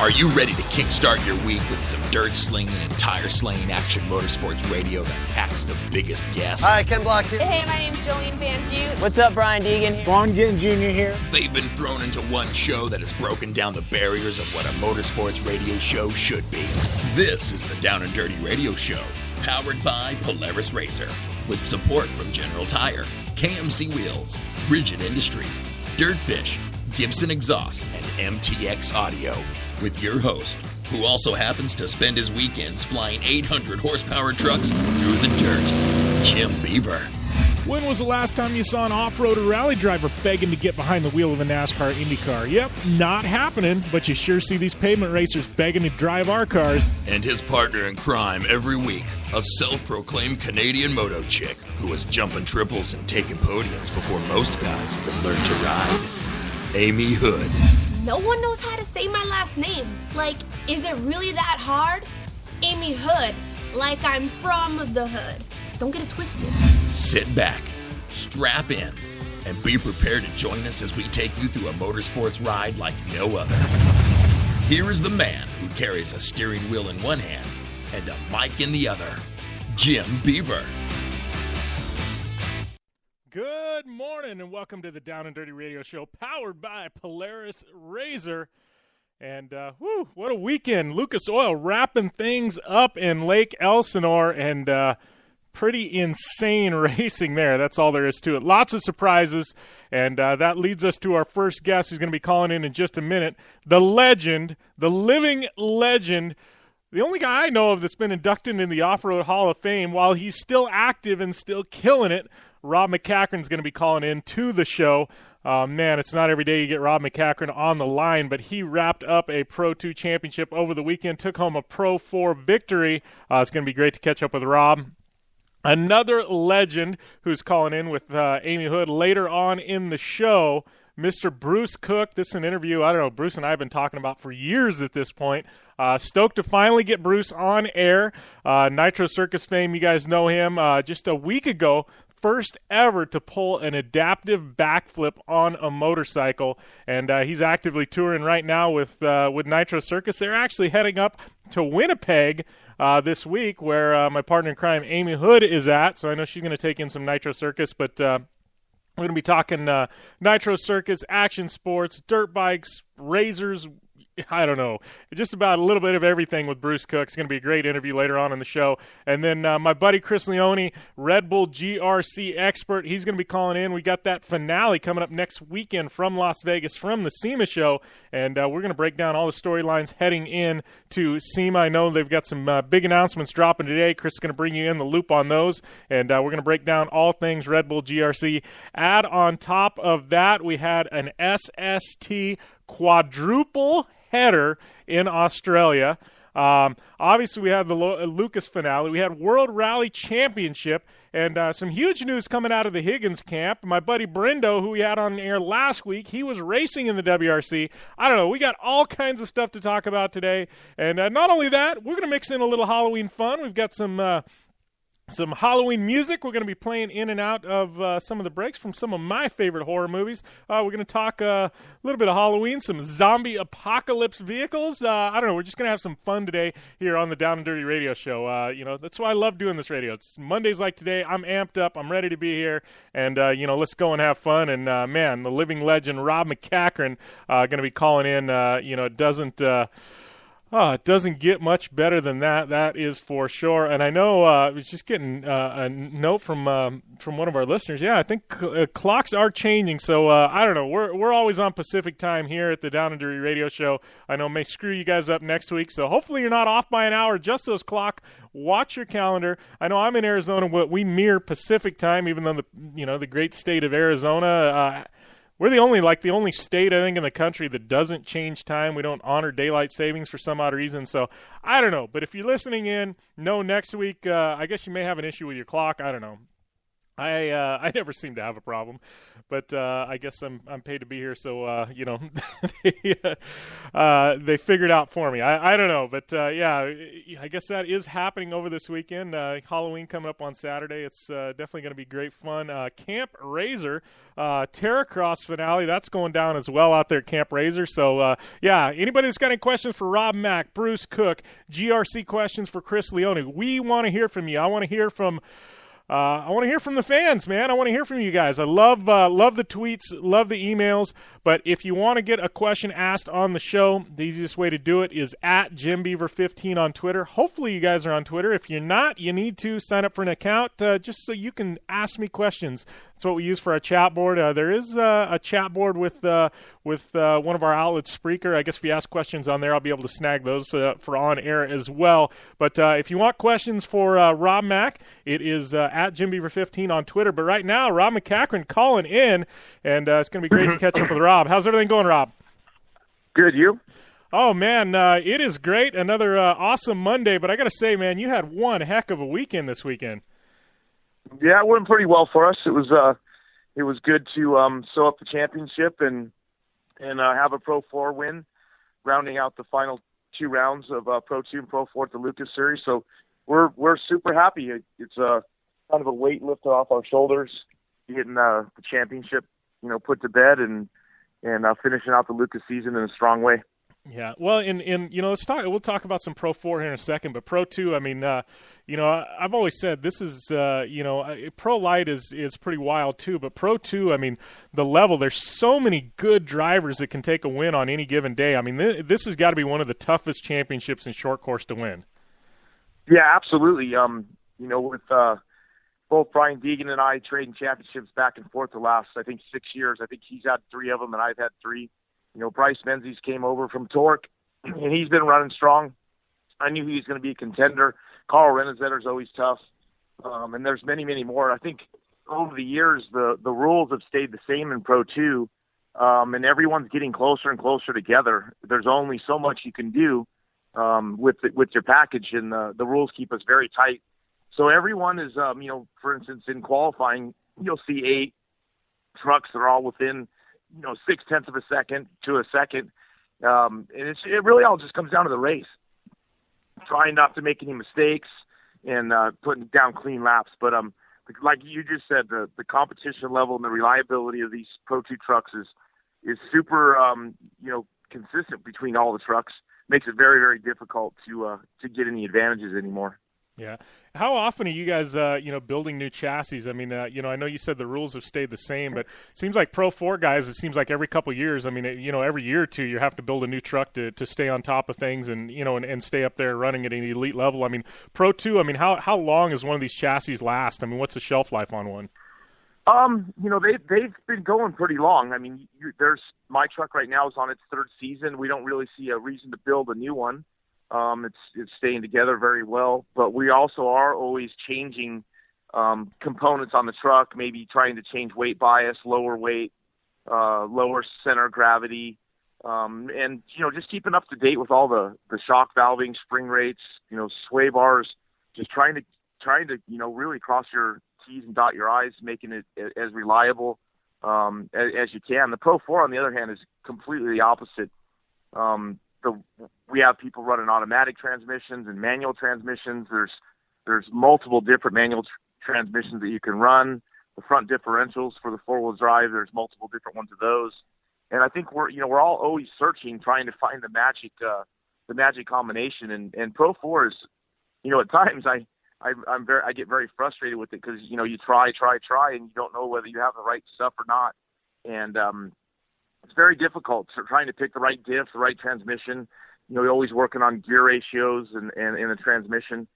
Are you ready to kickstart your week with some dirt-slinging and tire-slaying action motorsports radio that packs the biggest gas? Hi, Ken Block here. Hey, my name's Jolene Van Vliet. What's up, Brian Deegan here. Vaughn Ginn Jr. here. They've been thrown into one show that has broken down the barriers of what a motorsports radio show should be. This is the Down and Dirty Radio Show, powered by Polaris Razor, with support from General Tire, KMC Wheels, Rigid Industries, Dirtfish, Gibson Exhaust, and MTX Audio, with your host, who also happens to spend his weekends flying 800 horsepower trucks through the dirt, Jim Beaver. When was the last time you saw an off-road or rally driver begging to get behind the wheel of a NASCAR IndyCar? Yep, not happening, but you sure see these pavement racers begging to drive our cars. And his partner in crime every week, a self-proclaimed Canadian moto chick who was jumping triples and taking podiums before most guys even learned to ride, Amy Hood. No one knows how to say my last name. Like, is it really that hard? Amy Hood, like I'm from the hood. Don't get it twisted. Sit back, strap in, and be prepared to join us as we take you through a motorsports ride like no other. Here is the man who carries a steering wheel in one hand and a mic in the other, Jim Beaver. Good morning and welcome to the Down and Dirty Radio Show, powered by Polaris Razor. And what a weekend. Lucas Oil wrapping things up in Lake Elsinore, and pretty insane racing there. That's all there is to it. Lots of surprises, and that leads us to our first guest, who's going to be calling in just a minute. The legend, the living legend, the only guy I know of that's been inducted in the Off-Road Hall of Fame while he's still active and still killing it. Rob MacCachren is going to be calling in to the show. Man, it's not every day you get Rob MacCachren on the line, but he wrapped up a Pro 2 championship over the weekend, took home a Pro 4 victory. It's going to be great to catch up with Rob. Another legend who's calling in with Amy Hood later on in the show, Mr. Bruce Cook. This is an interview, I don't know, Bruce and I have been talking about for years at this point. Stoked to finally get Bruce on air. Nitro Circus fame, you guys know him. Just a week ago, first ever to pull an adaptive backflip on a motorcycle, and he's actively touring right now with Nitro Circus. They're actually heading up to Winnipeg this week, where my partner in crime, Amy Hood, is at, so I know she's going to take in some Nitro Circus, but we're going to be talking Nitro Circus, action sports, dirt bikes, razors, I don't know, just about a little bit of everything with Bruce Cook. It's going to be a great interview later on in the show. And then my buddy Chris Leone, Red Bull GRC expert, he's going to be calling in. We got that finale coming up next weekend from Las Vegas, from the SEMA show, and we're going to break down all the storylines heading in to SEMA. I know they've got some big announcements dropping today. Chris is going to bring you in the loop on those, and we're going to break down all things Red Bull GRC. Add on top of that, we had an SST quadruple header in Australia. Obviously, we had the Lucas finale. We had World Rally Championship, and some huge news coming out of the Higgins camp. My buddy Brendo, who we had on air last week, he was racing in the WRC. I don't know. We got all kinds of stuff to talk about today. And not only that, we're going to mix in a little Halloween fun. We've got some Halloween music. We're going to be playing in and out of some of the breaks from some of my favorite horror movies. We're going to talk a little bit of Halloween, some zombie apocalypse vehicles. I don't know. We're just going to have some fun today here on the Down and Dirty Radio Show. That's why I love doing this radio. It's Mondays like today. I'm amped up. I'm ready to be here. And, let's go and have fun. And, man, the living legend, Rob MacCachren, going to be calling in. It doesn't get much better than that. That is for sure. And I know I was just getting a note from one of our listeners. Yeah, I think clocks are changing. So I don't know. We're always on Pacific time here at the Down and Dirty Radio Show. I know I may screw you guys up next week. So hopefully you're not off by an hour. Just those clock. Watch your calendar. I know I'm in Arizona. We mirror Pacific time, even though the great state of Arizona. We're the only state, I think, in the country that doesn't change time. We don't honor daylight savings for some odd reason. So I don't know. But if you're listening in, next week, I guess you may have an issue with your clock. I don't know. I never seem to have a problem, but I guess I'm paid to be here, so they figured out for me. I don't know, but yeah, I guess that is happening over this weekend. Halloween coming up on Saturday. It's definitely going to be great fun. Camp Razor Terracross finale, that's going down as well out there at Camp Razor. So yeah, anybody that's got any questions for Rob Mack, Bruce Cook, GRC questions for Chris Leone, we want to hear from you. I want to hear from the fans, man. I want to hear from you guys. I love the tweets, love the emails. But if you want to get a question asked on the show, the easiest way to do it is at JimBeaver15 on Twitter. Hopefully you guys are on Twitter. If you're not, you need to sign up for an account just so you can ask me questions. That's what we use for our chat board. There is a chat board with one of our outlets, Spreaker. I guess if you ask questions on there, I'll be able to snag those for on air as well. But if you want questions for Rob Mack, it is at JimBeaver15 on Twitter. But right now, Rob MacCachren calling in, and it's going to be great to catch up with Rob. How's everything going, Rob? Good, you? Oh, man, it is great. Another awesome Monday. But I got to say, man, you had one heck of a weekend this weekend. Yeah, it went pretty well for us. It was good to sew up the championship and have a Pro 4 win, rounding out the final 2 rounds of Pro 2 and Pro 4 at the Lucas Series. So we're super happy. It's kind of a weight lifted off our shoulders, getting the championship, put to bed and finishing out the Lucas season in a strong way. Yeah, well, and we'll talk about some Pro 4 here in a second, but Pro 2, I mean, I've always said this is, Pro Light is pretty wild too, but Pro 2, I mean, the level, there's so many good drivers that can take a win on any given day. I mean, this has got to be one of the toughest championships in short course to win. Yeah, absolutely. With both Brian Deegan and I trading championships back and forth the last, I think, 6 years. I think he's had 3 of them and I've had 3. Bryce Menzies came over from Torque, and he's been running strong. I knew he was going to be a contender. Carl Renezetter's always tough. And there's many, many more. I think over the years, the rules have stayed the same in Pro 2, and everyone's getting closer and closer together. There's only so much you can do with your package, and the rules keep us very tight. So everyone is, for instance, in qualifying, you'll see 8 trucks that are all within 0.6 of a second to a second. And it really all just comes down to the race. Trying not to make any mistakes and putting down clean laps. But like you just said, the competition level and the reliability of these Pro 2 trucks is super, consistent between all the trucks. Makes it very, very difficult to get any advantages anymore. Yeah. How often are you guys, building new chassis? I mean, I know you said the rules have stayed the same, but it seems like Pro 4 guys, it seems like every couple of years, I mean, every year or two, you have to build a new truck to stay on top of things and, and stay up there running at an elite level. I mean, Pro 2, I mean, how long does one of these chassis last? I mean, what's the shelf life on one? They've been going pretty long. I mean, there's my truck right now is on its 3rd season. We don't really see a reason to build a new one. It's staying together very well, but we also are always changing components on the truck, maybe trying to change weight bias, lower weight, lower center of gravity, and just keeping up to date with all the shock valving, spring rates, sway bars, just trying to really cross your T's and dot your I's, making it as reliable as you can. The Pro 4, on the other hand, is completely the opposite. We have people running automatic transmissions and manual transmissions. There's multiple different manual transmissions that you can run. The front differentials for the 4-wheel drive, there's multiple different ones of those. And I think we're all always searching, trying to find the magic combination. And Pro 4 is, at times I get very frustrated with it because you try, and you don't know whether you have the right stuff or not. And it's very difficult trying to pick the right diff, the right transmission. You're always working on gear ratios and the transmission.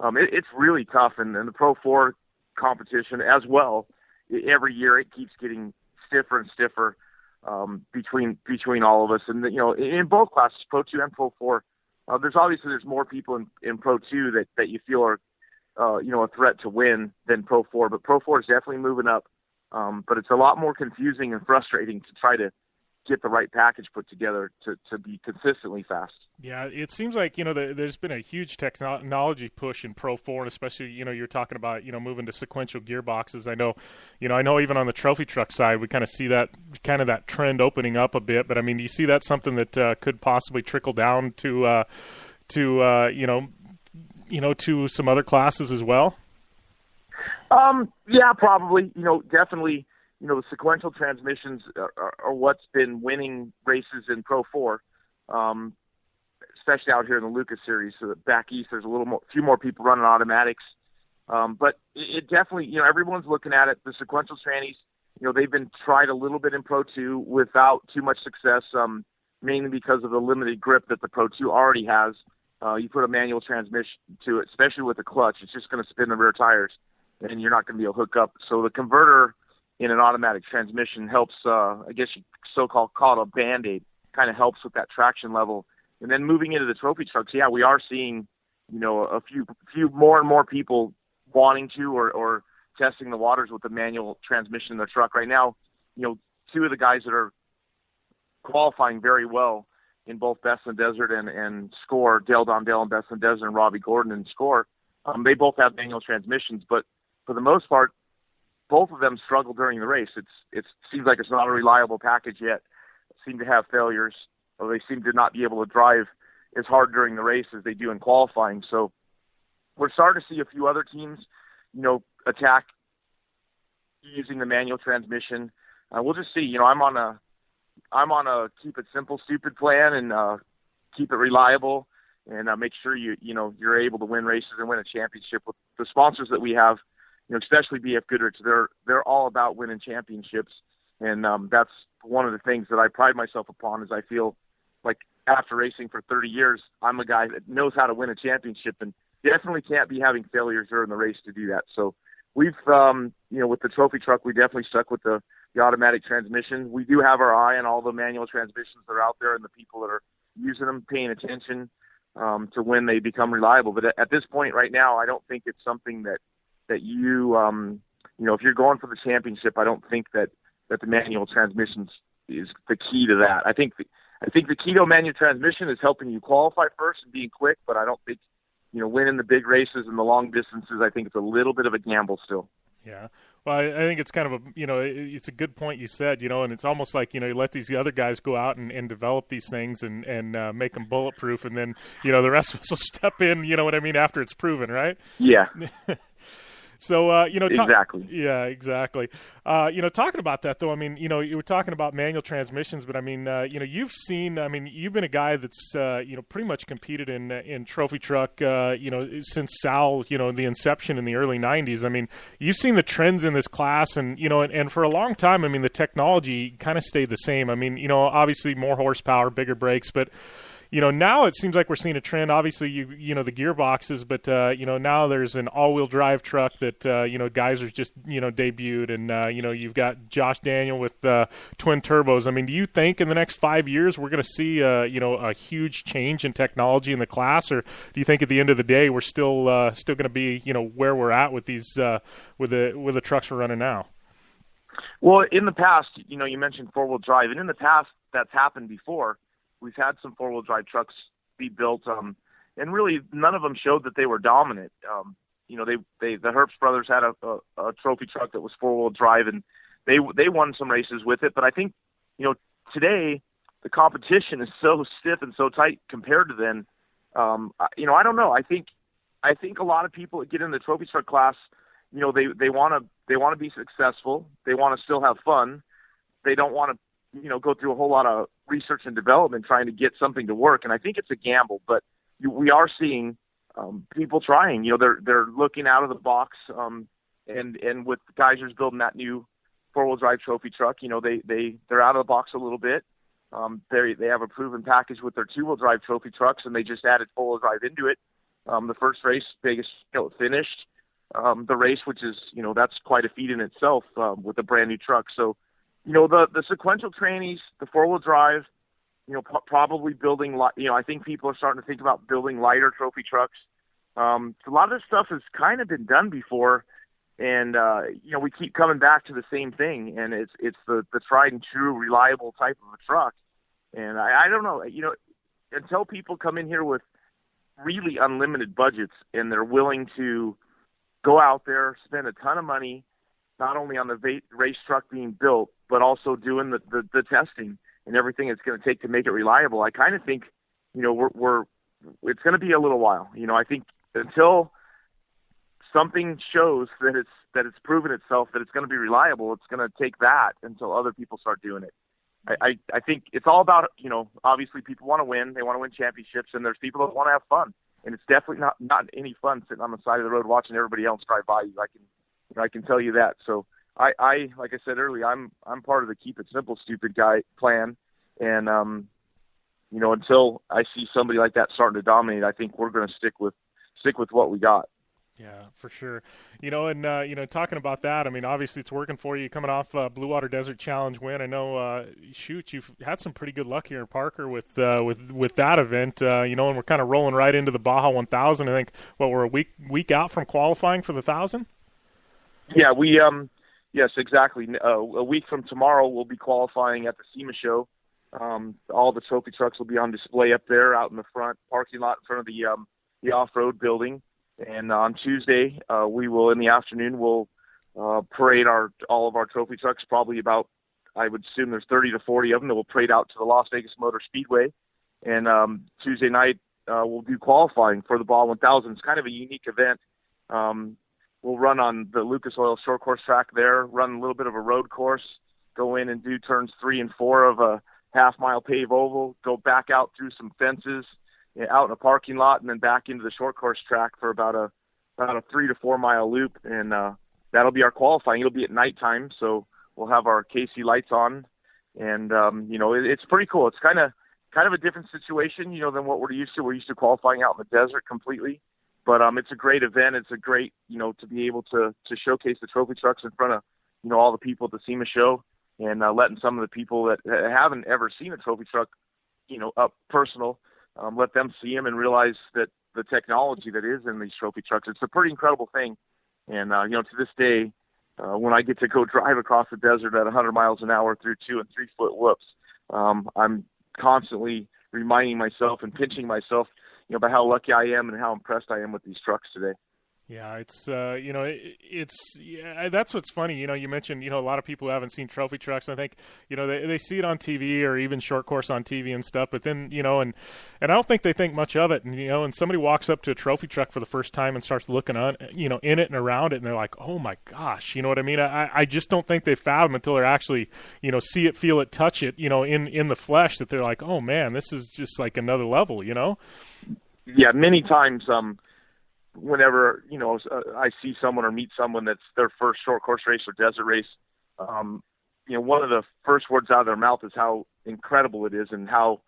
It's really tough, and the Pro 4 competition as well. Every year it keeps getting stiffer and stiffer between all of us. And in both classes, Pro 2 and Pro 4, there's more people in Pro 2 that you feel are a threat to win than Pro 4. But Pro 4 is definitely moving up. But it's a lot more confusing and frustrating to try to get the right package put together to be consistently fast. Yeah, it seems like, there's been a huge technology push in Pro 4, and especially, you're talking about, moving to sequential gearboxes. I know even on the trophy truck side, we kind of see that trend opening up a bit. But I mean, do you see that something that could possibly trickle down to some other classes as well? Yeah, probably. Definitely. The sequential transmissions are what's been winning races in Pro 4. Especially out here in the Lucas Series. So back east, there's few more people running automatics. But it definitely, everyone's looking at it. The sequential trannies, they've been tried a little bit in Pro 2 without too much success, mainly because of the limited grip that the Pro 2 already has. You put a manual transmission to it, especially with a clutch, it's just going to spin the rear tires, and you're not going to be able to hook up. So the converter in an automatic transmission helps, I guess you call it a Band-Aid, kind of helps with that traction level. And then moving into the trophy trucks, yeah, we are seeing, a few more and more people wanting to or testing the waters with the manual transmission in their truck. Right now, two of the guys that are qualifying very well in both Best in the Desert and Score, Dale Dondell and Best in the Desert and Robbie Gordon and Score, they both have manual transmissions. But for the most part, both of them struggle during the race. It seems like it's not a reliable package yet. Seem to have failures. Or they seem to not be able to drive as hard during the race as they do in qualifying. So we're starting to see a few other teams, attack using the manual transmission. We'll just see. I'm on a keep it simple, stupid plan and keep it reliable and make sure you're able to win races and win a championship with the sponsors that we have. Especially BF Goodrich, they're all about winning championships, and that's one of the things that I pride myself upon. Is I feel like after racing for 30 years, I'm a guy that knows how to win a championship and definitely can't be having failures during the race to do that. So we've, with the trophy truck, we definitely stuck with the automatic transmission. We do have our eye on all the manual transmissions that are out there and the people that are using them, paying attention to when they become reliable. But at this point right now, I don't think it's something that you, if you're going for the championship, I don't think that the manual transmissions is the key to that. I think the key to a manual transmission is helping you qualify first and being quick, but I don't think, winning the big races and the long distances, I think it's a little bit of a gamble still. Yeah. Well, I think it's kind of it's a good point you said, and it's almost like, you let these other guys go out and develop these things and make them bulletproof. And then, the rest of us will step in, what I mean, after it's proven, right? Yeah. So, exactly. Yeah, exactly. Talking about that though, I mean, you were talking about manual transmissions, but I mean, you've been a guy that's, pretty much competed in trophy truck, since Sal, the inception in the early 90s. I mean, you've seen the trends in this class and for a long time, I mean, the technology kind of stayed the same. I mean, obviously more horsepower, bigger brakes, but now it seems like we're seeing a trend. Obviously, the gearboxes, but now there's an all-wheel drive truck that guys are just debuted, and you've got Josh Daniel with twin turbos. I mean, do you think in the next 5 years we're going to see a huge change in technology in the class, or do you think at the end of the day we're still going to be where we're at with these with the trucks we're running now? Well, in the past, you mentioned four-wheel drive, and in the past that's happened before. We've had some four-wheel drive trucks be built, and really none of them showed that they were dominant. The Herbst brothers had a trophy truck that was four-wheel drive, and they won some races with it. But I think, today the competition is so stiff and so tight compared to then. I don't know. I think a lot of people that get in the trophy truck class, they want to be successful. They want to still have fun. They don't want to go through a whole lot of research and development trying to get something to work. And I think it's a gamble, but we are seeing people trying. They're looking out of the box, and with Geyser's building that new four-wheel drive trophy truck, they're out of the box a little bit. They have a proven package with their two-wheel drive trophy trucks, and they just added four-wheel drive into it. The first race, Vegas, finished the race, which is that's quite a feat in itself with a brand new truck. So. The sequential trannies, the four-wheel drive, probably building, I think people are starting to think about building lighter trophy trucks. A lot of this stuff has kind of been done before, And we keep coming back to the same thing, and it's the tried and true, reliable type of a truck. And I don't know, until people come in here with really unlimited budgets and they're willing to go out there, spend a ton of money, not only on the race truck being built, but also doing the testing and everything it's going to take to make it reliable. I kind of think, it's going to be a little while. I think until something shows that it's proven itself that it's going to be reliable, it's going to take that until other people start doing it. I think it's all about, obviously people want to win. They want to win championships, and there's people that want to have fun. And it's definitely not any fun sitting on the side of the road watching everybody else drive by you. I can tell you that. So I like I said earlier, I'm part of the keep it simple, stupid guy plan. And, until I see somebody like that starting to dominate, I think we're going to stick with what we got. Yeah, for sure. Talking about that, I mean, obviously it's working for you coming off Blue Water Desert Challenge win. I know, you've had some pretty good luck here in Parker with that event, and we're kind of rolling right into the Baja 1000. I think, we're a week out from qualifying for the 1,000? Yeah, yes, exactly. A week from tomorrow, we'll be qualifying at the SEMA show. All the trophy trucks will be on display up there out in the front parking lot in front of the off-road building. And on Tuesday, we will, in the afternoon, we'll parade all of our trophy trucks, probably about, I would assume there's 30 to 40 of them that will parade out to the Las Vegas Motor Speedway. And Tuesday night, we'll do qualifying for the Baja 1000. It's kind of a unique event. We'll run on the Lucas Oil short course track there, run a little bit of a road course, go in and do turns 3 and 4 of a half-mile pave oval, go back out through some fences, out in a parking lot, and then back into the short course track for about a 3 to 4 mile loop. And that'll be our qualifying. It'll be at nighttime, so we'll have our KC lights on. And, it's pretty cool. It's kind of a different situation, than what we're used to. We're used to qualifying out in the desert completely. But it's a great event. It's a great, to be able to showcase the trophy trucks in front of, all the people at the SEMA show, and letting some of the people that haven't ever seen a trophy truck, up personal, let them see them and realize that the technology that is in these trophy trucks, it's a pretty incredible thing. And, to this day, when I get to go drive across the desert at 100 miles an hour through 2 and 3 foot whoops, I'm constantly reminding myself and pinching myself, about how lucky I am and how impressed I am with these trucks today. Yeah, it's that's what's funny. You mentioned, a lot of people who haven't seen trophy trucks. I think, they see it on TV or even short course on TV and stuff, but then, and I don't think they think much of it. And, and somebody walks up to a trophy truck for the first time and starts looking on, in it and around it, and they're like, oh my gosh, you know what I mean? I just don't think they fathom until they're actually, see it, feel it, touch it, in the flesh, that they're like, oh man, this is just like another level, Yeah, many times, whenever, I see someone or meet someone that's their first short course race or desert race, one of the first words out of their mouth is how incredible it is and how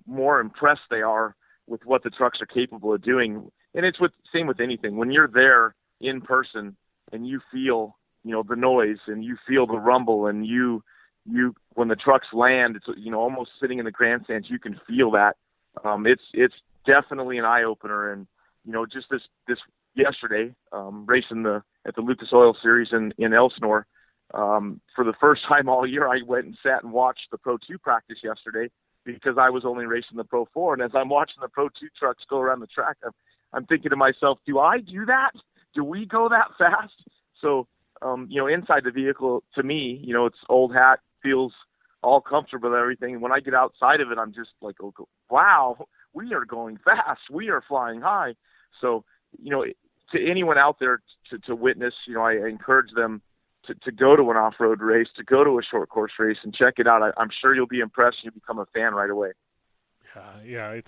more impressed they are with what the trucks are capable of doing. And it's same with anything. When you're there in person and you feel, the noise and you feel the rumble and you when the trucks land, it's, almost sitting in the grandstands, you can feel that. It's definitely an eye opener. And, just this yesterday, racing at the Lucas Oil Series in Elsinore, for the first time all year, I went and sat and watched the Pro 2 practice yesterday because I was only racing the Pro 4. And as I'm watching the Pro 2 trucks go around the track, I'm thinking to myself, do I do that? Do we go that fast? So, inside the vehicle, to me, it's old hat, feels all comfortable and everything. And when I get outside of it, I'm just like, oh, wow, we are going fast. We are flying high. So, to anyone out there to witness, I encourage them to go to an off-road race, to go to a short course race and check it out. I'm sure you'll be impressed. You'll become a fan right away. Yeah,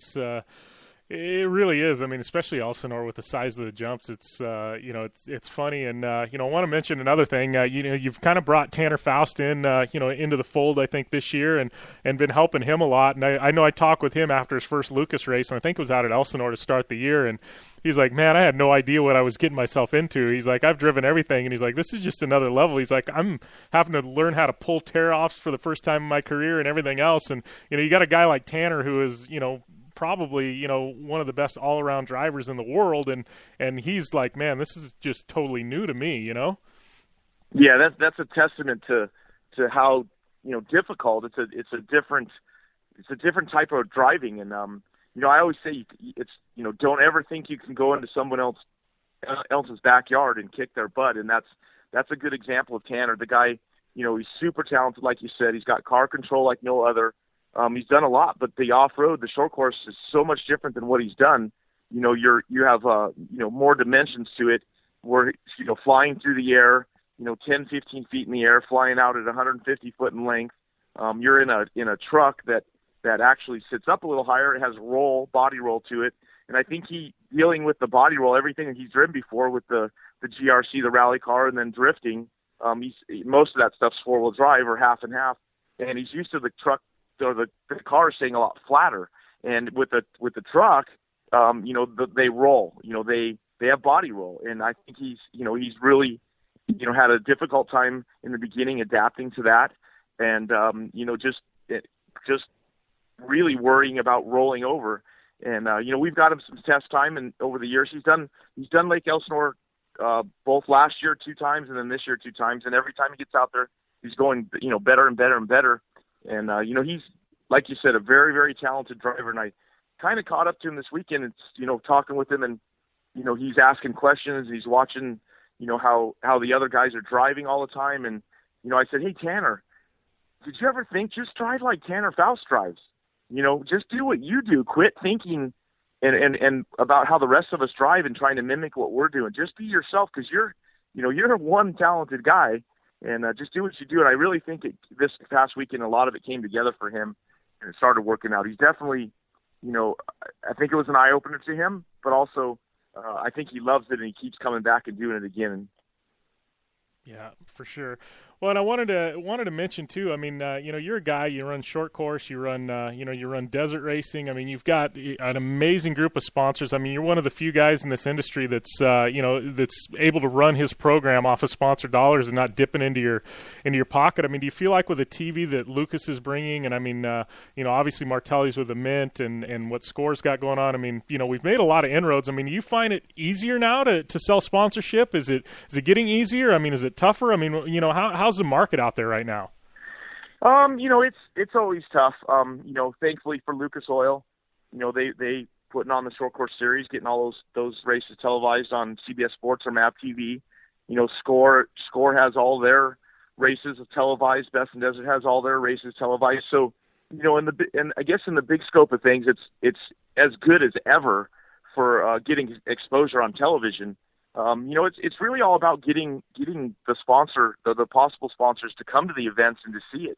it really is. I mean, especially Elsinore with the size of the jumps. It's it's funny. And I want to mention another thing. You've kind of brought Tanner Faust in into the fold, I think, this year, and been helping him a lot. And I know I talked with him after his first Lucas race, and I think it was out at Elsinore to start the year. And he's like, man, I had no idea what I was getting myself into. He's like, I've driven everything, and he's like, this is just another level. He's like, I'm having to learn how to pull tear offs for the first time in my career and everything else. And you got a guy like Tanner who is probably, you know, one of the best all-around drivers in the world, and he's like, man, this is just totally new to me, you know? Yeah, that's a testament to how, you know, difficult. It's a different type of driving, and you know, I always say it's, you know, don't ever think you can go into someone else's backyard and kick their butt, and that's a good example of Tanner. The guy, you know, he's super talented, like you said. He's got car control like no other. He's done a lot, but the off-road, the short course is so much different than what he's done. You know, you have you know, more dimensions to it, where, you know, flying through the air, you know, 10, 15 feet in the air, flying out at 150 foot in length. You're in a truck that actually sits up a little higher. It has body roll to it. And I think dealing with the body roll, everything that he's driven before with the GRC, the rally car, and then drifting, most of that stuff's four-wheel drive or half and half. And he's used to the truck, or the car staying a lot flatter. And with the truck, you know, they roll, you know, they have body roll. And I think he's really, you know, had a difficult time in the beginning adapting to that. And, you know, just really worrying about rolling over. And, you know, we've got him some test time, and over the years he's done Lake Elsinore, both last year 2 times and then this year 2 times. And every time he gets out there, he's going, you know, better and better and better. And, you know, he's, like you said, a very, very talented driver. And I kind of caught up to him this weekend and, you know, talking with him, and, you know, he's asking questions. He's watching, you know, how the other guys are driving all the time. And, you know, I said, hey, Tanner, did you ever think, just drive like Tanner Faust drives? You know, just do what you do. Quit thinking and about how the rest of us drive and trying to mimic what we're doing. Just be yourself, because you're one talented guy, and just do what you do. And I really think this past weekend, a lot of it came together for him, and it started working out. He's definitely, you know, I think it was an eye-opener to him, but also I think he loves it, and he keeps coming back and doing it again. Yeah, for sure. Well, and I wanted to mention too. I mean, you know, you're a guy. You run short course. You run, you run desert racing. I mean, you've got an amazing group of sponsors. I mean, you're one of the few guys in this industry that's, you know, that's able to run his program off of sponsor dollars and not dipping into your pocket. I mean, do you feel like with the TV that Lucas is bringing, and I mean, you know, obviously Martelli's with the Mint and what Score's got going on. I mean, you know, we've made a lot of inroads. I mean, do you find it easier now to sell sponsorship? Is it getting easier? I mean, is it tougher? I mean, you know, how's the market out there right now? You know, it's always tough. You know, thankfully for Lucas Oil, you know, they putting on the short course series, getting all those races televised on CBS Sports or MAP TV. You know, Score has all their races televised. Best in Desert has all their races televised. So, you know, and I guess in the big scope of things, it's as good as ever for getting exposure on television. You know, it's really all about getting the sponsor, the possible sponsors, to come to the events and to see it.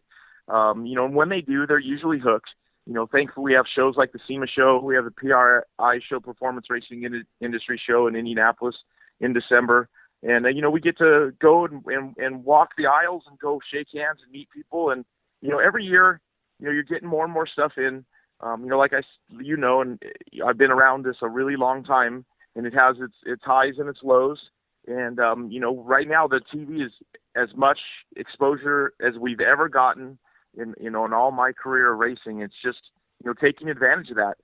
You know, and when they do, they're usually hooked. You know, thankfully we have shows like the SEMA show. We have the PRI show, Performance Racing Industry show in Indianapolis in December. And, you know, we get to go and walk the aisles and go shake hands and meet people. And, you know, every year, you know, you're getting more and more stuff in. You know, like you know, and I've been around this a really long time, and it has its highs and its lows. And, you know, right now the TV is as much exposure as we've ever gotten in all my career of racing. It's just, you know, taking advantage of that,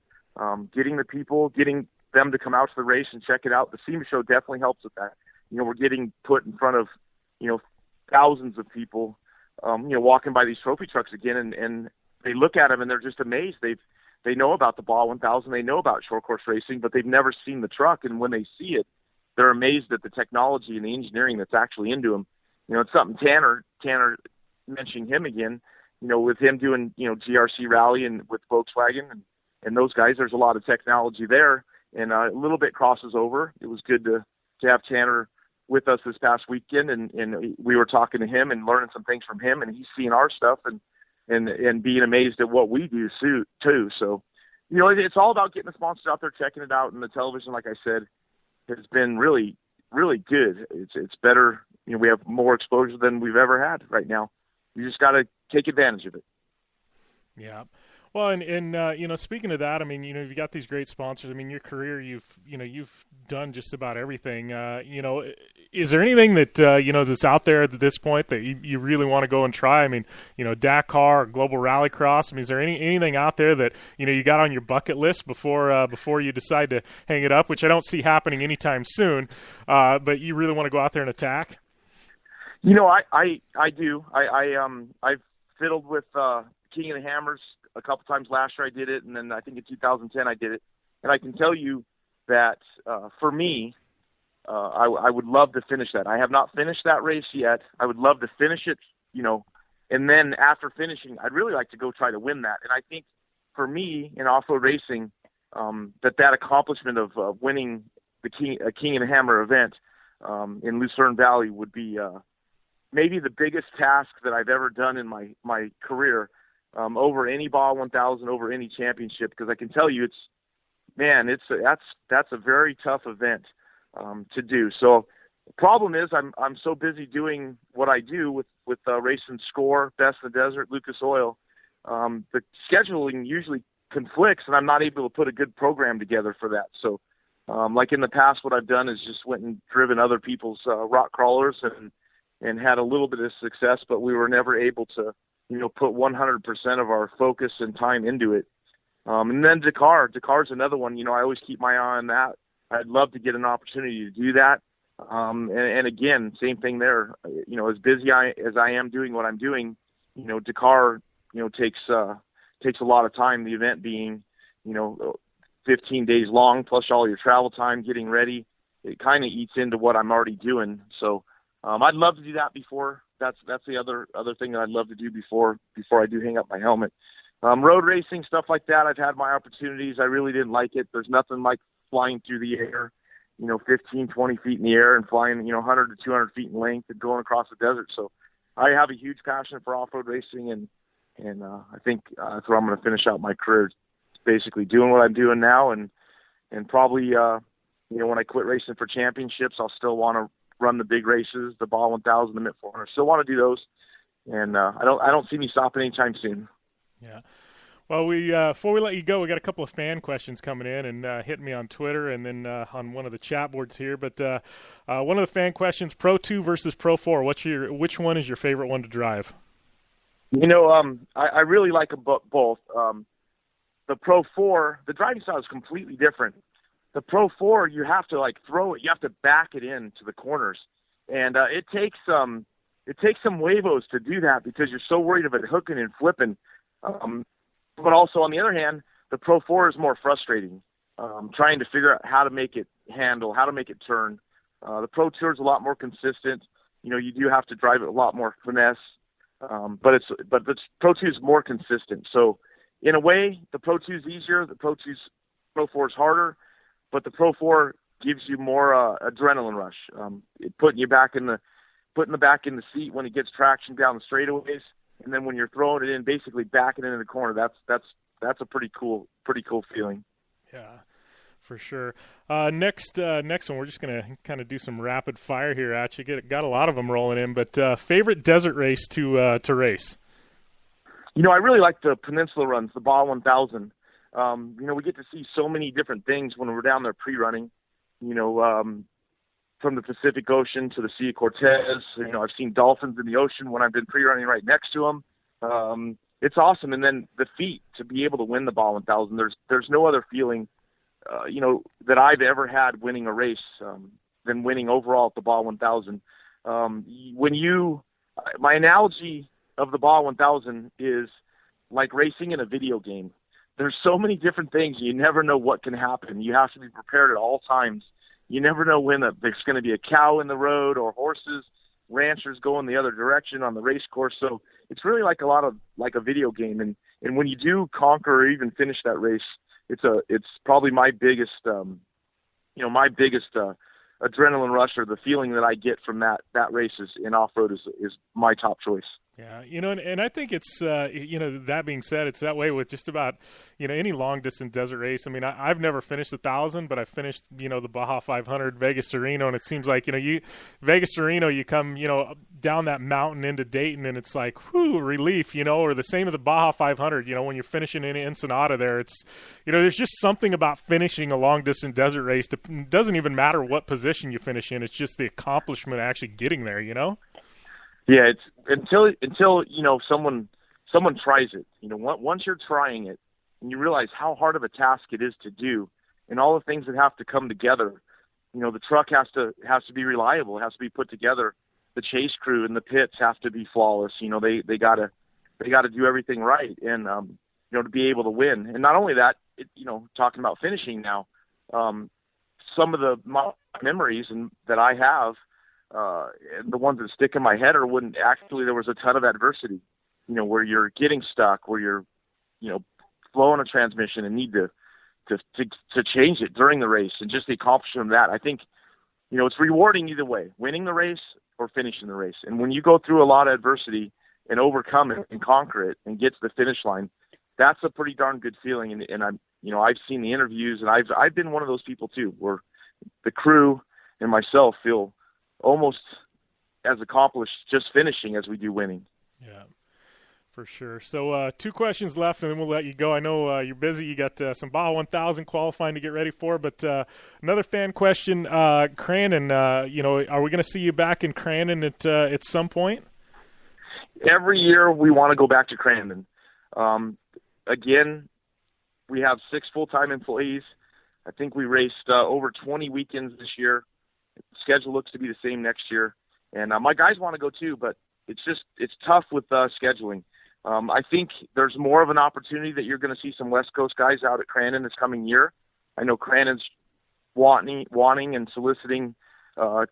getting the people, getting them to come out to the race and check it out. The SEMA show definitely helps with that. You know, we're getting put in front of, you know, thousands of people, you know, walking by these trophy trucks again, and they look at them and they're just amazed. They know about the Ball 1000, they know about short course racing, but they've never seen the truck. And when they see it, they're amazed at the technology and the engineering that's actually into them. You know, it's something Tanner mentioning him again, you know, with him doing, you know, GRC rally and with Volkswagen and those guys, there's a lot of technology there, and a little bit crosses over. It was good to have Tanner with us this past weekend, and we were talking to him and learning some things from him, and he's seeing our stuff and being amazed at what we do too. So, you know, it's all about getting the sponsors out there, checking it out, and the television, like I said, has been really, really good. It's better. You know, we have more exposure than we've ever had right now. You just got to take advantage of it. Yeah. Well, and speaking of that, I mean, you've got these great sponsors. I mean, your career, you've done just about everything. Is there anything that that's out there at this point that you really want to go and try? I mean, Dakar, Global Rallycross. I mean, is there anything out there that you got on your bucket list before you decide to hang it up? Which I don't see happening anytime soon. But you really want to go out there and attack? I do. I've fiddled with King of the Hammers a couple times last year. I did it, and then I think in 2010 I did it. And I can tell you that for me, I would love to finish that. I have not finished that race yet. I would love to finish it, and then after finishing, I'd really like to go try to win that. And I think for me in off-road racing, that accomplishment of winning the King of the Hammer event in Lucerne Valley would be maybe the biggest task that I've ever done in my career, over any Baja 1000, over any championship, because I can tell you that's a very tough event to do. So the problem is I'm so busy doing what I do with racing Score, Best in the Desert, Lucas Oil. The scheduling usually conflicts, and I'm not able to put a good program together for that. So like in the past, what I've done is just went and driven other people's rock crawlers and had a little bit of success, but we were never able to put 100% of our focus and time into it. And then Dakar's another one. I always keep my eye on that. I'd love to get an opportunity to do that. And again, same thing there. As busy as I am doing what I'm doing, Dakar, takes a lot of time. The event being, 15 days long, plus all your travel time, getting ready. It kind of eats into what I'm already doing. So I'd love to do that before. That's the other thing that I'd love to do before I do hang up my helmet. Road racing, stuff like that, I've had my opportunities. I really didn't like it. There's nothing like flying through the air, 15, 20 feet in the air and flying, 100 to 200 feet in length and going across the desert. So I have a huge passion for off-road racing, and I think that's where I'm going to finish out my career, basically doing what I'm doing now. And probably, when I quit racing for championships, I'll still want to run the big races, the Baja 1000, the Mid 400. Still want to do those. And I don't see me stopping anytime soon. Yeah. Well, before we let you go, we got a couple of fan questions coming in and hitting me on Twitter and then on one of the chat boards here. But one of the fan questions: Pro 2 versus Pro 4. Which one is your favorite one to drive? I really like them both. The Pro 4, the driving style is completely different. The Pro 4, you have to throw it. You have to back it into the corners, and it takes some huevos to do that because you're so worried of it hooking and flipping. But also, on the other hand, the Pro 4 is more frustrating, trying to figure out how to make it handle, how to make it turn. The Pro 2 is a lot more consistent. You do have to drive it a lot more finesse, but the Pro 2 is more consistent. So, in a way, the Pro 2 is easier. The Pro 4 is harder, but the Pro 4 gives you more adrenaline rush. Putting you back in the seat when it gets traction down the straightaways. And then when you're throwing it in, basically backing it into the corner, that's a pretty cool feeling. Yeah, for sure. Next one, we're just gonna kind of do some rapid fire here at you. Got a lot of them rolling in, but favorite desert race to race? I really like the peninsula runs, the Baja 1000. We get to see so many different things when we're down there pre-running. From the Pacific Ocean to the Sea of Cortez. I've seen dolphins in the ocean when I've been pre-running right next to them. It's awesome. And then the feat to be able to win the Baja 1000, there's no other feeling, that I've ever had winning a race than winning overall at the Baja 1000. My analogy of the Baja 1000 is like racing in a video game. There's so many different things. You never know what can happen. You have to be prepared at all times. You never know when there's going to be a cow in the road or horses, ranchers going the other direction on the race course. So it's really like a video game. And when you do conquer or even finish that race, it's probably my biggest adrenaline rush, or the feeling that I get from that race in off-road is my top choice. Yeah, and I think it's, that being said, it's that way with just about, any long-distance desert race. I mean, I've never finished 1,000, but I finished, the Baja 500, Vegas to Reno, and it seems like, Vegas to Reno, you come, down that mountain into Dayton, and it's like, whew, relief, or the same as the Baja 500, when you're finishing in Ensenada there, it's, there's just something about finishing a long-distance desert race. It doesn't even matter what position you finish in. It's just the accomplishment of actually getting there, Yeah, it's until someone tries it. Once you're trying it, and you realize how hard of a task it is to do, and all the things that have to come together. The truck has to be reliable. It has to be put together. The chase crew and the pits have to be flawless. They gotta do everything right, and to be able to win. And not only that, talking about finishing now, some of my memories that I have. And the ones that stick in my head are when actually there was a ton of adversity, where you're getting stuck, where you're, flowing a transmission and need to change it during the race, and just the accomplishment of that. I think, it's rewarding either way, winning the race or finishing the race. And when you go through a lot of adversity and overcome it and conquer it and get to the finish line, that's a pretty darn good feeling. And I'm, I've seen the interviews, and I've been one of those people too, where the crew and myself feel almost as accomplished just finishing as we do winning. Yeah, for sure. So 2 questions left, and then we'll let you go. I know you're busy. You got some Baja 1000 qualifying to get ready for, but another fan question, Crandon, are we going to see you back in Crandon at some point? Every year we want to go back to Crandon. Again, we have 6 full-time employees. I think we raced over 20 weekends this year. Schedule looks to be the same next year, and my guys want to go too, but it's tough with scheduling. I think there's more of an opportunity that you're going to see some West Coast guys out at Crandon this coming year. I know Crandon's wanting and soliciting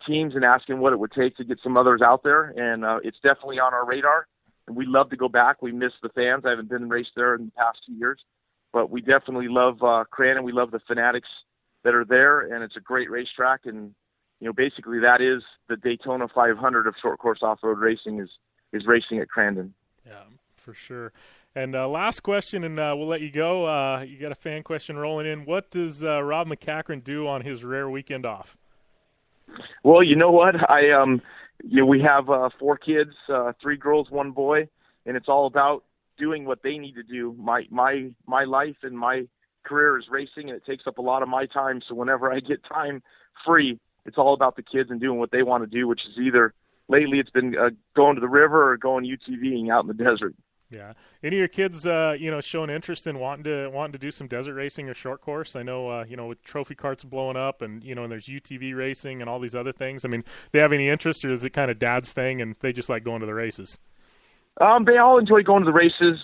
teams and asking what it would take to get some others out there, and it's definitely on our radar. And we'd love to go back. We miss the fans. I haven't been raced there in the past 2 years, but we definitely love Crandon. We love the fanatics that are there, and it's a great racetrack. And basically that is the Daytona 500 of short course off-road racing is racing at Crandon. Yeah, for sure. And last question, and we'll let you go. You got a fan question rolling in. What does Rob MacCachren do on his rare weekend off? Well, you know what? We have 4 kids, 3 girls, 1 boy, and it's all about doing what they need to do. My life and my career is racing, and it takes up a lot of my time. So whenever I get time free, it's all about the kids and doing what they want to do, which is either lately it's been going to the river or going UTVing out in the desert. Yeah. Any of your kids, showing interest in wanting to do some desert racing or short course? I know, with trophy carts blowing up and, and there's UTV racing and all these other things. I mean, they have any interest, or is it kind of dad's thing and they just like going to the races? They all enjoy going to the races.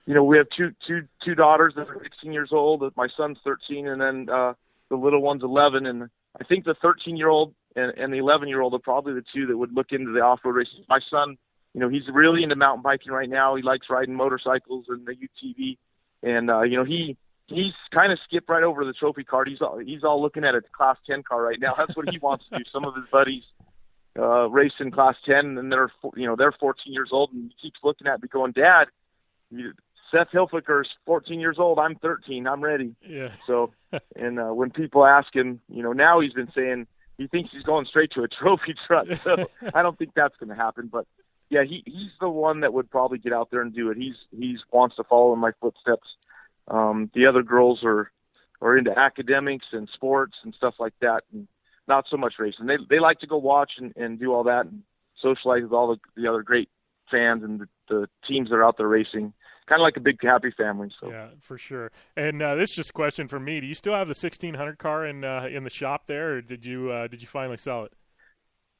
We have two daughters that are 16 years old. My son's 13, and then the little one's 11. And I think the 13-year-old and the 11-year-old are probably the 2 that would look into the off-road races. My son, he's really into mountain biking right now. He likes riding motorcycles and the UTV. And, he's kind of skipped right over the trophy cart. He's all looking at a Class 10 car right now. That's what he wants to do. Some of his buddies race in Class 10, and they're 14 years old, and he keeps looking at me going, Dad, Seth Hilfiger's 14 years old. I'm 13. I'm ready. Yeah. So, and when people ask him, now he's been saying he thinks he's going straight to a trophy truck. So I don't think that's going to happen. But yeah, he's the one that would probably get out there and do it. He's wants to follow in my footsteps. The other girls are into academics and sports and stuff like that, and not so much racing. They like to go watch and do all that and socialize with all the other great fans and the teams that are out there racing. Kind of like a big happy family. So. Yeah, for sure. And this is just a question for me. Do you still have the 1600 car in the shop there, or did you finally sell it?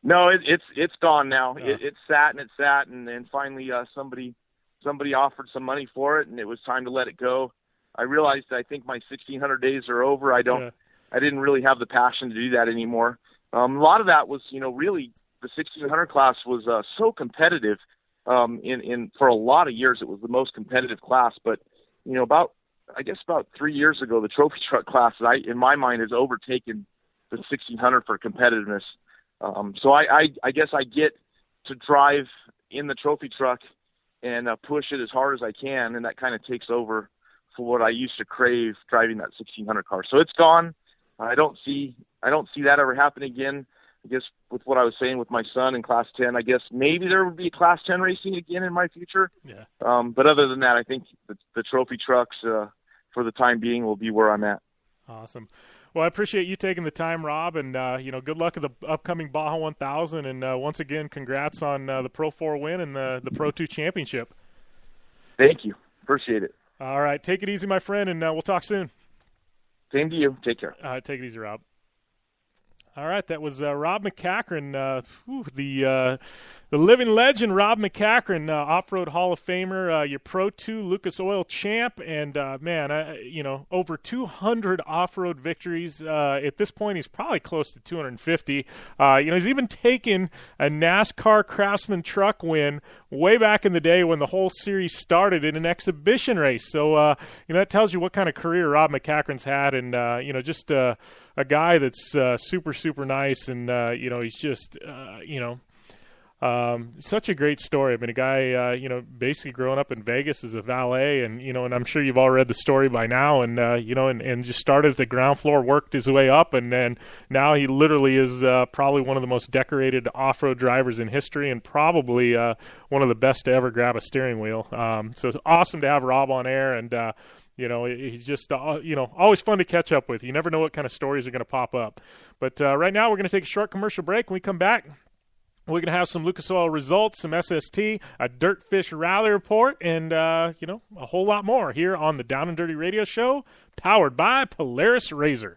No, it's gone now. Oh. It sat, and then finally somebody offered some money for it, and it was time to let it go. I realized I think my 1600 days are over. I didn't really have the passion to do that anymore. A lot of that was, really the 1600 class was so competitive. In for a lot of years, it was the most competitive class. But about 3 years ago, the trophy truck class, in my mind, has overtaken the 1600 for competitiveness. So I guess I get to drive in the trophy truck and push it as hard as I can, and that kind of takes over for what I used to crave driving that 1600 car. So it's gone. I don't see that ever happen again. I guess with what I was saying with my son in Class 10, I guess maybe there would be Class 10 racing again in my future. Yeah. But other than that, I think the trophy trucks for the time being will be where I'm at. Awesome. Well, I appreciate you taking the time, Rob, and good luck at the upcoming Baja 1000. And once again, congrats on the Pro 4 win and the Pro 2 championship. Thank you. Appreciate it. All right. Take it easy, my friend, and we'll talk soon. Same to you. Take care. Take it easy, Rob. All right, that was Rob MacCachren, the living legend, Rob MacCachren, Off-Road Hall of Famer, your Pro 2 Lucas Oil champ, and over 200 off-road victories. At this point, he's probably close to 250. He's even taken a NASCAR Craftsman truck win way back in the day when the whole series started in an exhibition race. So, that tells you what kind of career Rob MacCachren's had, and just a guy that's super, super nice, and he's just such a great story. I mean, a guy basically growing up in Vegas as a valet, and and I'm sure you've all read the story by now, and and just started at the ground floor, worked his way up, and then now he literally is probably one of the most decorated off-road drivers in history, and probably one of the best to ever grab a steering wheel. So it's awesome to have Rob on air, and he's just, always fun to catch up with. You never know what kind of stories are going to pop up. But right now we're going to take a short commercial break. When we come back, we're going to have some Lucas Oil results, some SST, a Dirtfish Rally report, and, a whole lot more here on the Down and Dirty Radio Show, powered by Polaris RZR.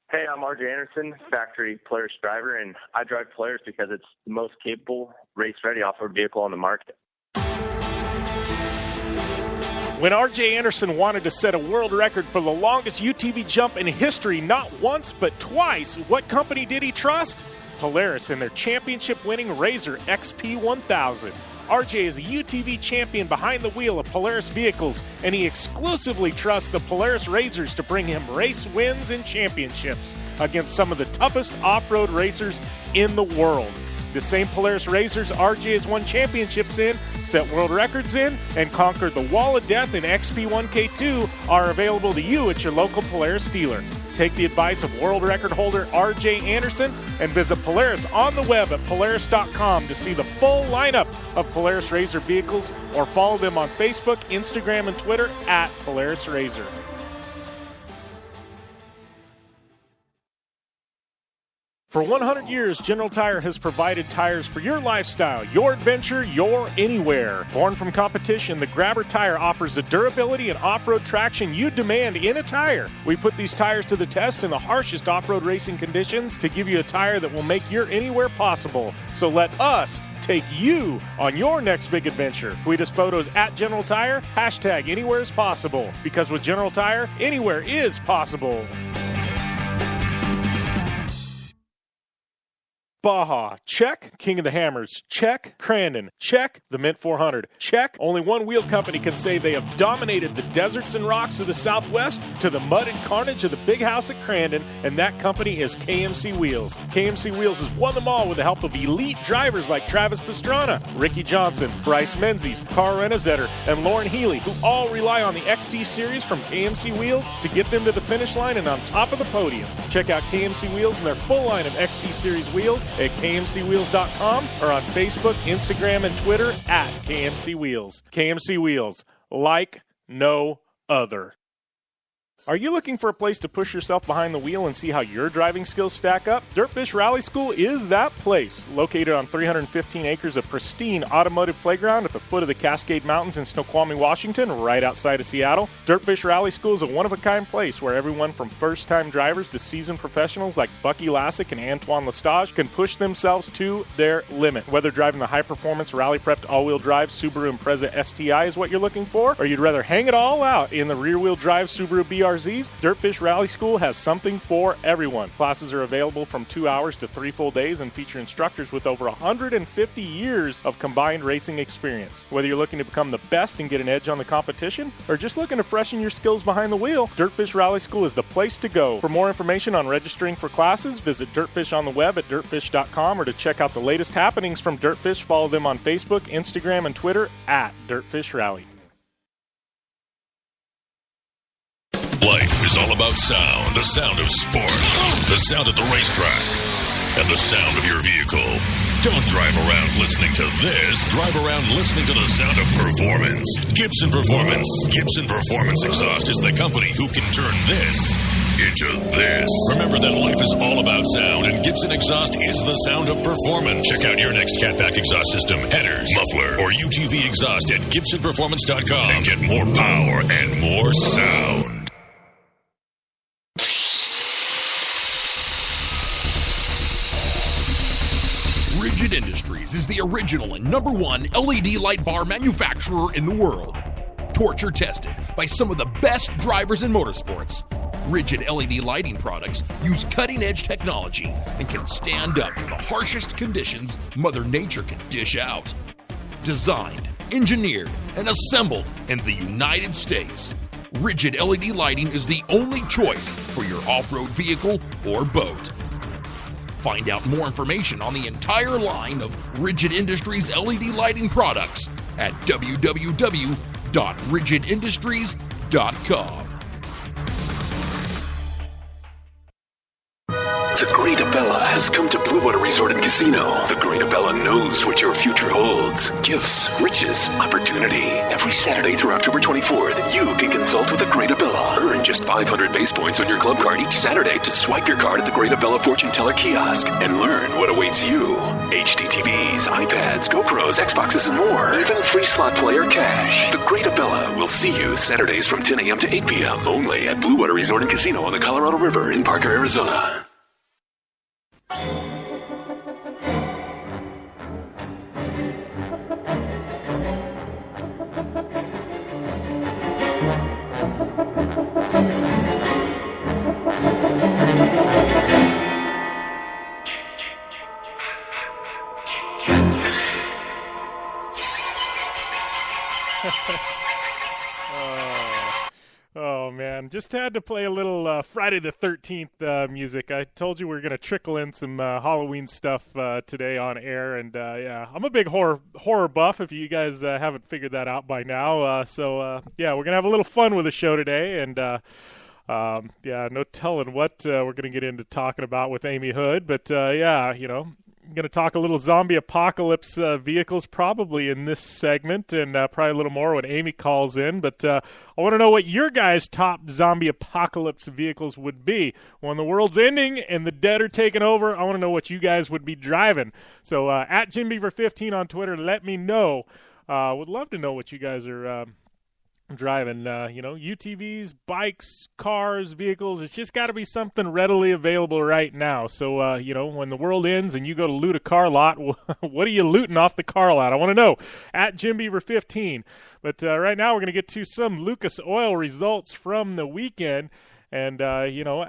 Hey, I'm RJ Anderson, factory Polaris driver, and I drive Polaris because it's the most capable, race-ready off-road vehicle on the market. When RJ Anderson wanted to set a world record for the longest UTV jump in history, not once but twice, what company did he trust? Polaris and their championship-winning RZR XP 1000. RJ is a UTV champion behind the wheel of Polaris vehicles, and he exclusively trusts the Polaris RZRs to bring him race wins and championships against some of the toughest off-road racers in the world. The same Polaris RZRs RJ has won championships in, set world records in, and conquered the Wall of Death in XP1K2 are available to you at your local Polaris dealer. Take the advice of world record holder RJ Anderson and visit Polaris on the web at Polaris.com to see the full lineup of Polaris RZR vehicles, or follow them on Facebook, Instagram, and Twitter at Polaris RZR. For 100 years, General Tire has provided tires for your lifestyle, your adventure, your anywhere. Born from competition, the Grabber tire offers the durability and off-road traction you demand in a tire. We put these tires to the test in the harshest off-road racing conditions to give you a tire that will make your anywhere possible. So let us take you on your next big adventure. Tweet us photos at General Tire, hashtag anywhere is possible. Because with General Tire, anywhere is possible. Baja, check. King of the Hammers, check. Crandon, check. The Mint 400, check. Only one wheel company can say they have dominated the deserts and rocks of the Southwest to the mud and carnage of the big house at Crandon, and that company is KMC Wheels. KMC Wheels has won them all with the help of elite drivers like Travis Pastrana, Ricky Johnson, Bryce Menzies, Carl Renazetter, and Lauren Healy, who all rely on the XD Series from KMC Wheels to get them to the finish line and on top of the podium. Check out KMC Wheels and their full line of XD Series wheels at KMCWheels.com or on Facebook, Instagram, and Twitter at KMC Wheels. KMC Wheels, like no other. Are you looking for a place to push yourself behind the wheel and see how your driving skills stack up? Dirtfish Rally School is that place. Located on 315 acres of pristine automotive playground at the foot of the Cascade Mountains in Snoqualmie, Washington, right outside of Seattle, Dirtfish Rally School is a one-of-a-kind place where everyone from first-time drivers to seasoned professionals like Bucky Lassick and Antoine Lestage can push themselves to their limit. Whether driving the high-performance, rally-prepped all-wheel drive Subaru Impreza STI is what you're looking for, or you'd rather hang it all out in the rear-wheel drive Subaru BRZ RZs, Dirtfish Rally School has something for everyone. Classes are available from 2 hours to 3 full days and feature instructors with over 150 years of combined racing experience. Whether you're looking to become the best and get an edge on the competition, or just looking to freshen your skills behind the wheel, Dirtfish Rally School is the place to go. For more information on registering for classes, visit Dirtfish on the web at dirtfish.com, or to check out the latest happenings from Dirtfish, follow them on Facebook, Instagram, and Twitter at Dirtfish Rally. Life is all about sound. The sound of sports. The sound at the racetrack. And the sound of your vehicle. Don't drive around listening to this. Drive around listening to the sound of performance. Gibson Performance. Gibson Performance Exhaust is the company who can turn this into this. Remember that life is all about sound, and Gibson Exhaust is the sound of performance. Check out your next catback exhaust system, headers, muffler, or UTV exhaust at GibsonPerformance.com and get more power and more sound. Rigid Industries is the original and #1 LED light bar manufacturer in the world. Torture tested by some of the best drivers in motorsports. Rigid LED lighting products use cutting-edge technology and can stand up to the harshest conditions Mother Nature can dish out. Designed, engineered, and assembled in the United States, Rigid LED lighting is the only choice for your off-road vehicle or boat. Find out more information on the entire line of Rigid Industries LED lighting products at www.rigidindustries.com. The Great Abella has come to Blue Water Resort and Casino. The Great Abella knows what your future holds. Gifts, riches, opportunity. Every Saturday through October 24th, you can consult with the Great Abella. Earn just 500 base points on your club card each Saturday to swipe your card at the Great Abella Fortune Teller kiosk and learn what awaits you. HD TVs, iPads, GoPros, Xboxes, and more. Even free slot play or cash. The Great Abella will see you Saturdays from 10 a.m. to 8 p.m. only at Blue Water Resort and Casino on the Colorado River in Parker, Arizona. Oh, man. Just had to play a little Friday the 13th music. I told you we were going to trickle in some Halloween stuff today on air. And, yeah, I'm a big horror buff, if you guys haven't figured that out by now. So, yeah, we're going to have a little fun with the show today. And, yeah, no telling what we're going to get into talking about with Amy Hood. But, yeah, you know, I'm going to talk a little zombie apocalypse vehicles probably in this segment, and probably a little more when Amy calls in. But I want to know what your guys' top zombie apocalypse vehicles would be. When the world's ending and the dead are taking over, I want to know what you guys would be driving. So at JimBeaver15 on Twitter, let me know. Would love to know what you guys are driving, you know, UTVs, bikes, cars, vehicles. It's just got to be something readily available right now. So, you know, when the world ends and you go to loot a car lot, what are you looting off the car lot? I want to know. At JimBeaver15. But right now we're going to get to some Lucas Oil results from the weekend. And, you know,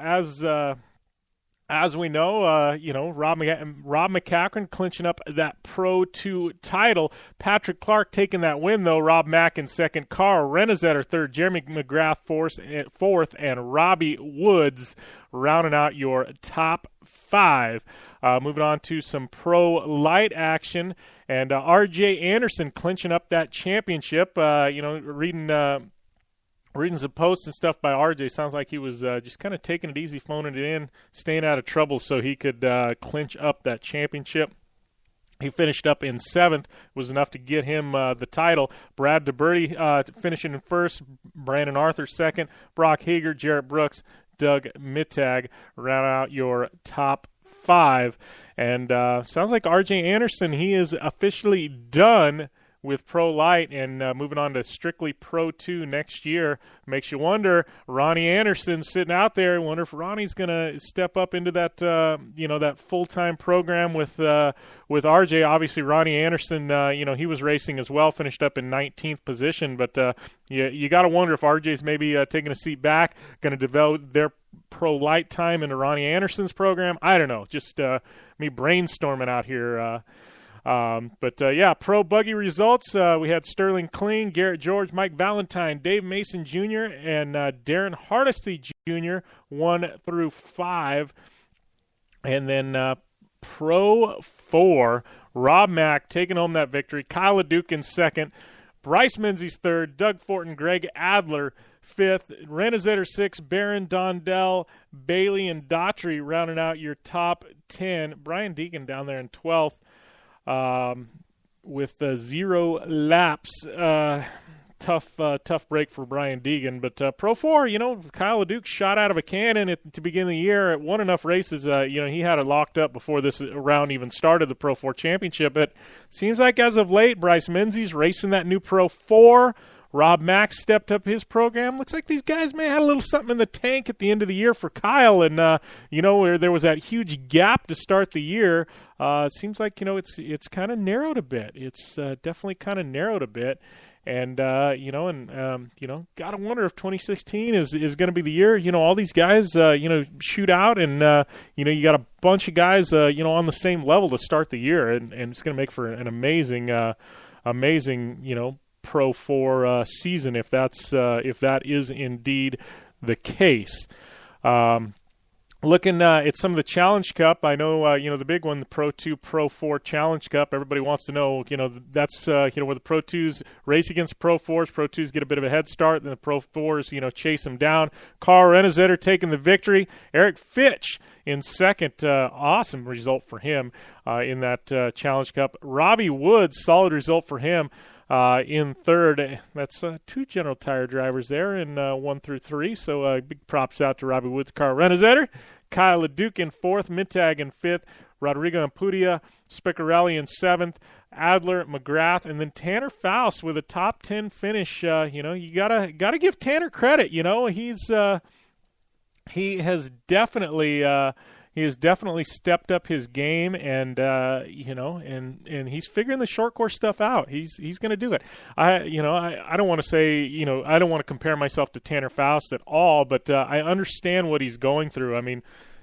as we know, you know, Rob MacCachren clinching up that Pro 2 title. Patrick Clark taking that win, though. Rob Mack in second. Carl Renazetter third. Jeremy McGrath fourth. And Robbie Woods rounding out your top five. Moving on to some Pro Light action. And R.J. Anderson clinching up that championship. You know, reading some posts and stuff by RJ. Sounds like he was just kind of taking it easy, phoning it in, staying out of trouble so he could clinch up that championship. He finished up in seventh, was enough to get him the title. Brad DeBerti finishing in first, Brandon Arthur second, Brock Hager, Jarrett Brooks, Doug Mittag round out your top five. And sounds like RJ Anderson, he is officially done with Pro Light and moving on to strictly Pro 2 next year. Makes you wonder, Ronnie Anderson sitting out there, wonder if Ronnie's going to step up into that, that full-time program with RJ. Obviously, Ronnie Anderson, he was racing as well, finished up in 19th position, but you got to wonder if RJ's maybe taking a seat back, going to develop their Pro Light time into Ronnie Anderson's program. I don't know, just me brainstorming out here. Pro buggy results. We had Sterling Kling, Garrett George, Mike Valentine, Dave Mason Jr., and Darren Hardesty Jr., 1 through 5. And then Pro 4, Rob Mack taking home that victory. Kyle LeDuc in second. Bryce Menzies third. Doug Fortin, Greg Adler fifth. Renazetter 6th. Barron, Dondell, Bailey, and Daughtry rounding out your top 10. Brian Deegan down there in 12th. With 0 laps. Tough break for Brian Deegan. But Pro 4, Kyle LeDuc shot out of a cannon at the beginning of the year. It won enough races. He had it locked up before this round even started, the Pro 4 championship. But seems like as of late, Bryce Menzies racing that new Pro 4. Rob Max stepped up his program. Looks like these guys may have had a little something in the tank at the end of the year for Kyle. And, where there was that huge gap to start the year, it seems like, it's kind of narrowed a bit. It's definitely kind of narrowed a bit. And, got to wonder if 2016 is going to be the year. All these guys, shoot out and, you got a bunch of guys, on the same level to start the year. And it's going to make for an amazing, Pro 4 season if that is indeed the case. Looking at some of the Challenge Cup, I know the big one, the Pro 2, Pro 4 Challenge Cup. Everybody wants to know, that's where the Pro 2s race against Pro 4s. Pro 2s get a bit of a head start, then the Pro 4s chase them down. Carl Renazetter taking the victory. Eric Fitch in second. Awesome result for him in that Challenge Cup. Robbie Woods, solid result for him. In third. That's 2 General Tire drivers there in 1 through 3. So big props out to Robbie Woods, Carl Renazetter. Kyle LeDuc in 4th, Mittag in 5th, Rodrigo Ampudia, Spiccarelli in 7th, Adler, McGrath, and then Tanner Faust with a top 10 finish. You gotta give Tanner credit. He has definitely stepped up his game, and and he's figuring the short course stuff out. He's going to do it. I don't want to say, I don't want to compare myself to Tanner Faust at all, but I understand what he's going through. I mean,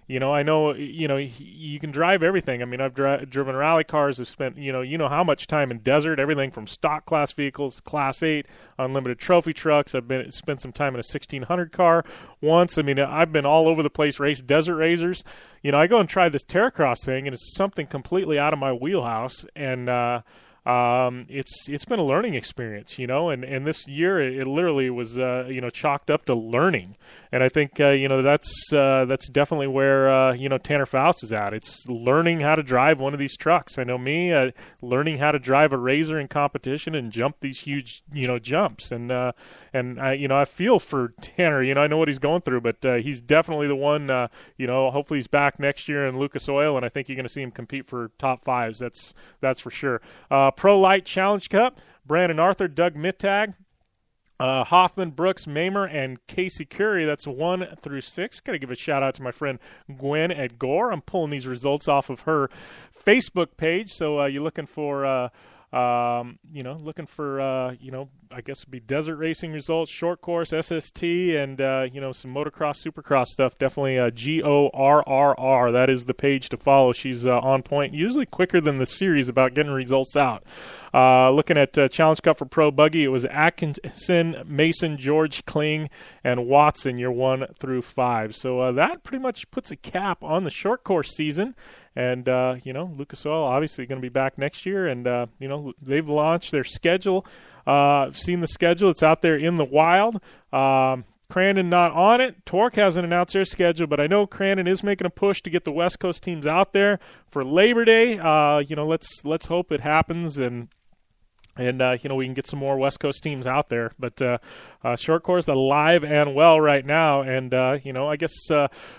I know, you can drive everything. I mean, I've driven rally cars. I've spent, how much time in desert, everything from stock class vehicles, Class 8, unlimited trophy trucks. I've spent some time in a 1600 car once. I mean, I've been all over the place, raced desert racers. I go and try this Terracross thing, and it's something completely out of my wheelhouse. And it's been a learning experience, and this year it literally was, chalked up to learning. And I think, that's definitely where, Tanner Faust is at. It's learning how to drive one of these trucks. I know me, learning how to drive a RZR in competition and jump these huge, jumps. And I feel for Tanner, I know what he's going through, but he's definitely the one, hopefully he's back next year in Lucas Oil, and I think you're going to see him compete for top 5s. That's for sure. Pro Light Challenge Cup, Brandon Arthur, Doug Mittag, Hoffman, Brooks, Mamer, and Casey Curry. That's 1 through 6. Got to give a shout out to my friend Gwen at Gore. I'm pulling these results off of her Facebook page. So you're looking for, I guess it'd be desert racing results, short course, SST, and, some motocross, supercross stuff. Definitely GORRR. That is the page to follow. She's on point, usually quicker than the series about getting results out. Looking at Challenge Cup for Pro Buggy, it was Atkinson, Mason, George, Kling, and Watson, your 1 through 5. So that pretty much puts a cap on the short course season. And, Lucas Oil obviously going to be back next year. And, they've launched their schedule. I've seen the schedule. It's out there in the wild. Crandon not on it. Torque hasn't announced their schedule, but I know Crandon is making a push to get the West Coast teams out there for Labor Day. Let's hope it happens. And And, we can get some more West Coast teams out there. But short course alive and well right now. And, I guess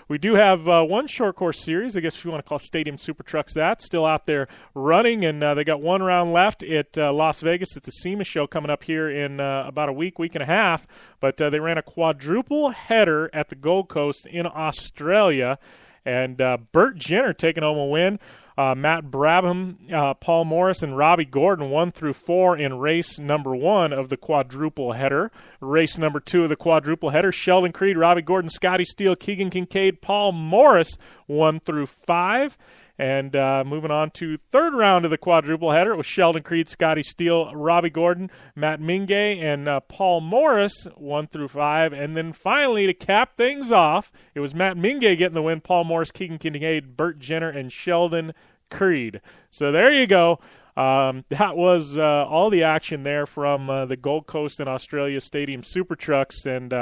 we do have one short course series, I guess if you want to call Stadium Super Trucks that, still out there running. And they got one round left at Las Vegas at the SEMA show coming up here in about a week and a half. But they ran a quadruple header at the Gold Coast in Australia. And Burt Jenner taking home a win. Matt Brabham, Paul Morris, and Robbie Gordon 1 through 4 in race number 1 of the quadruple header. Race number 2 of the quadruple header, Sheldon Creed, Robbie Gordon, Scotty Steele, Keegan Kincaid, Paul Morris 1 through 5. And moving on to third round of the quadruple header, it was Sheldon Creed, Scotty Steele, Robbie Gordon, Matt Mingay, and Paul Morris 1 through 5. And then finally, to cap things off, it was Matt Mingay getting the win, Paul Morris, Keegan Kincaid, Burt Jenner, and Sheldon Creed. So there you go. That was all the action there from the Gold Coast and Australia Stadium Super Trucks. And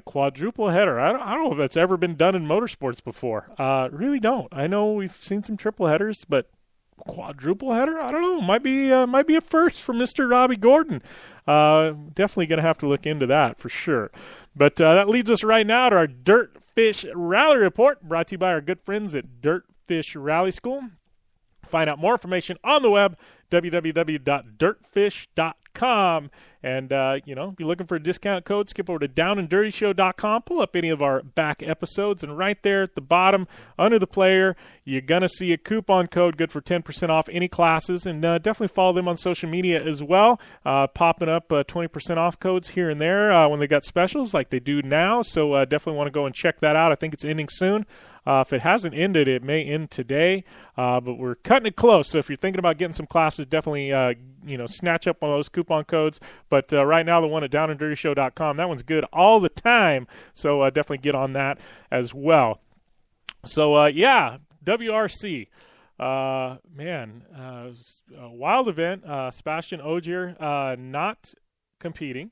quadruple header. I don't know if that's ever been done in motorsports before. Really don't. I know we've seen some triple headers, but quadruple header? I don't know. Might be a first for Mr. Robbie Gordon. Definitely going to have to look into that for sure. But that leads us right now to our Dirt Fish Rally Report, brought to you by our good friends at Dirt Fish Rally School. Find out more information on the web, www.dirtfish.com. And, if you're looking for a discount code, skip over to downanddirtyshow.com, pull up any of our back episodes, and right there at the bottom, under the player, you're going to see a coupon code good for 10% off any classes. And definitely follow them on social media as well, popping up 20% off codes here and there when they got specials like they do now. So definitely want to go and check that out. I think it's ending soon. If it hasn't ended, it may end today, but we're cutting it close. So if you're thinking about getting some classes, definitely snatch up one of those coupon codes. But right now, the one at downanddirtyshow.com, that one's good all the time. So definitely get on that as well. So, WRC. It was a wild event. Sebastian Ogier not competing.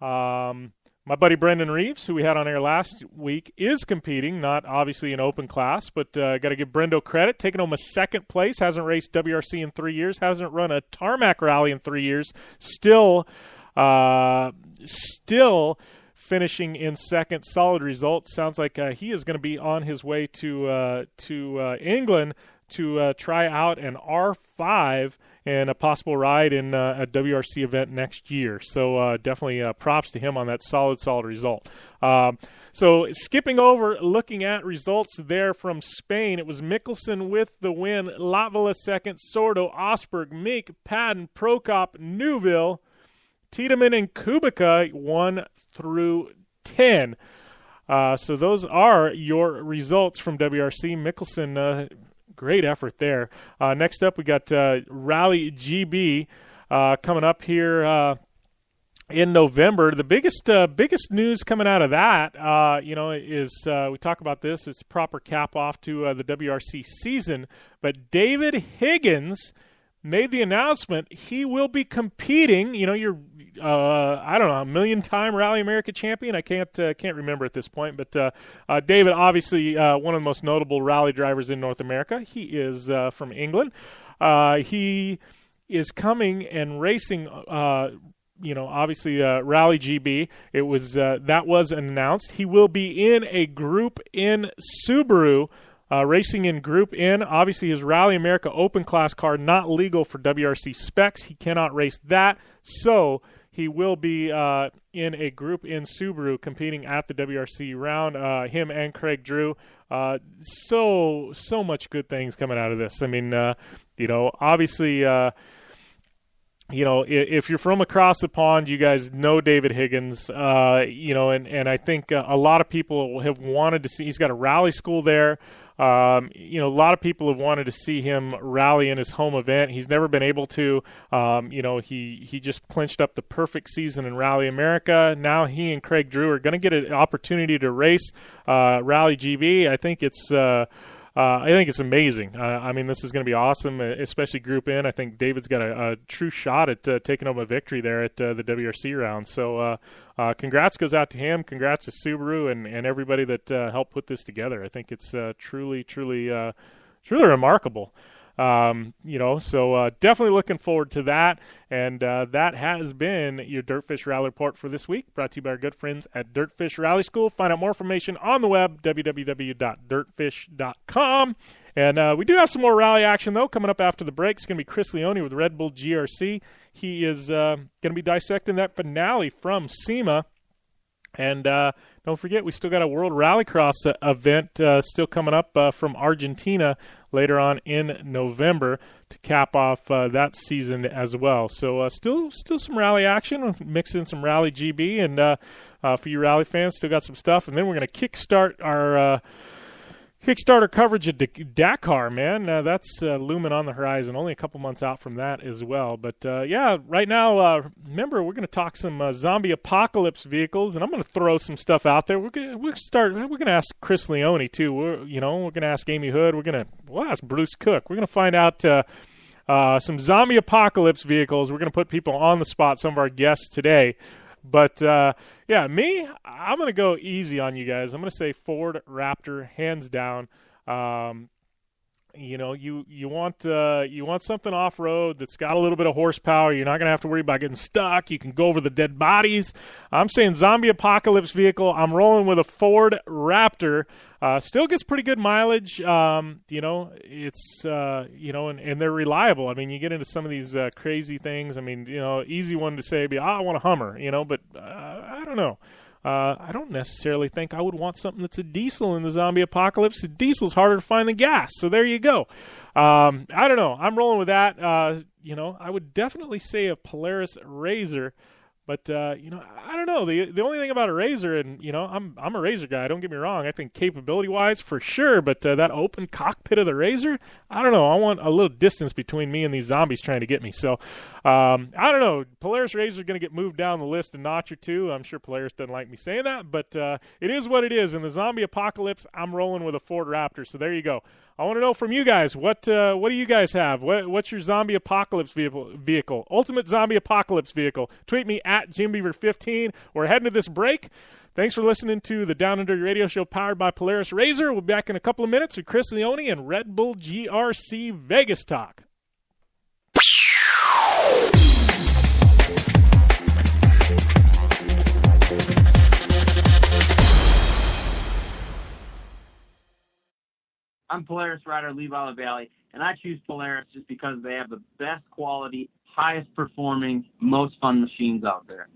My buddy Brendan Reeves, who we had on air last week, is competing, not obviously an open class, but got to give Brendo credit, taking home a second place, hasn't raced WRC in 3 years, hasn't run a tarmac rally in 3 years, still finishing in second. Solid results. Sounds like he is going to be on his way to England to try out an R5 and a possible ride in a WRC event next year. So definitely props to him on that solid result. So skipping over, looking at results there from Spain, it was Mickelson with the win, Latvala second, Sordo, Osberg, Meek, Padden, Prokop, Neuville, Tiedemann, and Kubica 1 through 10. So those are your results from WRC. Mickelson, great effort there. Next up, we got Rally GB coming up here in November. The biggest news coming out of that, is we talk about this. It's proper cap off to the WRC season. But David Higgins made the announcement he will be competing. A million-time Rally America champion. I can't remember at this point, but David, obviously one of the most notable rally drivers in North America. He is from England. He is coming and racing. Obviously Rally GB. It was that was announced. He will be in a group in Subaru. Racing in Group N, obviously his Rally America Open Class car not legal for WRC specs. He cannot race that, so he will be in a Group N Subaru competing at the WRC round. Him and Craig Drew. So much good things coming out of this. I mean, obviously, if you're from across the pond, you guys know David Higgins, and I think a lot of people have wanted to see. He's got a rally school there. A lot of people have wanted to see him rally in his home event. He's never been able to. He just clinched up the perfect season in Rally America. Now he and Craig Drew are going to get an opportunity to race Rally GB. I think it's amazing. This is going to be awesome, especially Group N. I think David's got a true shot at taking home a victory there at the WRC round. So congrats goes out to him. Congrats to Subaru and everybody that helped put this together. I think it's truly remarkable. So definitely looking forward to that. And that has been your Dirtfish Rally Report for this week, brought to you by our good friends at Dirtfish Rally School. Find out more information on the web, www.dirtfish.com. And we do have some more rally action, though, coming up after the break. It's going to be Chris Leone with Red Bull GRC. He is going to be dissecting that finale from SEMA. And don't forget, we still got a World Rallycross event still coming up from Argentina later on in November to cap off that season as well. So still some rally action, mix in some Rally GB, and for you rally fans, still got some stuff. And then we're going to kickstart our Kickstarter coverage at Dakar, man. That's looming on the horizon. Only a couple months out from that as well. But, right now, remember, we're going to talk some zombie apocalypse vehicles, and I'm going to throw some stuff out there. We're going to ask Chris Leone, too. We're going to ask Amy Hood. We'll ask Bruce Cook. We're going to find out some zombie apocalypse vehicles. We're going to put people on the spot, some of our guests today. But, I'm going to go easy on you guys. I'm going to say Ford Raptor, hands down. You want something off-road that's got a little bit of horsepower. You're not going to have to worry about getting stuck. You can go over the dead bodies. I'm saying zombie apocalypse vehicle. I'm rolling with a Ford Raptor. Still gets pretty good mileage. It's and they're reliable. I mean, you get into some of these crazy things. I mean, easy one to say, I want a Hummer, but I don't know. I don't necessarily think I would want something that's a diesel in the zombie apocalypse. The diesel's harder to find than gas, so there you go. I don't know. I'm rolling with that. I would definitely say a Polaris RZR. But, I don't know. The only thing about a RZR, and, I'm a RZR guy. Don't get me wrong. I think capability-wise, for sure. But that open cockpit of the RZR, I don't know. I want a little distance between me and these zombies trying to get me. So, I don't know. Polaris RZR is going to get moved down the list a notch or two. I'm sure Polaris doesn't like me saying that. But it is what it is. In the zombie apocalypse, I'm rolling with a Ford Raptor. So there you go. I want to know from you guys, what do you guys have? What's your zombie apocalypse vehicle? Ultimate zombie apocalypse vehicle. Tweet me at JimBeaver15. We're heading to this break. Thanks for listening to the Down and Dirty Radio Show powered by Polaris RZR. We'll be back in a couple of minutes with Chris Leone and Red Bull GRC Vegas Talk. I'm Polaris rider Levi LaValle, and I choose Polaris just because they have the best quality, highest performing, most fun machines out there.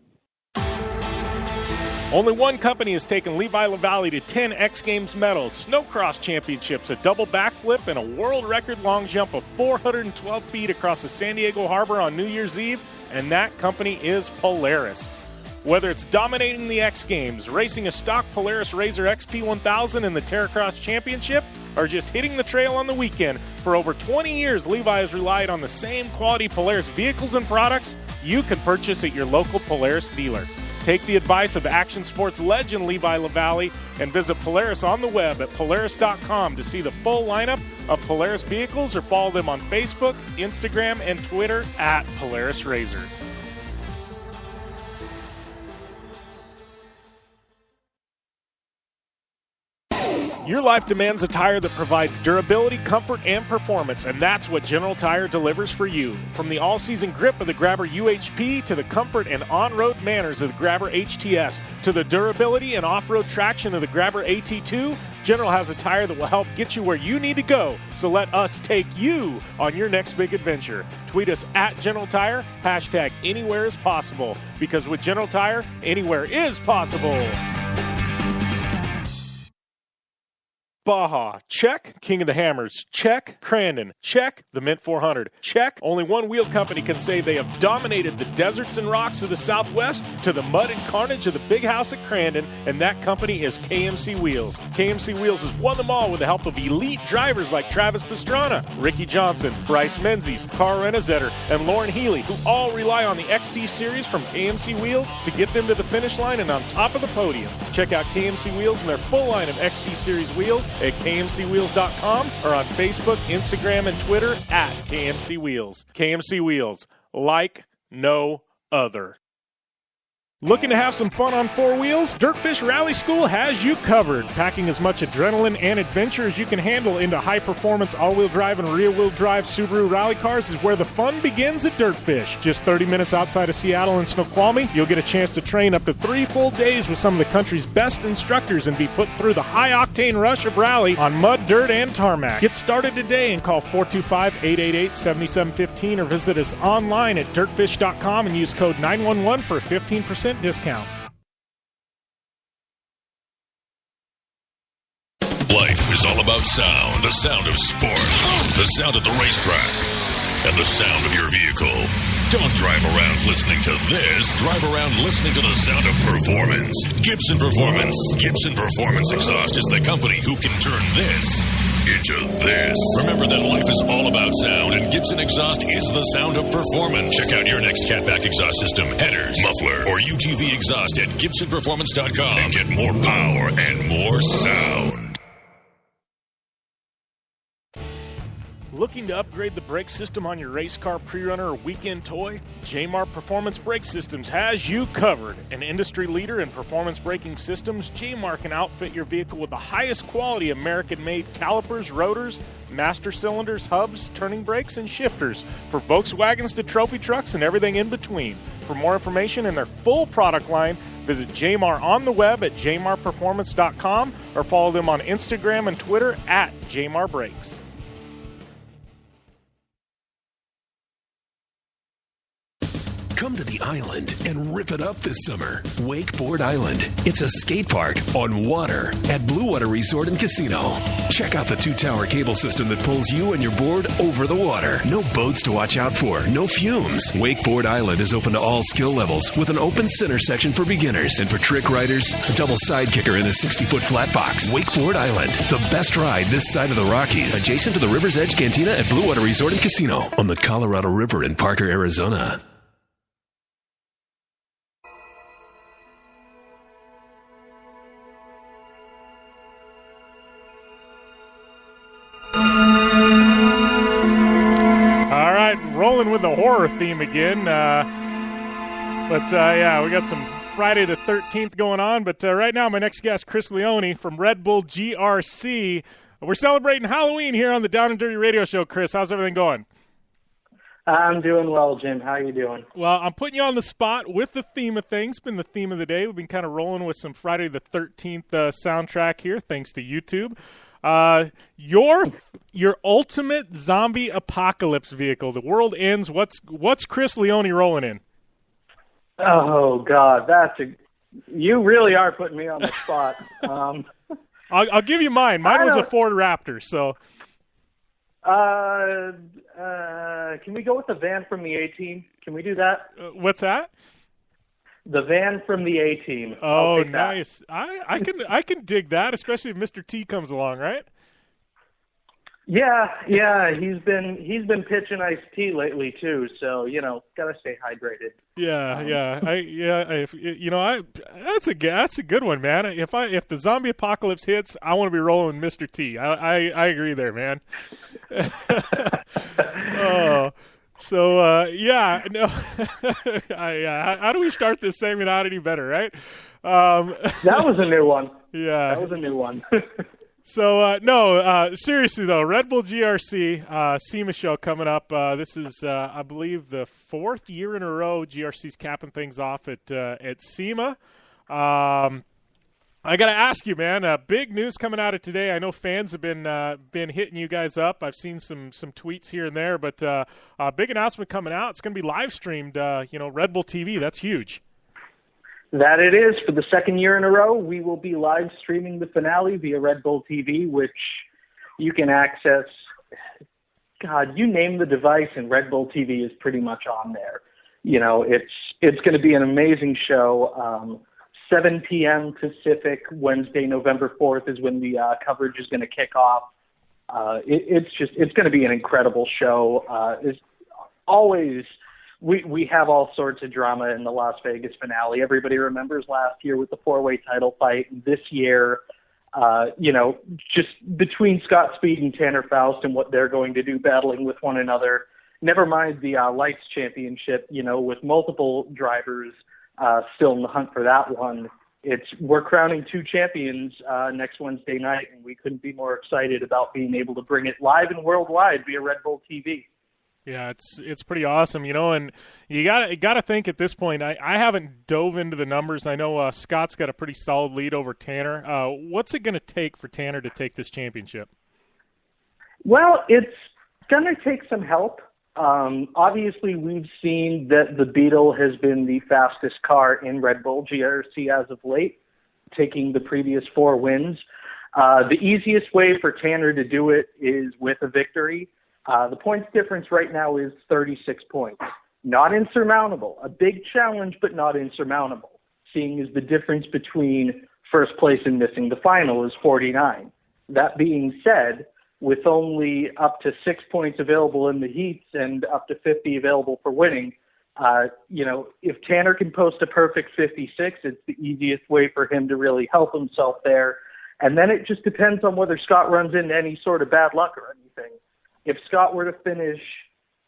Only one company has taken Levi LaValle to 10 X Games medals, snowcross championships, a double backflip, and a world record long jump of 412 feet across the San Diego Harbor on New Year's Eve, and that company is Polaris. Whether it's dominating the X Games, racing a stock Polaris RZR XP1000 in the Terracross Championship, or just hitting the trail on the weekend, for over 20 years, Levi has relied on the same quality Polaris vehicles and products you can purchase at your local Polaris dealer. Take the advice of action sports legend Levi LaValle and visit Polaris on the web at Polaris.com to see the full lineup of Polaris vehicles, or follow them on Facebook, Instagram, and Twitter at Polaris RZR. Your life demands a tire that provides durability, comfort, and performance, and that's what General Tire delivers for you. From the all-season grip of the Grabber UHP to the comfort and on-road manners of the Grabber HTS to the durability and off-road traction of the Grabber AT2, General has a tire that will help get you where you need to go. So let us take you on your next big adventure. Tweet us at General Tire, hashtag anywhere is possible, because with General Tire, anywhere is possible. Baja, check. King of the Hammers, check. Crandon, check. The Mint 400, check. Only one wheel company can say they have dominated the deserts and rocks of the Southwest to the mud and carnage of the big house at Crandon, and that company is KMC Wheels. KMC Wheels has won them all with the help of elite drivers like Travis Pastrana, Ricky Johnson, Bryce Menzies, Carl Renazetter, and Lauren Healy, who all rely on the XD Series from KMC Wheels to get them to the finish line and on top of the podium. Check out KMC Wheels and their full line of XD Series wheels at KMCWheels.com or on Facebook, Instagram, and Twitter at KMC Wheels. KMC Wheels, like no other. Looking to have some fun on four wheels? Dirtfish Rally School has you covered. Packing as much adrenaline and adventure as you can handle into high-performance all-wheel drive and rear-wheel drive Subaru rally cars is where the fun begins at Dirtfish. Just 30 minutes outside of Seattle in Snoqualmie, you'll get a chance to train up to 3 full days with some of the country's best instructors and be put through the high-octane rush of rally on mud, dirt, and tarmac. Get started today and call 425-888-7715 or visit us online at dirtfish.com and use code 911 for a 15% discount. Life is all about sound, the sound of sports, the sound of the racetrack, and the sound of your vehicle. Don't drive around listening to this. Drive around listening to the sound of performance. Gibson Performance. Gibson Performance Exhaust is the company who can turn this into this. Remember that life is all about sound, and Gibson Exhaust is the sound of performance. Check out your next catback exhaust system, headers, muffler, or UTV exhaust at GibsonPerformance.com and get more power and more sound. Looking to upgrade the brake system on your race car, pre-runner, or weekend toy? J-Mar Performance Brake Systems has you covered. An industry leader in performance braking systems, J-Mar can outfit your vehicle with the highest quality American-made calipers, rotors, master cylinders, hubs, turning brakes, and shifters for Volkswagens to trophy trucks and everything in between. For more information and their full product line, visit J-Mar on the web at jmarperformance.com or follow them on Instagram and Twitter at J-Mar Brakes. Come to the island and rip it up this summer. Wakeboard Island. It's a skate park on water at Blue Water Resort and Casino. Check out the 2-tower cable system that pulls you and your board over the water. No boats to watch out for. No fumes. Wakeboard Island is open to all skill levels with an open center section for beginners. And for trick riders, a double side kicker in a 60-foot flat box. Wakeboard Island. The best ride this side of the Rockies. Adjacent to the River's Edge Cantina at Blue Water Resort and Casino on the Colorado River in Parker, Arizona. Rolling with the horror theme again. Yeah, we got some Friday the 13th going on. But right now, my next guest, Chris Leone from Red Bull GRC. We're celebrating Halloween here on the Down and Dirty Radio Show. Chris, how's everything going? I'm doing well, Jim. How are you doing? Well, I'm putting you on the spot with the theme of things. It's been the theme of the day. We've been kind of rolling with some Friday the 13th soundtrack here, thanks to YouTube. Your ultimate zombie apocalypse vehicle. The world ends. What's Chris Leone rolling in? Oh God, you really are putting me on the spot. I'll give you mine. Mine was a Ford Raptor. So, can we go with the van from the A-Team? Can we do that? What's that? The van from the A-Team. Oh, nice. I can dig that, especially if Mr. T comes along, right? Yeah. He's been pitching iced tea lately too, so gotta stay hydrated. That's a good one, man. If the zombie apocalypse hits, I want to be rolling Mr. T. I agree there, man. Oh. So, how do we start this segment out any better, right? That was a new one. Yeah. That was a new one. So, seriously, though, Red Bull GRC, SEMA show coming up. This is, I believe, the 4th year in a row GRC's capping things off at SEMA. I got to ask you, man, big news coming out of today. I know fans have been hitting you guys up. I've seen some tweets here and there, but a big announcement coming out. It's going to be live streamed, Red Bull TV. That's huge. That it is. For the 2nd year in a row, we will be live streaming the finale via Red Bull TV, which you can access. God, you name the device, and Red Bull TV is pretty much on there. It's going to be an amazing show. 7 p.m. Pacific, Wednesday, November 4th is when the coverage is going to kick off. It's going to be an incredible show. As always, we have all sorts of drama in the Las Vegas finale. Everybody remembers last year with the 4-way title fight. This year, just between Scott Speed and Tanner Faust and what they're going to do battling with one another. Never mind the Lights Championship, with multiple drivers still in the hunt for that one. We're crowning 2 champions next Wednesday night, and we couldn't be more excited about being able to bring it live and worldwide via Red Bull TV. Yeah, it's pretty awesome, and you got to think at this point. I haven't dove into the numbers. I know Scott's got a pretty solid lead over Tanner. What's it going to take for Tanner to take this championship? Well, it's going to take some help. Obviously, we've seen that the Beetle has been the fastest car in Red Bull GRC as of late, taking the previous 4 wins. The easiest way for Tanner to do it is with a victory. The points difference right now is 36 points. Not insurmountable. A big challenge, but not insurmountable, seeing as the difference between first place and missing the final is 49. That being said, with only up to 6 points available in the heats and up to 50 available for winning, if Tanner can post a perfect 56, it's the easiest way for him to really help himself there. And then it just depends on whether Scott runs into any sort of bad luck or anything. If Scott were to finish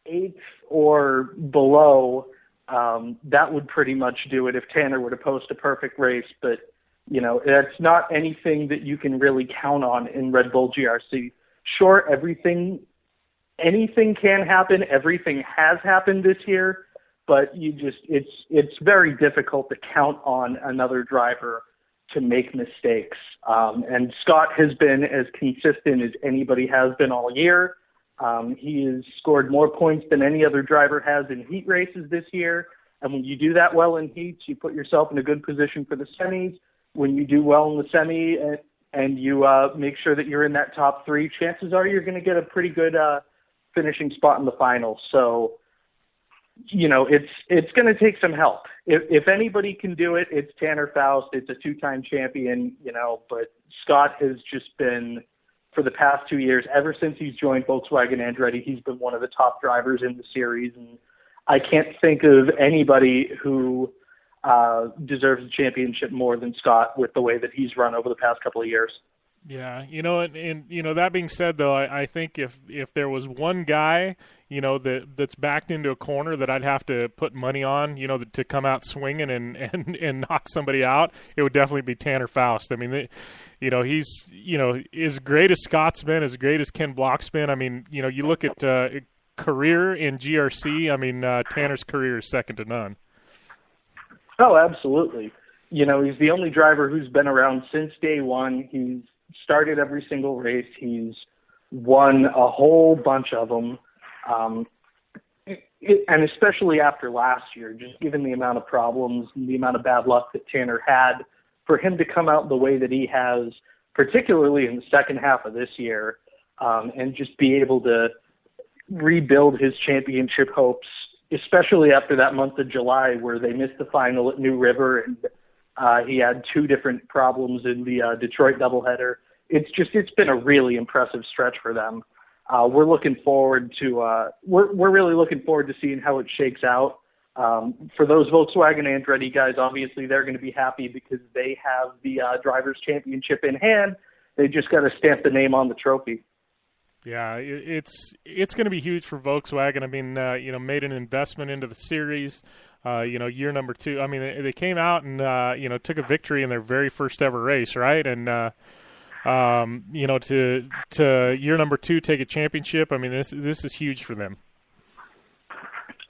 8th or below, that would pretty much do it if Tanner were to post a perfect race. But, that's not anything that you can really count on in Red Bull GRC. Sure, anything can happen. Everything has happened this year, but it's very difficult to count on another driver to make mistakes. And Scott has been as consistent as anybody has been all year. He has scored more points than any other driver has in heat races this year. And when you do that well in heats, you put yourself in a good position for the semis. When you do well in the semi and you make sure that you're in that top 3, chances are you're going to get a pretty good finishing spot in the final. So, it's going to take some help. If anybody can do it, it's Tanner Faust. It's a 2-time champion, but Scott has just been, for the past 2 years, ever since he's joined Volkswagen Andretti, he's been one of the top drivers in the series. And I can't think of anybody who deserves a championship more than Scott with the way that he's run over the past couple of years. Yeah, and that being said, though, I think if there was one guy, that's backed into a corner that I'd have to put money on, to come out swinging and knock somebody out, it would definitely be Tanner Faust. I mean, he's, as great as Scott's been, as great as Ken Block's been. I mean, you look at career in GRC. I mean, Tanner's career is second to none. Oh, absolutely. He's the only driver who's been around since day one. He's started every single race. He's won a whole bunch of them. And especially after last year, just given the amount of problems and the amount of bad luck that Tanner had, for him to come out the way that he has, particularly in the second half of this year, and just be able to rebuild his championship hopes, especially after that month of July where they missed the final at New River and he had 2 different problems in the Detroit doubleheader. It's been a really impressive stretch for them. We're looking forward to we're really looking forward to seeing how it shakes out. For those Volkswagen Andretti guys, obviously they're going to be happy because they have the Drivers' Championship in hand. They just got to stamp the name on the trophy. Yeah, it's going to be huge for Volkswagen. I mean, made an investment into the series. Year number 2. I mean, they came out and took a victory in their very first ever race, right? And to year number 2 take a championship. I mean, this is huge for them.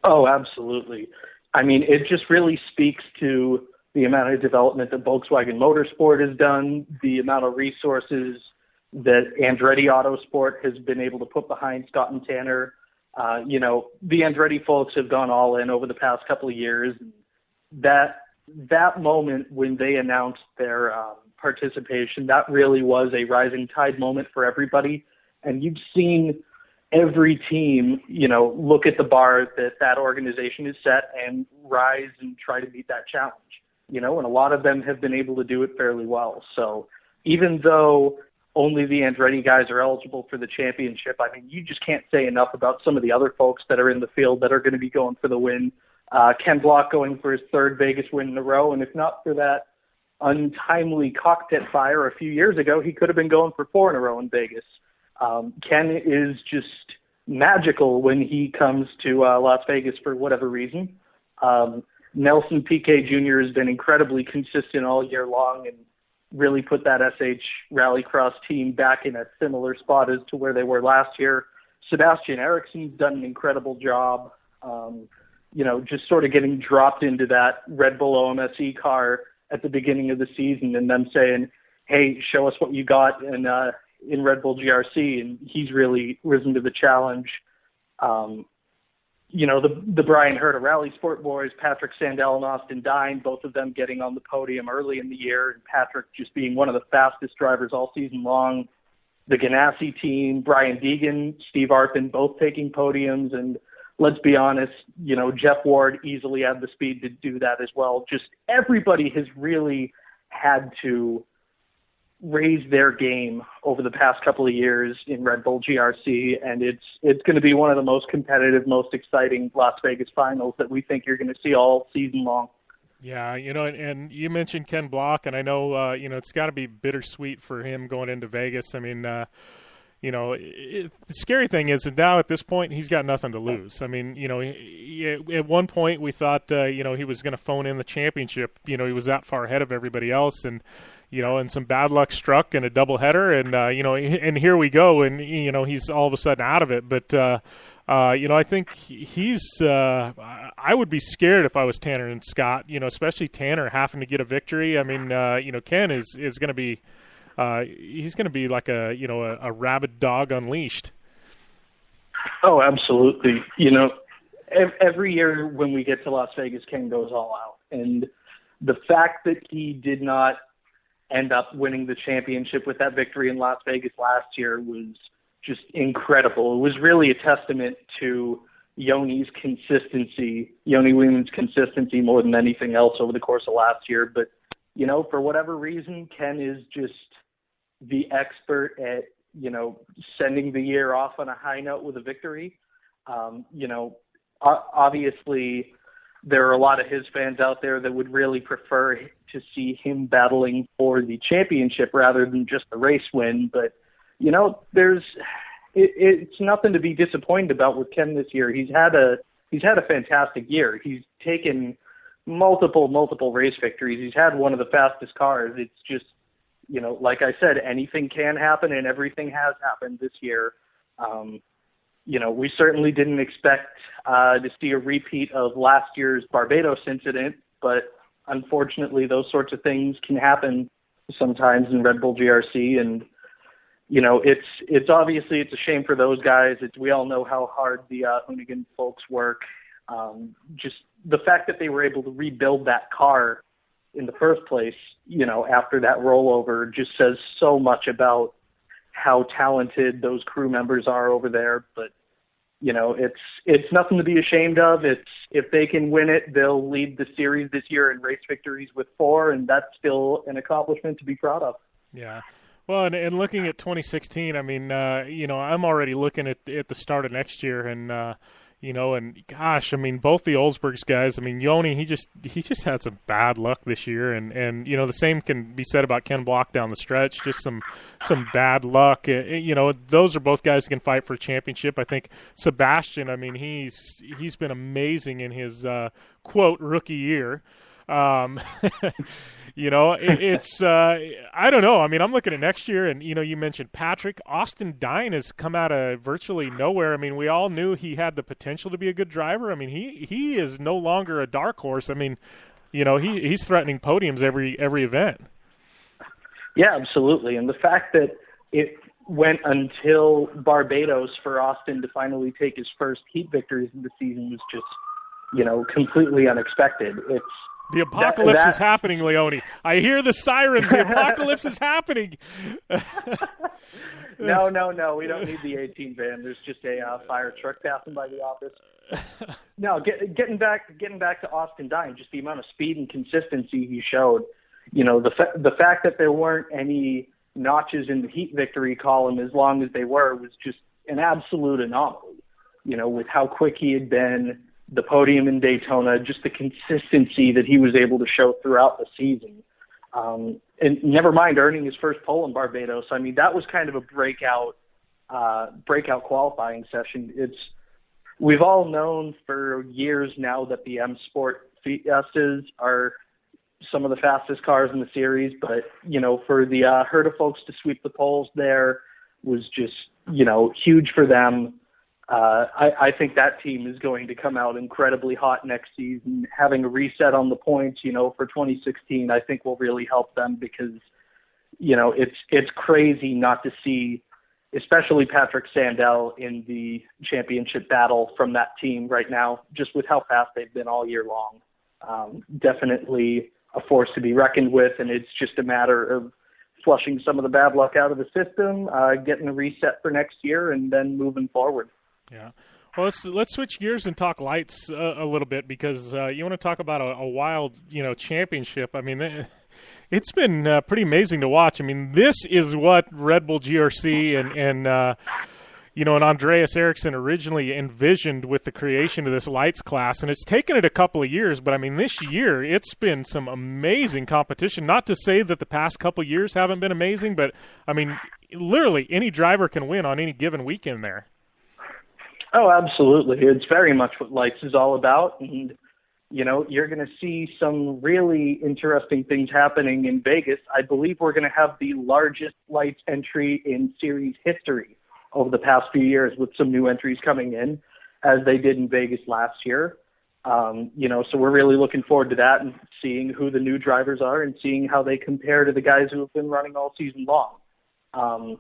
Oh, absolutely. I mean, it just really speaks to the amount of development that Volkswagen Motorsport has done, the amount of resources that Andretti Autosport has been able to put behind Scott and Tanner. The Andretti folks have gone all in over the past couple of years. That moment when they announced their participation, that really was a rising tide moment for everybody. And you've seen every team, look at the bar that organization is set and rise and try to meet that challenge, and a lot of them have been able to do it fairly well. So even though only the Andretti guys are eligible for the championship, I mean, you just can't say enough about some of the other folks that are in the field that are going to be going for the win. Ken Block going for his 3rd Vegas win in a row, and if not for that untimely cockpit fire a few years ago, he could have been going for 4 in a row in Vegas. Ken is just magical when he comes to Las Vegas for whatever reason. Nelson Piquet Jr. has been incredibly consistent all year long and really put that SH Rallycross team back in a similar spot as to where they were last year. Sebastian Eriksson's done an incredible job, just sort of getting dropped into that Red Bull OMSE car at the beginning of the season and them saying, hey, show us what you got in Red Bull GRC, and he's really risen to the challenge. The Brian Herta Rally Sport boys, Patrick Sandell and Austin Dine, both of them getting on the podium early in the year, and Patrick just being one of the fastest drivers all season long. The Ganassi team, Brian Deegan, Steve Arpin, both taking podiums, and let's be honest, Jeff Ward easily had the speed to do that as well. Just everybody has really had to raise their game over the past couple of years in Red Bull GRC, and it's going to be one of the most competitive, most exciting Las Vegas finals that we think you're going to see all season long. Yeah, and you mentioned Ken Block, and I know, it's got to be bittersweet for him going into Vegas. I mean, the scary thing is that now at this point, he's got nothing to lose. I mean, at one point we thought, he was going to phone in the championship. He was that far ahead of everybody else, and some bad luck struck in a doubleheader, and and here we go, and he's all of a sudden out of it. But I think he's. I would be scared if I was Tanner and Scott. Especially Tanner having to get a victory. I mean, Ken is going to be. He's going to be like a rabid dog unleashed. Oh, absolutely. Every year when we get to Las Vegas, Ken goes all out, and the fact that he did not end up winning the championship with that victory in Las Vegas last year was just incredible. It was really a testament to Yoni Weeman's consistency more than anything else over the course of last year. But, for whatever reason, Ken is just the expert at, sending the year off on a high note with a victory. Obviously there are a lot of his fans out there that would really prefer to see him battling for the championship rather than just the race win. But, it's nothing to be disappointed about with Ken this year. He's had a fantastic year. He's taken multiple race victories. He's had one of the fastest cars. It's just, like I said, anything can happen and everything has happened this year. We certainly didn't expect to see a repeat of last year's Barbados incident, but unfortunately those sorts of things can happen sometimes in Red Bull GRC. And, it's obviously it's a shame for those guys. We all know how hard the Hoonigan folks work. Just the fact that they were able to rebuild that car in the first place, after that rollover just says so much about how talented those crew members are over there. But, it's nothing to be ashamed of. If they can win it, they'll lead the series this year in race victories with 4, and that's still an accomplishment to be proud of. Yeah. Well, and looking at 2016, I mean, I'm already looking at the start of next year, and and gosh, I mean, both the Olsbergs guys. I mean, Yoni, he just had some bad luck this year, and the same can be said about Ken Block down the stretch. Just some bad luck. Those are both guys who can fight for a championship. I think Sebastian. I mean, he's been amazing in his quote rookie year. It's I don't know. I mean, I'm looking at next year, and you mentioned Patrick. Austin Dine has come out of virtually nowhere. I mean, we all knew he had the potential to be a good driver. I mean, he is no longer a dark horse. I mean, he's threatening podiums every event. Yeah, absolutely. And the fact that it went until Barbados for Austin to finally take his first heat victories of the season was just, completely unexpected. The apocalypse is happening, Leone. I hear the sirens. The apocalypse is happening. No. We don't need the 18 van. There's just a fire truck passing by the office. No, getting back to Austin Dine, just the amount of speed and consistency he showed. The fact that there weren't any notches in the heat victory column as long as they were was just an absolute anomaly. With how quick he had been, the podium in Daytona, just the consistency that he was able to show throughout the season. And never mind earning his first pole in Barbados. I mean, that was kind of a breakout qualifying session. We've all known for years now that the M Sport Fiestas are some of the fastest cars in the series, but, for the herd of folks to sweep the poles there was just, huge for them. I think that team is going to come out incredibly hot next season. Having a reset on the points, for 2016, I think will really help them because, it's crazy not to see, especially Patrick Sandell in the championship battle from that team right now, just with how fast they've been all year long. Definitely a force to be reckoned with, and it's just a matter of flushing some of the bad luck out of the system, getting a reset for next year, and then moving forward. Yeah. Well, let's switch gears and talk lights a little bit because you want to talk about a wild, championship. I mean, it's been pretty amazing to watch. I mean, this is what Red Bull GRC and Andreas Eriksson originally envisioned with the creation of this lights class, and it's taken it a couple of years. But I mean, this year it's been some amazing competition. Not to say that the past couple of years haven't been amazing, but I mean, literally any driver can win on any given weekend there. Oh, absolutely. It's very much what lights is all about. And, you're going to see some really interesting things happening in Vegas. I believe we're going to have the largest lights entry in series history over the past few years with some new entries coming in as they did in Vegas last year. So we're really looking forward to that and seeing who the new drivers are and seeing how they compare to the guys who have been running all season long.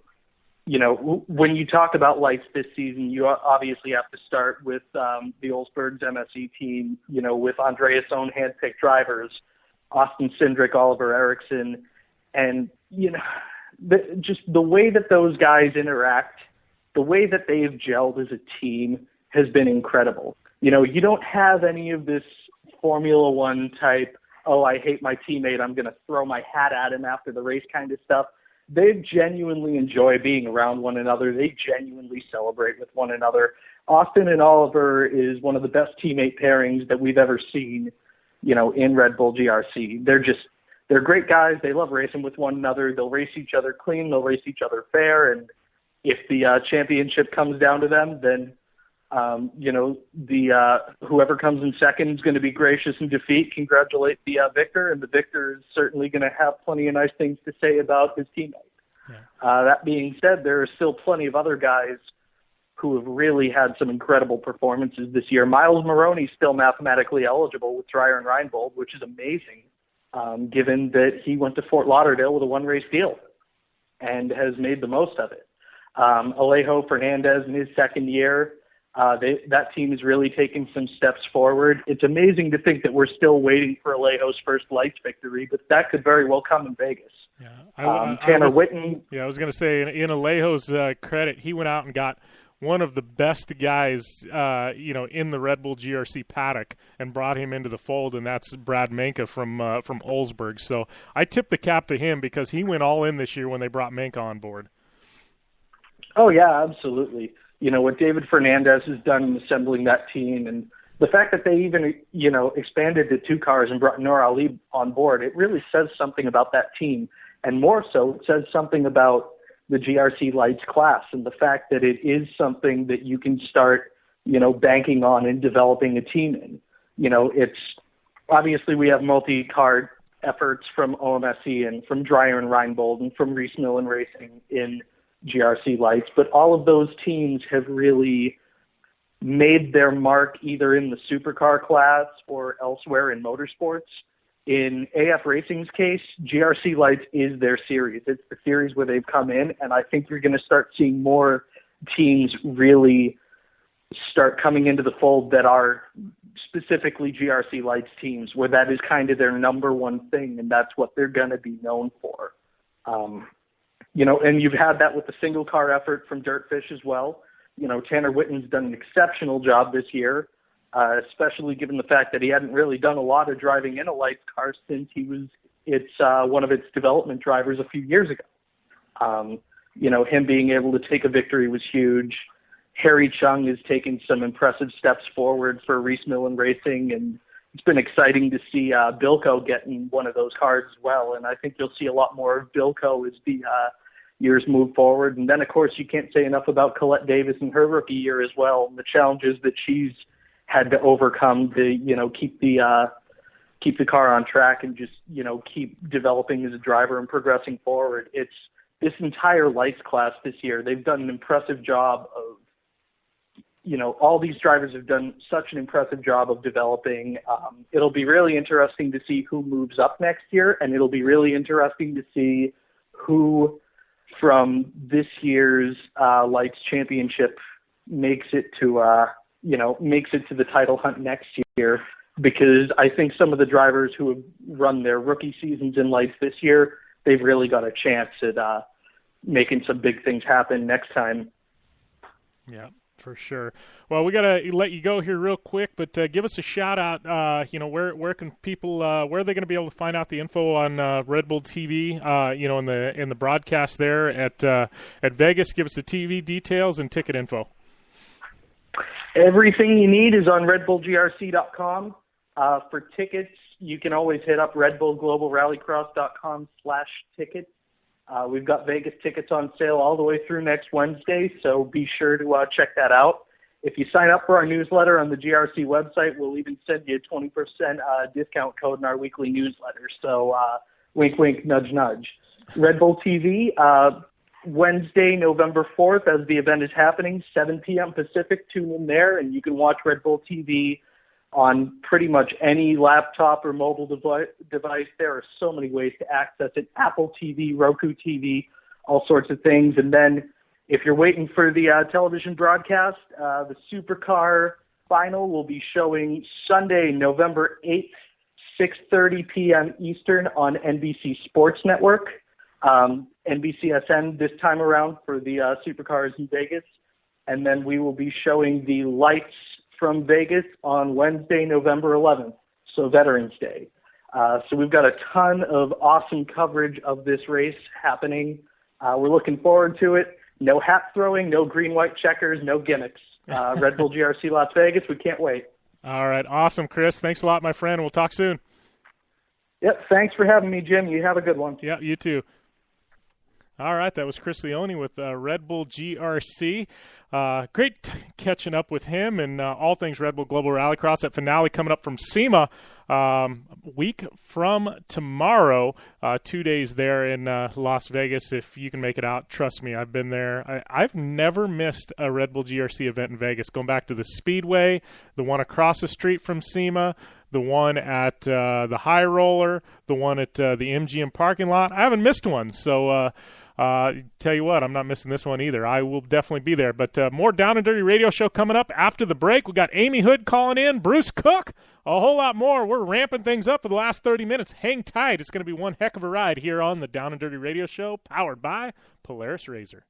When you talk about lights this season, you obviously have to start with the Olsberg's MSE team, with Andreas' own hand-picked drivers, Austin Cindric, Oliver Eriksson, and, just the way that those guys interact, the way that they've gelled as a team has been incredible. You don't have any of this Formula One type, oh, I hate my teammate, I'm going to throw my hat at him after the race kind of stuff. They genuinely enjoy being around one another. They genuinely celebrate with one another. Austin and Oliver is one of the best teammate pairings that we've ever seen, in Red Bull GRC. They're great guys. They love racing with one another. They'll race each other clean. They'll race each other fair. And if the championship comes down to them, then, whoever comes in second is going to be gracious in defeat, congratulate the victor, and the victor is certainly going to have plenty of nice things to say about his teammate. Yeah. That being said, there are still plenty of other guys who have really had some incredible performances this year. Miles Maroney's still mathematically eligible with Dreyer and Reinbold, which is amazing, given that he went to Fort Lauderdale with a one-race deal and has made the most of it. Alejo Fernandez in his second year, that team is really taking some steps forward. It's amazing to think that we're still waiting for Alejo's first lights victory, but that could very well come in Vegas. Yeah, Tanner Whitten. Yeah, I was going to say, in Alejo's credit, he went out and got one of the best guys, in the Red Bull GRC paddock and brought him into the fold, and that's Brad Menke from Olsberg. So I tip the cap to him because he went all in this year when they brought Menke on board. Oh, yeah, absolutely. What David Fernandez has done in assembling that team and the fact that they even, expanded to 2 cars and brought Noor Ali on board, it really says something about that team. And more so, it says something about the GRC Lights class and the fact that it is something that you can start, banking on and developing a team in. It's obviously we have multi-car efforts from OMSE and from Dreyer and Reinbold and from Reese Millen Racing in GRC Lights, but all of those teams have really made their mark either in the supercar class or elsewhere in motorsports. In AF Racing's case, GRC Lights is their series. It's the series where they've come in, and I think you're going to start seeing more teams really start coming into the fold that are specifically GRC Lights teams, where that is kind of their number one thing, and that's what they're going to be known for. And you've had that with the single car effort from Dirtfish as well. Tanner Whitten's done an exceptional job this year, especially given the fact that he hadn't really done a lot of driving in a lights car since he was one of its development drivers a few years ago. Him being able to take a victory was huge. Harry Chung is taking some impressive steps forward for Reese Millen Racing, and it's been exciting to see Bilko getting one of those cars as well. And I think you'll see a lot more of Bilko as the years move forward. And then, of course, you can't say enough about Colette Davis in her rookie year as well, and the challenges that she's had to overcome to, keep the keep the car on track and just, keep developing as a driver and progressing forward. It's this entire lights class this year. They've done an impressive job of, all these drivers have done such an impressive job of developing. It'll be really interesting to see who moves up next year, and it'll be really interesting to see who from this year's Lights Championship makes it to the title hunt next year, because I think some of the drivers who have run their rookie seasons in Lights this year, they've really got a chance at making some big things happen next time. Yeah, for sure. Well, we got to let you go here real quick, but give us a shout out. Where can people? Where are they going to be able to find out the info on Red Bull TV? In the broadcast there at Vegas. Give us the TV details and ticket info. Everything you need is on RedBullGRC.com. For tickets, you can always hit up RedBullGlobalRallycross.com/tickets. We've got Vegas tickets on sale all the way through next Wednesday, so be sure to check that out. If you sign up for our newsletter on the GRC website, we'll even send you a 20% discount code in our weekly newsletter. So wink, wink, nudge, nudge. Red Bull TV, Wednesday, November 4th, as the event is happening, 7 p.m. Pacific. Tune in there, and you can watch Red Bull TV on pretty much any laptop or mobile device. There are so many ways to access it. Apple TV, Roku TV, all sorts of things. And then if you're waiting for the television broadcast, the Supercar final will be showing Sunday, November 8th, 6:30 p.m. Eastern on NBC Sports Network. NBCSN this time around for the Supercars in Vegas. And then we will be showing the Lights from Vegas on Wednesday, November 11th, so Veterans Day. So we've got a ton of awesome coverage of this race happening. We're looking forward to it. No hat throwing, no green-white checkers, no gimmicks. Red Bull GRC Las Vegas, we can't wait. All right, awesome, Chris. Thanks a lot, my friend. We'll talk soon. Yep, thanks for having me, Jim. You have a good one. Yeah, you too. All right, that was Chris Leone with Red Bull GRC. Great catching up with him and all things Red Bull Global Rallycross. That finale coming up from SEMA week from tomorrow. 2 days there in Las Vegas. If you can make it out, trust me, I've been there. I've never missed a Red Bull GRC event in Vegas. Going back to the Speedway, the one across the street from SEMA, the one at the High Roller, the one at the MGM parking lot. I haven't missed one, so tell you what, I'm not missing this one either. I will definitely be there. But more Down and Dirty Radio Show coming up after the break. We got Amy Hood calling in, Bruce Cook, a whole lot more. We're ramping things up for the last 30 minutes. Hang tight. It's going to be one heck of a ride here on the Down and Dirty Radio Show, powered by Polaris RZR.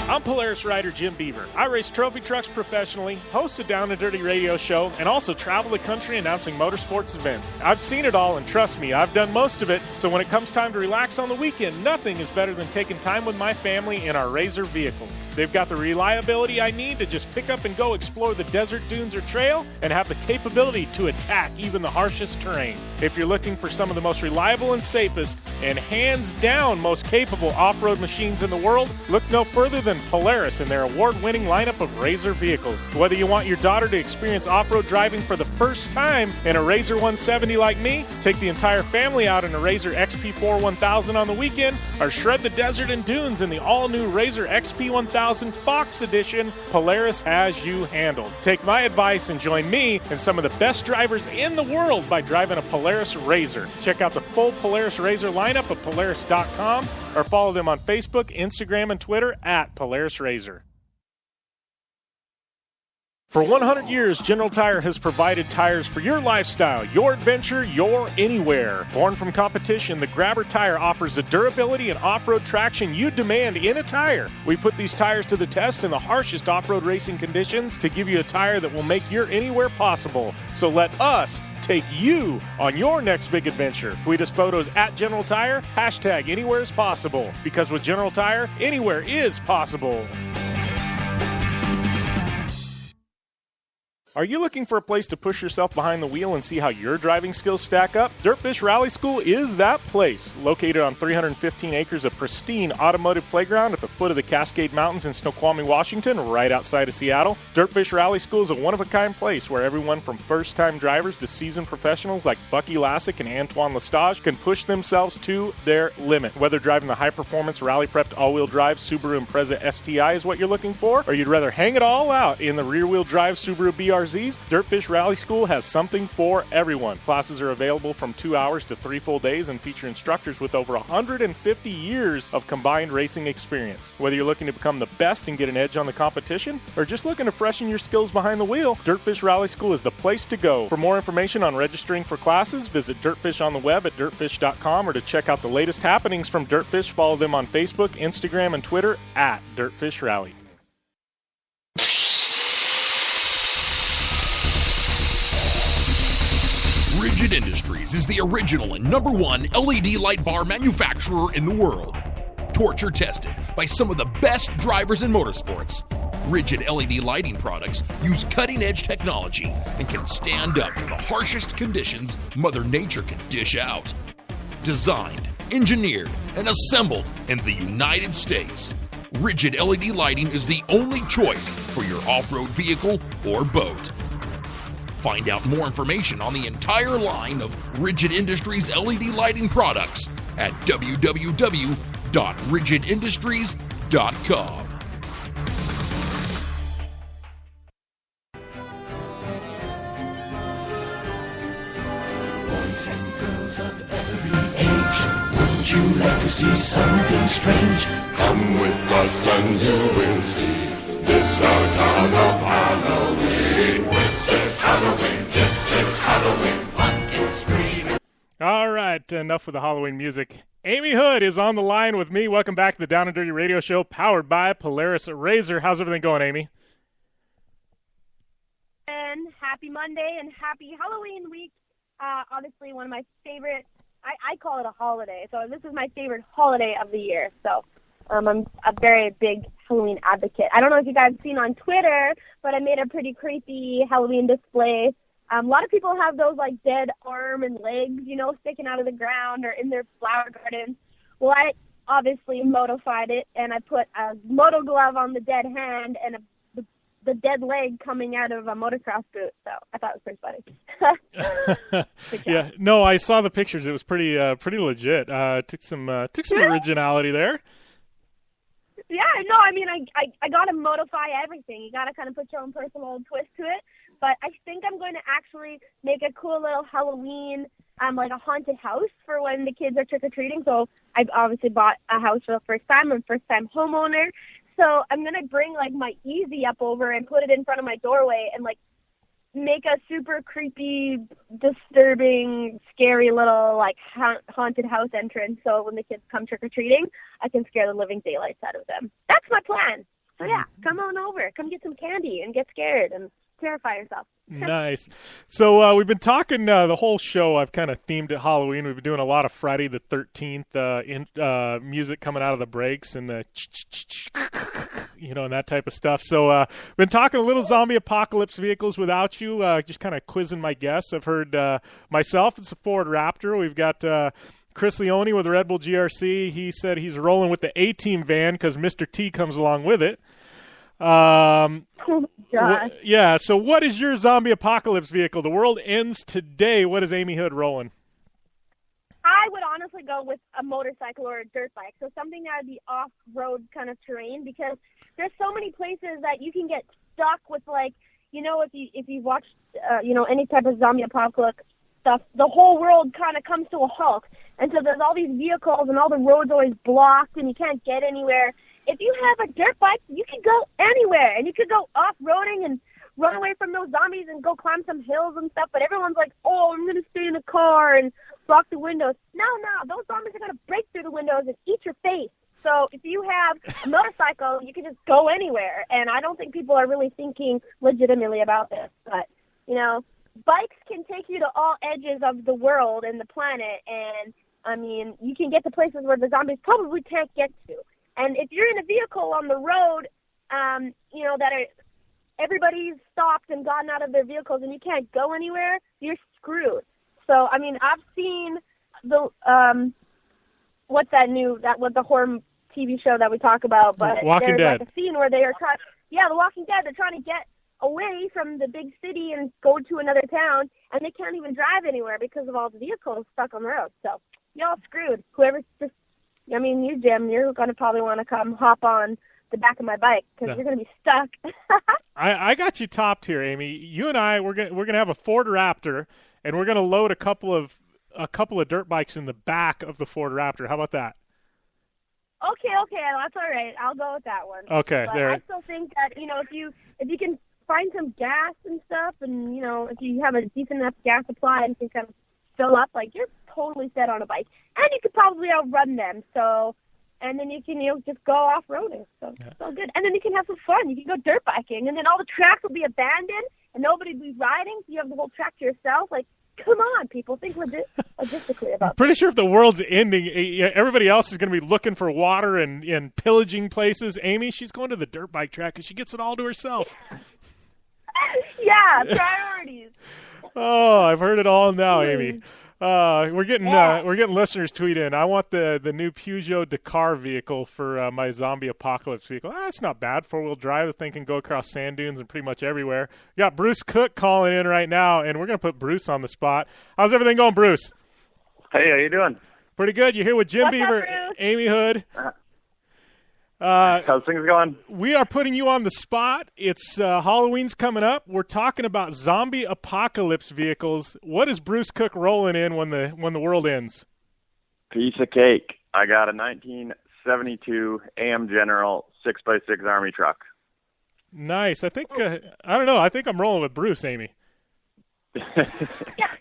I'm Polaris rider Jim Beaver. I race trophy trucks professionally, host a Down and Dirty radio show, and also travel the country announcing motorsports events. I've seen it all, and trust me, I've done most of it. So when it comes time to relax on the weekend, nothing is better than taking time with my family in our RZR vehicles. They've got the reliability I need to just pick up and go explore the desert, dunes, or trail, and have the capability to attack even the harshest terrain. If you're looking for some of the most reliable and safest, and hands down most capable off-road machines in the world, look no further than Polaris and their award-winning lineup of RZR vehicles. Whether you want your daughter to experience off-road driving for the first time in a RZR 170 like me, take the entire family out in a RZR XP4 1000 on the weekend, or shred the desert and dunes in the all-new RZR XP 1000 Fox Edition, Polaris has you handled. Take my advice and join me and some of the best drivers in the world by driving a Polaris RZR. Check out the full Polaris RZR lineup at Polaris.com or follow them on Facebook, Instagram, and Twitter at Polaris RZR. For 100 years, General Tire has provided tires for your lifestyle, your adventure, your anywhere. Born from competition, the Grabber tire offers the durability and off-road traction you demand in a tire. We put these tires to the test in the harshest off-road racing conditions to give you a tire that will make your anywhere possible. So let us take you on your next big adventure. Tweet us photos at General Tire, hashtag anywhere is possible. Because with General Tire, anywhere is possible. Are you looking for a place to push yourself behind the wheel and see how your driving skills stack up? Dirtfish Rally School is that place. Located on 315 acres of pristine automotive playground at the foot of the Cascade Mountains in Snoqualmie, Washington, right outside of Seattle, Dirtfish Rally School is a one-of-a-kind place where everyone from first-time drivers to seasoned professionals like Bucky Lassick and Antoine Lestage can push themselves to their limit. Whether driving the high-performance, rally-prepped all-wheel drive Subaru Impreza STI is what you're looking for, or you'd rather hang it all out in the rear-wheel drive Subaru BRZs, Dirtfish Rally School has something for everyone. Classes are available from 2 hours to 3 full days and feature instructors with over 150 years of combined racing experience. Whether you're looking to become the best and get an edge on the competition, or just looking to freshen your skills behind the wheel, Dirtfish Rally School is the place to go. For more information on registering for classes, visit Dirtfish on the web at dirtfish.com, or to check out the latest happenings from Dirtfish, follow them on Facebook, Instagram, and Twitter at Dirtfish Rally. Rigid Industries is the original and #1 LED light bar manufacturer in the world. Torture tested by some of the best drivers in motorsports. Rigid LED lighting products use cutting-edge technology and can stand up to the harshest conditions Mother Nature can dish out. Designed, engineered, and assembled in the United States, Rigid LED lighting is the only choice for your off-road vehicle or boat. Find out more information on the entire line of Rigid Industries LED lighting products at www.rigidindustries.com. Boys and girls of every age, would you like to see something strange? Come with us and you will see. This our town of Halloween. This is Halloween. This is Halloween. Pumpkin screaming. All right, enough with the Halloween music. Amy Hood is on the line with me. Welcome back to the Down and Dirty Radio Show, powered by Polaris Razor. How's everything going, Amy? And happy Monday and happy Halloween week. Obviously, one of my favorite. I call it a holiday, so this is my favorite holiday of the year. So I'm a very big Halloween advocate. I don't know if you guys have seen on Twitter, but I made a pretty creepy Halloween display. A lot of people have those like dead arm and legs, sticking out of the ground or in their flower gardens. Well, I obviously motified it, and I put a moto glove on the dead hand and the dead leg coming out of a motocross boot. So I thought it was pretty funny. Yeah, no, I saw the pictures. It was pretty legit. Took some originality there. Yeah, no, I mean, I got to modify everything. You got to kind of put your own personal twist to it. But I think I'm going to actually make a cool little Halloween, like a haunted house for when the kids are trick-or-treating. So I've obviously bought a house for the first time. I'm a first-time homeowner. So I'm going to bring, like, my Easy up over and put it in front of my doorway and, like, make a super creepy, disturbing, scary little, like, haunted house entrance. So when the kids come trick-or-treating, I can scare the living daylights out of them. That's my plan. So, yeah, come on over. Come get some candy and get scared and terrify yourself. Nice. So we've been talking the whole show. I've kind of themed it Halloween. We've been doing a lot of Friday the 13th music coming out of the breaks and the and that type of stuff. So been talking a little zombie apocalypse vehicles without you, just kind of quizzing my guests. I've heard myself, it's a Ford Raptor. We've got Chris Leone with a Red Bull GRC. He said he's rolling with the A-Team van because Mr. T comes along with it. Yeah, so what is your zombie apocalypse vehicle? The world ends today. What is Amy Hood rolling? I would honestly go with a motorcycle or a dirt bike, so something that would be off-road kind of terrain, because there's so many places that you can get stuck with, like, if you've watched, any type of zombie apocalypse stuff, the whole world kind of comes to a halt, and so there's all these vehicles and all the roads always blocked and you can't get anywhere. If you have a dirt bike, you can go anywhere, and you could go off-roading and run away from those zombies and go climb some hills and stuff, but everyone's like, oh, I'm going to stay in a car and block the windows. No, those zombies are going to break through the windows and eat your face. So if you have a motorcycle, you can just go anywhere, and I don't think people are really thinking legitimately about this. But, bikes can take you to all edges of the world and the planet, and, I mean, you can get to places where the zombies probably can't get to. And if you're in a vehicle on the road, that are everybody's stopped and gotten out of their vehicles and you can't go anywhere, you're screwed. So, I mean, I've seen the, what the horror TV show that we talk about, but Walking there's Dead. like a scene where they are trying, The Walking Dead, they're trying to get away from the big city and go to another town, and they can't even drive anywhere because of all the vehicles stuck on the road. So, y'all screwed. Whoever's just, I mean, you, Jim, you're going to probably want to come hop on the back of my bike because you're going to be stuck. I got you topped here, Amy. You and I, we're gonna have a Ford Raptor, and we're gonna load a couple of dirt bikes in the back of the Ford Raptor. How about that? Okay, that's all right. I'll go with that one. Okay, but there. I still think that, if you can find some gas and stuff, and if you have a decent enough gas supply and can kind of fill up, like, you're totally set on a bike, and you could probably outrun them. So, and then you can just go off roading. So it's all good. And then you can have some fun. You can go dirt biking, and then all the tracks will be abandoned, and nobody will be riding. So you have the whole track to yourself. Like, come on, people, think logistically about. Pretty sure if the world's ending, everybody else is going to be looking for water and pillaging places. Amy, she's going to the dirt bike track and she gets it all to herself. Yeah, priorities. Oh, I've heard it all now, Amy. We're getting listeners tweet in. I want the new Peugeot Dakar vehicle for my zombie apocalypse vehicle. That's not bad. 4-wheel drive. The thing can go across sand dunes and pretty much everywhere. We got Bruce Cook calling in right now, and we're going to put Bruce on the spot. How's everything going, Bruce? Hey, how you doing? Pretty good. You're here with Jim What's Beaver, up, Bruce? Amy Hood. How's things going? We are putting you on the spot. It's Halloween's coming up. We're talking about zombie apocalypse vehicles. What is Bruce Cook rolling in when the world ends? Piece of cake. I got a 1972 AM General 6x6 Army truck. Nice. I think I don't know. I think I'm rolling with Bruce, Amy. Yeah,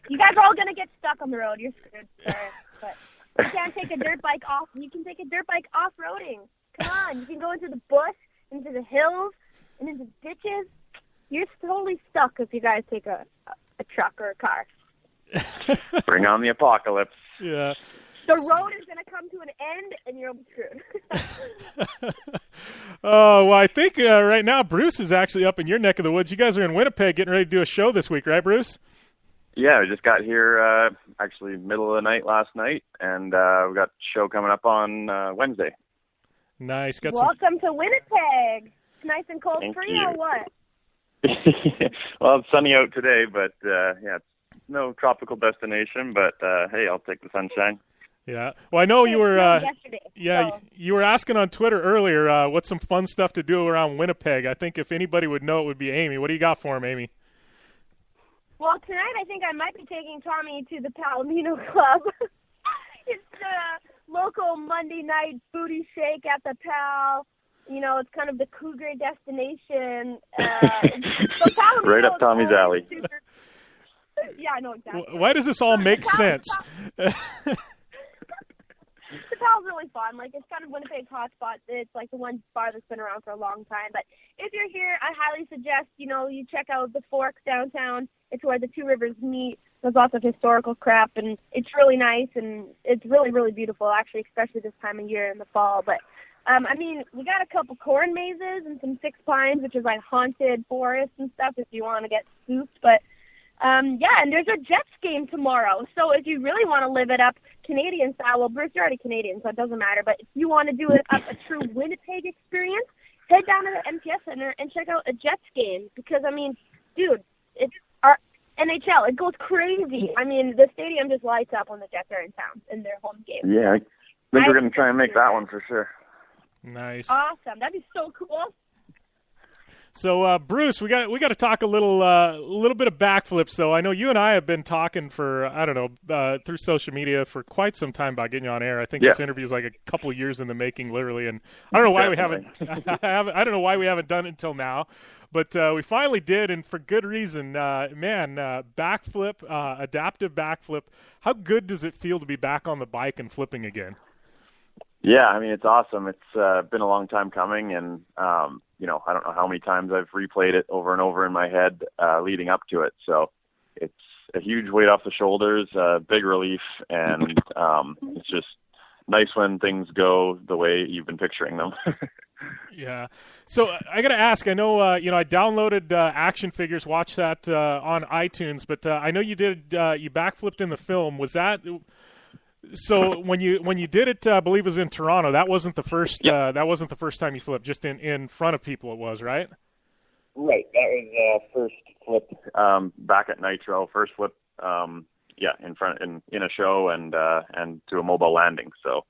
you guys are all gonna get stuck on the road. You're screwed. Sorry, but you can't take a dirt bike off. You can take a dirt bike off-roading. Come on, you can go into the bush, into the hills, and into ditches. You're totally stuck if you guys take a truck or a car. Bring on the apocalypse. Yeah. The road is going to come to an end, and you'll be screwed. Oh, well, I think right now Bruce is actually up in your neck of the woods. You guys are in Winnipeg getting ready to do a show this week, right, Bruce? Yeah, we just got here actually middle of the night last night, and we got a show coming up on Wednesday. Nice. Welcome to Winnipeg. It's nice and cold Thank for you. you or what? Well, it's sunny out today, but it's no tropical destination. But hey, I'll take the sunshine. Yeah. Well, I know you were. Yesterday. You were asking on Twitter earlier what's some fun stuff to do around Winnipeg. I think if anybody would know, it would be Amy. What do you got for him, Amy? Well, tonight I think I might be taking Tommy to the Palomino Club. It's the local Monday night booty shake at the Pal. It's kind of the cougar destination. So right up Tommy's alley. Yeah, I know exactly. Why does this all make sense? The Pal's really fun. Like, it's kind of Winnipeg's hotspot. It's like the one bar that's been around for a long time. But if you're here, I highly suggest, you check out the Forks downtown. It's where the two rivers meet. There's lots of historical crap, and it's really nice, and it's really, really beautiful, actually, especially this time of year in the fall. But, we got a couple corn mazes and some Six Pines, which is like haunted forest and stuff if you want to get spooked. But, and there's a Jets game tomorrow. So if you really want to live it up Canadian style, well, Bruce, you're already Canadian, so it doesn't matter. But if you want to do it up a true Winnipeg experience, head down to the MTS Center and check out a Jets game. Because, dude, it's our NHL. It goes crazy. The stadium just lights up when the Jets are in town in their home game. Yeah, I think we're going to try and make that one for sure. Nice. Awesome. That'd be so cool. So, Bruce, we got to talk a little bit of backflips. Though I know you and I have been talking for through social media for quite some time about getting you on air. I think this interview is like a couple of years in the making, literally. And I don't know why we haven't. I don't know why we haven't done it until now, but we finally did, and for good reason. Backflip, adaptive backflip. How good does it feel to be back on the bike and flipping again? Yeah, it's awesome. It's been a long time coming, and I don't know how many times I've replayed it over and over in my head leading up to it. So it's a huge weight off the shoulders, big relief, and it's just nice when things go the way you've been picturing them. Yeah. So I got to ask, I know, I downloaded action figures, watched that on iTunes, but I know you did, you backflipped in the film. Was that, so when you did it, I believe it was in Toronto, that wasn't the first, that wasn't the first time you flipped, just in front of people it was, right? Right. That was first flip back at Nitro, first flip, in front, in a show and to a mobile landing. So,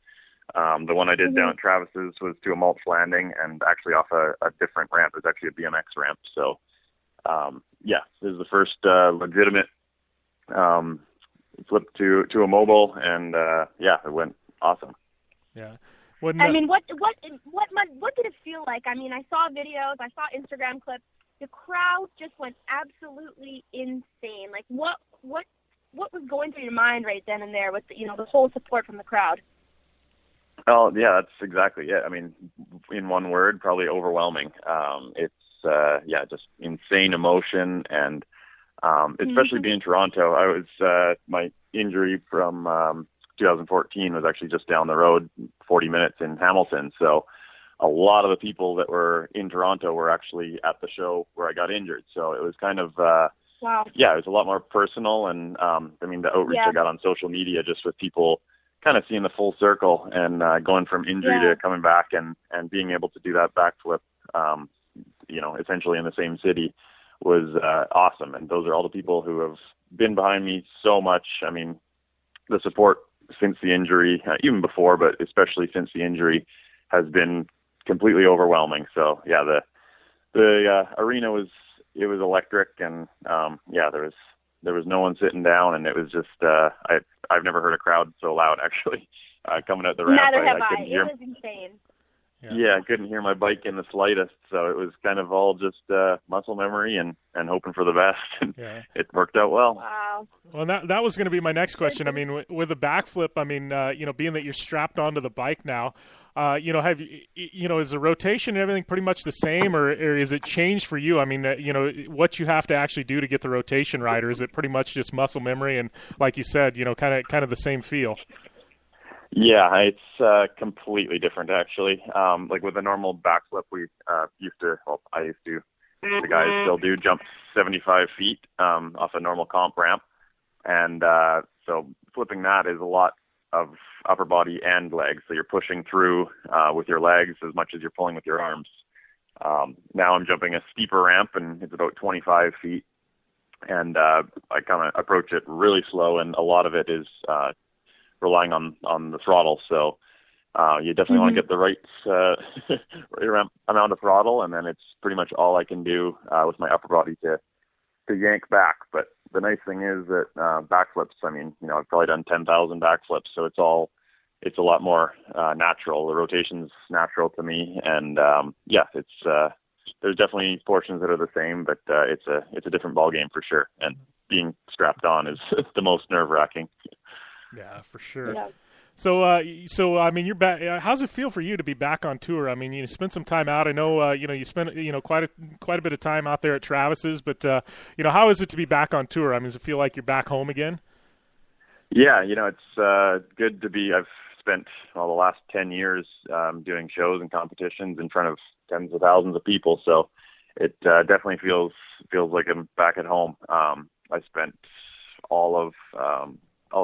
the one I did down at Travis's was to a mulch landing and actually off a different ramp. It was actually a BMX ramp. So, this is the first legitimate flip to a mobile, and it went awesome. Yeah. What did it feel like? I mean, I saw videos, I saw Instagram clips. The crowd just went absolutely insane. Like, what was going through your mind right then and there with the whole support from the crowd? Oh, yeah, that's exactly it. I mean, in one word, probably overwhelming. It's just insane emotion, and especially being in Toronto. I was my injury from 2014 was actually just down the road, 40 minutes in Hamilton. So a lot of the people that were in Toronto were actually at the show where I got injured. So it was kind of wow. Yeah, it was a lot more personal, and the outreach I got on social media just with people kind of seeing the full circle and going from injury to coming back and being able to do that backflip, essentially in the same city was awesome. And those are all the people who have been behind me so much. I mean, the support since the injury, even before, but especially since the injury, has been completely overwhelming. So yeah, the arena was electric, and there was no one sitting down, and it was just I've never heard a crowd so loud actually coming out the ramp. Neither have I. Hear, it was insane. Yeah, I couldn't hear my bike in the slightest, so it was kind of all just muscle memory and hoping for the best. And it worked out well. Wow. Well, that was going to be my next question. I mean, with the backflip, I mean, being that you're strapped onto the bike now, have is the rotation and everything pretty much the same, or is it changed for you? I mean, what you have to actually do to get the rotation right, or is it pretty much just muscle memory and, like you said, kind of the same feel? Yeah, it's completely different actually. Like with a normal backflip, I used to, the guys still do jump 75 feet off a normal comp ramp. And so flipping that is a lot of upper body and legs. So you're pushing through with your legs as much as you're pulling with your arms. Now I'm jumping a steeper ramp, and it's about 25 feet. And I kind of approach it really slow, and a lot of it is relying on the throttle. So you definitely want to get the right amount of throttle, and then it's pretty much all I can do with my upper body to yank back. But the nice thing is that backflips, I mean, I've probably done 10,000 backflips, so it's a lot more natural. The rotation's natural to me, and there's definitely portions that are the same, but it's a different ball game for sure. And being strapped on is the most nerve-wracking. Yeah, for sure. Yeah. So I mean, you're back. How's it feel for you to be back on tour? I mean, you spent some time out. I know, you spent, quite a bit of time out there at Travis's. But how is it to be back on tour? I mean, does it feel like you're back home again? Yeah, it's good to be. I've spent the last 10 years doing shows and competitions in front of tens of thousands of people. So it definitely feels like I'm back at home. I spent all of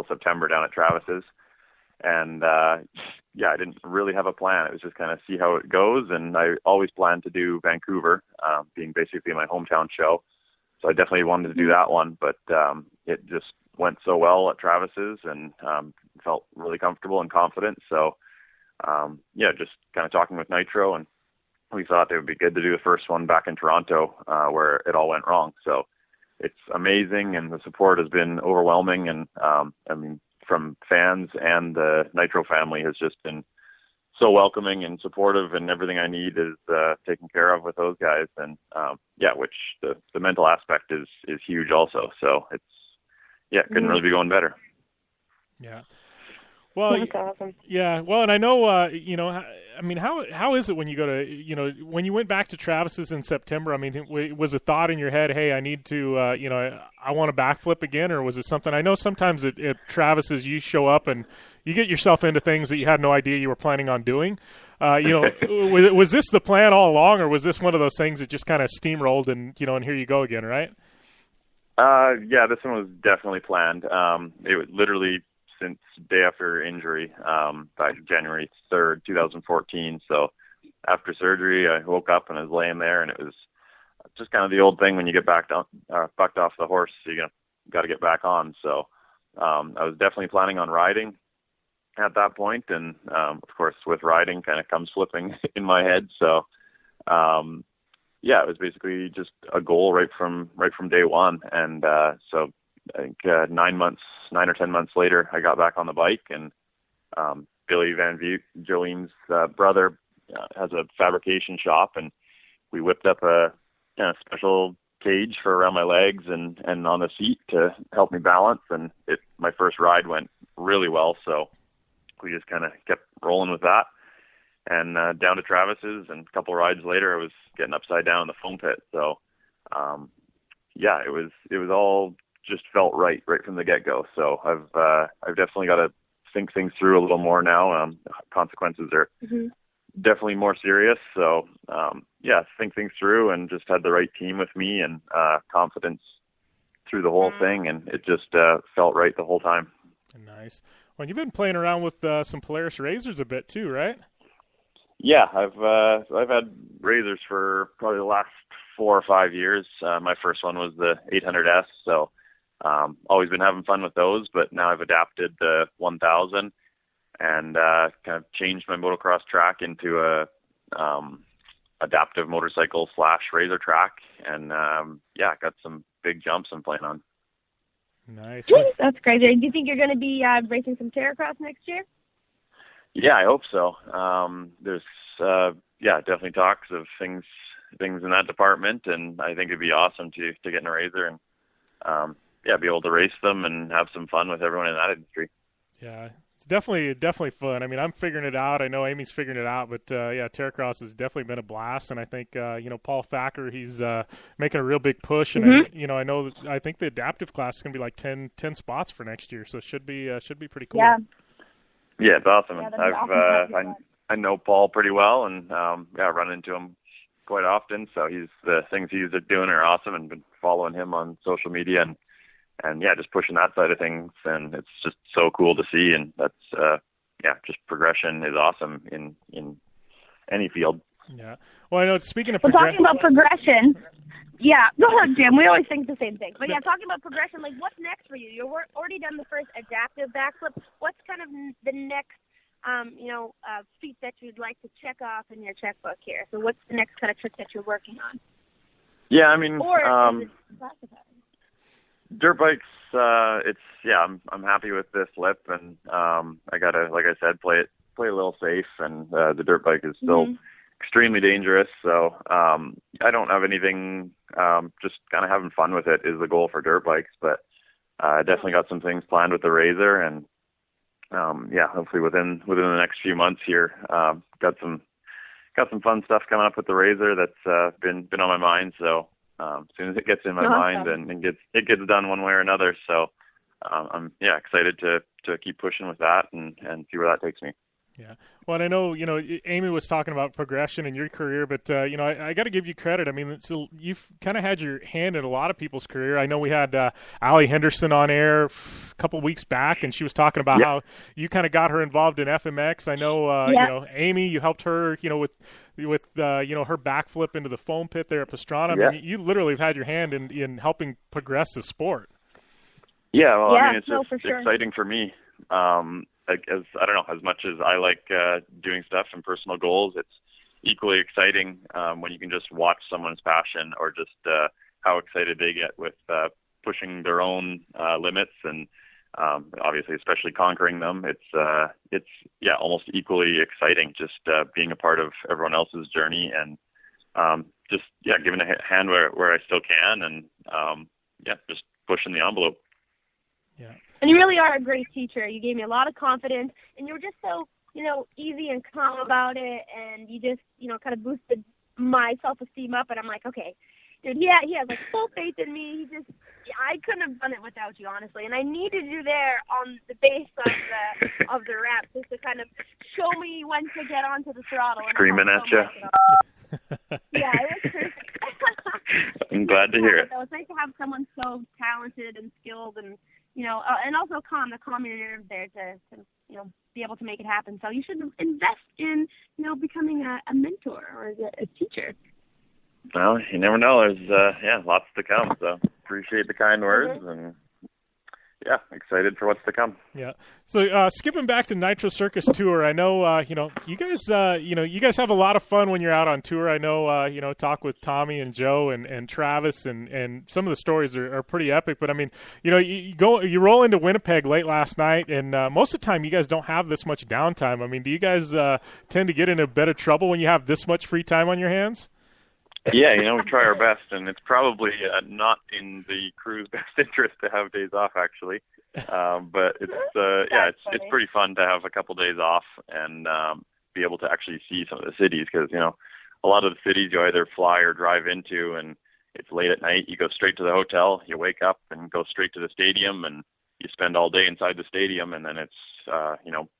September down at Travis's. And, I didn't really have a plan. It was just kind of see how it goes. And I always planned to do Vancouver, being basically my hometown show. So I definitely wanted to do that one, but it just went so well at Travis's and felt really comfortable and confident. So, just kind of talking with Nitro, and we thought it would be good to do the first one back in Toronto where it all went wrong. So it's amazing, and the support has been overwhelming. And, from fans and the Nitro family has just been so welcoming and supportive, and everything I need is taken care of with those guys. And which the mental aspect is huge also. So it's couldn't really be going better. Yeah. Well, that's awesome. Yeah. Well, and I know, I mean, how is it when you go to, when you went back to Travis's in September? I mean, was a thought in your head, hey, I need to, I want to backflip again, or was it something? I know sometimes at Travis's you show up and you get yourself into things that you had no idea you were planning on doing. Was this the plan all along, or was this one of those things that just kind of steamrolled and here you go again, right? Yeah, this one was definitely planned. It was literally since day after injury, back January 3rd, 2014. So after surgery, I woke up and I was laying there, and it was just kind of the old thing when you get bucked off the horse, you got to get back on. So I was definitely planning on riding at that point, and of course with riding kind of comes flipping in my head. So it was basically just a goal right from day one. And so I think 9 or 10 months later, I got back on the bike, and Billy Van Vliet, Jolene's brother, has a fabrication shop, and we whipped up a special cage for around my legs and on the seat to help me balance. And my first ride went really well, so we just kind of kept rolling with that. And down to Travis's, and a couple rides later, I was getting upside down in the foam pit. So it was all just felt right from the get-go. So I've definitely got to think things through a little more now. Consequences are definitely more serious. So think things through, and just had the right team with me, and confidence through the whole thing, and it just felt right the whole time. Nice. Well, you've been playing around with some Polaris Razors a bit too, right? Yeah, I've had Razors for probably the last 4 or 5 years. My first one was the 800S, so always been having fun with those. But now I've adapted the 1000 and kind of changed my motocross track into a adaptive motorcycle / razor track, and got some big jumps I'm playing on. Nice. That's great. Do you think you're going to be racing some Terracross next year? Yeah, I hope so. There's definitely talks of things in that department, and I think it'd be awesome to get in a razor and be able to race them and have some fun with everyone in that industry. Yeah, it's definitely fun. I mean, I'm figuring it out. I know Amy's figuring it out, but Terracross has definitely been a blast. And I think Paul Thacker, he's making a real big push. And I think the adaptive class is going to be like 10 spots for next year, so it should be pretty cool. Yeah. Yeah, it's awesome. Yeah, I know Paul pretty well, and run into him quite often. So the things he's doing are awesome, and been following him on social media and just pushing that side of things, and it's just so cool to see. And that's just progression is awesome in any field. Yeah. Well, I know. Speaking of talking about progression. Yeah, go ahead, Jim. We always think the same thing. But talking about progression, like what's next for you? You've already done the first adaptive backflip. What's kind of the next, feat that you'd like to check off in your checkbook here? So what's the next kind of trick that you're working on? Yeah, I mean, or is it classified? Dirt bikes, I'm happy with this lip, and I gotta, like I said, play a little safe, and the dirt bike is still extremely dangerous. So I don't have anything. Just kind of having fun with it is the goal for dirt bikes, but I definitely got some things planned with the Razor, and hopefully within the next few months here, got some fun stuff coming up with the Razor that's been on my mind. So as soon as it gets in my mind and it gets done one way or another. So I'm excited to keep pushing with that and see where that takes me. Yeah. Well, and I know, Amy was talking about progression in your career, but, I got to give you credit. I mean, you've kind of had your hand in a lot of people's career. I know we had Allie Henderson on air a couple weeks back, and she was talking about how you kind of got her involved in FMX. I know, Amy, you helped her, with her backflip into the foam pit there at Pastrana. I mean, you literally have had your hand in helping progress the sport. Yeah, well, I mean, it's just exciting for me. As much as I like doing stuff and personal goals, it's equally exciting when you can just watch someone's passion, or just how excited they get with pushing their own limits, and obviously, especially conquering them. It's almost equally exciting, just being a part of everyone else's journey, and giving a hand where I still can, and just pushing the envelope. Yeah. And you really are a great teacher. You gave me a lot of confidence, and you were just so, easy and calm about it, and you just, kind of boosted my self-esteem up, and I'm like, okay, Dude, he has like full faith in me. I couldn't have done it without you, honestly. And I needed you there on the base of the ramp just to kind of show me when to get onto the throttle. Screaming at you. Yeah, it was perfect. I'm glad to hear it. It was nice to have someone so talented and skilled, and and also calm your nerves there to be able to make it happen. So you should invest in becoming a mentor or a teacher. Well, you never know. There's lots to come. So appreciate the kind words, and excited for what's to come. Yeah. So skipping back to Nitro Circus Tour, I know you guys have a lot of fun when you're out on tour. I know talk with Tommy and Joe and Travis, and some of the stories are pretty epic. But I mean, you roll into Winnipeg late last night, and most of the time you guys don't have this much downtime. I mean, do you guys tend to get into a bit of trouble when you have this much free time on your hands? Yeah, we try our best, and it's probably not in the crew's best interest to have days off, actually. But it's pretty fun to have a couple days off and be able to actually see some of the cities, because a lot of the cities you either fly or drive into, and it's late at night. You go straight to the hotel, you wake up and go straight to the stadium, and you spend all day inside the stadium, and then it's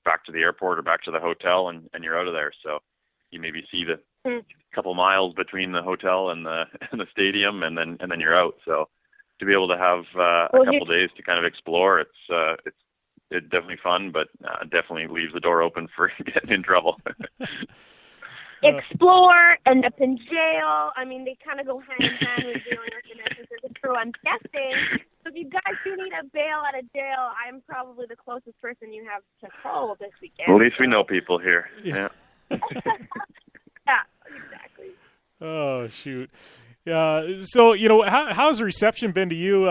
back to the airport or back to the hotel, and you're out of there. So you maybe see the couple miles between the hotel and the stadium, and then you're out. So to be able to have a couple days to kind of explore, it's definitely fun, but definitely leaves the door open for getting in trouble. Explore, end up in jail. I mean, they kind of go hand in hand with dealing with the Nitro Circus Tour, I'm guessing. So if you guys do need a bail at a jail, I'm probably the closest person you have to call this weekend. Well, at least we know people here. Yeah. Yeah, exactly. Oh, shoot. So, how's the reception been to you,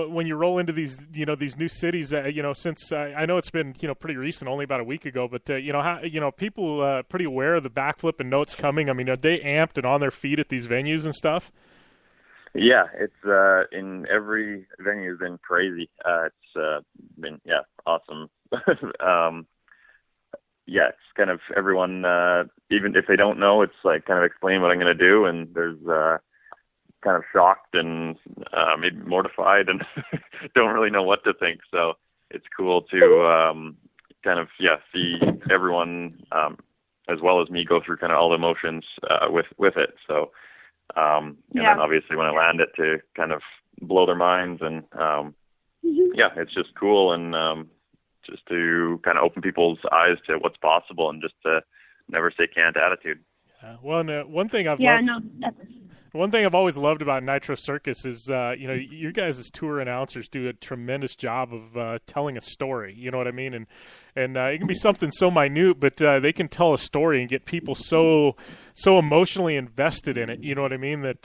when you roll into these, these new cities, since I know it's been, pretty recent, only about a week ago, but, how, people pretty aware of the backflip and notes coming. I mean, are they amped and on their feet at these venues and stuff? Yeah, it's in every venue has been crazy. It's been, awesome. It's kind of everyone, even if they don't know, it's like kind of explain what I'm going to do, and there's kind of shocked and maybe mortified and don't really know what to think. So it's cool to kind of see everyone as well as me go through kind of all the emotions with it. So and then obviously when I land it, to kind of blow their minds, and it's just cool, and just to kind of open people's eyes to what's possible, and just to never say can't attitude. Well, and, one thing I've always loved about Nitro Circus is, you guys as tour announcers do a tremendous job of telling a story. You know what I mean? And it can be something so minute, but they can tell a story and get people so emotionally invested in it. You know what I mean? That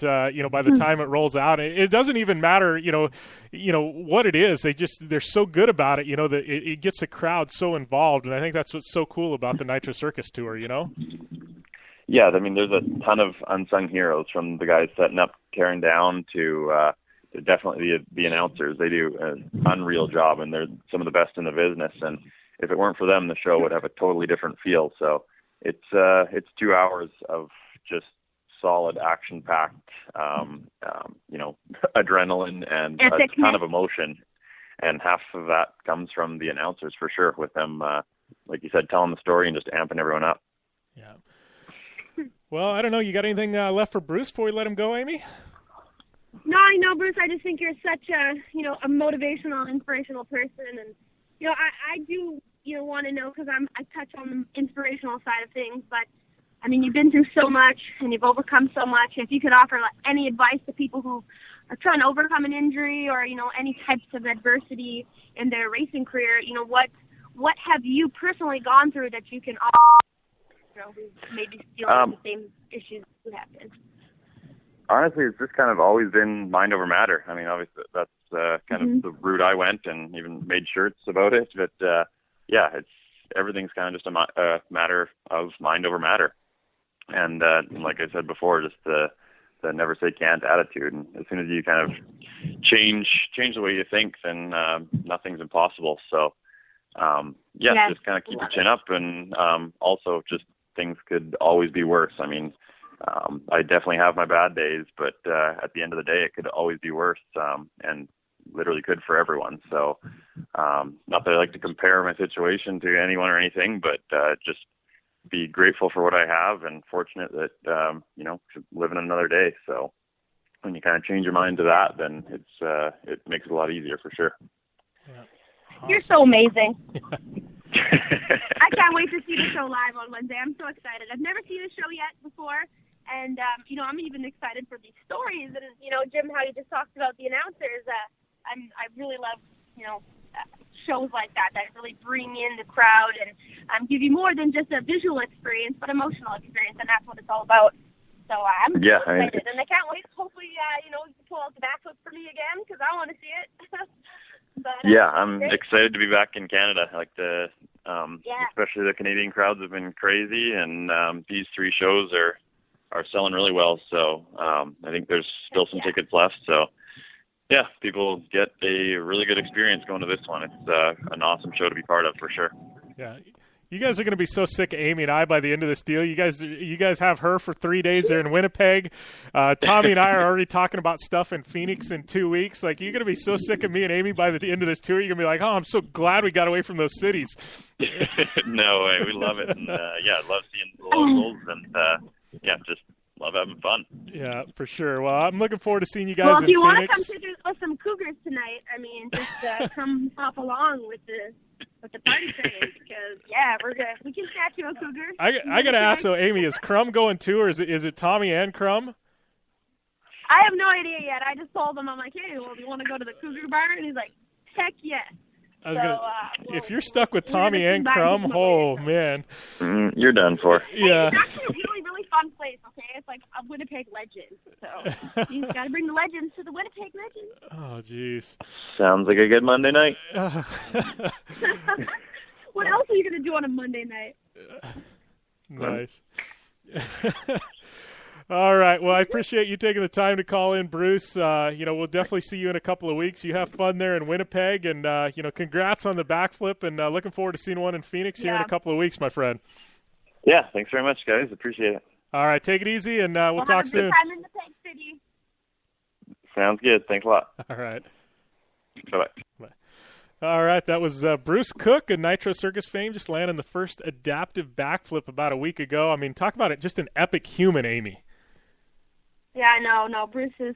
by the time it rolls out, it doesn't even matter. What it is. They're so good about it. That it gets the crowd so involved, and I think that's what's so cool about the Nitro Circus tour. Yeah, I mean, there's a ton of unsung heroes, from the guys setting up, tearing down, to definitely the announcers. They do an unreal job, and they're some of the best in the business. And if it weren't for them, the show would have a totally different feel. So it's 2 hours of just solid, action-packed, adrenaline and a ton of emotion. And half of that comes from the announcers, for sure, with them, like you said, telling the story and just amping everyone up. Yeah. Well, I don't know. You got anything left for Bruce before we let him go, Amy? No, I know, Bruce. I just think you're such a motivational, inspirational person, and I do want to know, because I touch on the inspirational side of things, but I mean, you've been through so much and you've overcome so much. If you could offer any advice to people who are trying to overcome an injury or any types of adversity in their racing career, what have you personally gone through that you can offer? Who maybe dealing with the same issues you have been? Honestly, it's just kind of always been mind over matter. I mean, obviously that's kind of the route I went, and even made shirts about it. But everything's kind of just a matter of mind over matter. And like I said before, just the never say can't attitude. And as soon as you kind of change the way you think, then nothing's impossible. So just kind of keep your chin up, and also just things could always be worse. I mean, I definitely have my bad days, but at the end of the day, it could always be worse, and literally could for everyone. So not that I like to compare my situation to anyone or anything, but just be grateful for what I have and fortunate that, living another day. So when you kind of change your mind to that, then it makes it a lot easier for sure. Yeah. Awesome. You're so amazing. I can't wait to see the show live on Wednesday. I'm so excited. I've never seen the show yet before. And, I'm even excited for these stories. And, Jim, how you just talked about the announcers. I really love, shows like that really bring in the crowd and give you more than just a visual experience, but emotional experience. And that's what it's all about. So I'm so excited. And I can't wait. Hopefully, you can pull out the backflip for me again because I want to see it. But, I'm excited to be back in Canada. Like especially the Canadian crowds have been crazy, and these 3 shows are selling really well. So I think there's still some tickets left. So yeah, people get a really good experience going to this one. It's an awesome show to be part of for sure. Yeah. You guys are going to be so sick of Amy and I by the end of this deal. You guys have her for 3 days there in Winnipeg. Tommy and I are already talking about stuff in Phoenix in 2 weeks. Like, you're going to be so sick of me and Amy by the end of this tour. You're going to be like, oh, I'm so glad we got away from those cities. No way. We love it. And, love seeing the locals and, just love having fun. Yeah, for sure. Well, I'm looking forward to seeing you guys in Phoenix. Well, if you want to come to some Cougars tonight, just come hop along with the party train because we can catch you a cougar. I gotta ask though, Amy, is Crum going too, or is it Tommy and Crum? I have no idea yet. I just told him, I'm like, hey, well, do you want to go to the Cougar Bar? And he's like, heck yes. If you're stuck with Tommy and Crum, man, you're done for. Yeah. It's actually a really, really fun place. Okay, it's like a Winnipeg legend. So you got to bring the legends to the Winnipeg legends. Oh, jeez. Sounds like a good Monday night. What else are you going to do on a Monday night? Nice. All right. Well, I appreciate you taking the time to call in, Bruce. We'll definitely see you in a couple of weeks. You have fun there in Winnipeg, and congrats on the backflip, and looking forward to seeing one in Phoenix here in a couple of weeks, my friend. Yeah. Thanks very much, guys. Appreciate it. All right. Take it easy, and we'll talk soon. Have a good time in the Peg City. Sounds good. Thanks a lot. All right. Bye-bye. Bye. All right, that was Bruce Cook of Nitro Circus fame, just landing the first adaptive backflip about a week ago. I mean, talk about it, just an epic human, Amy. Yeah, no, Bruce is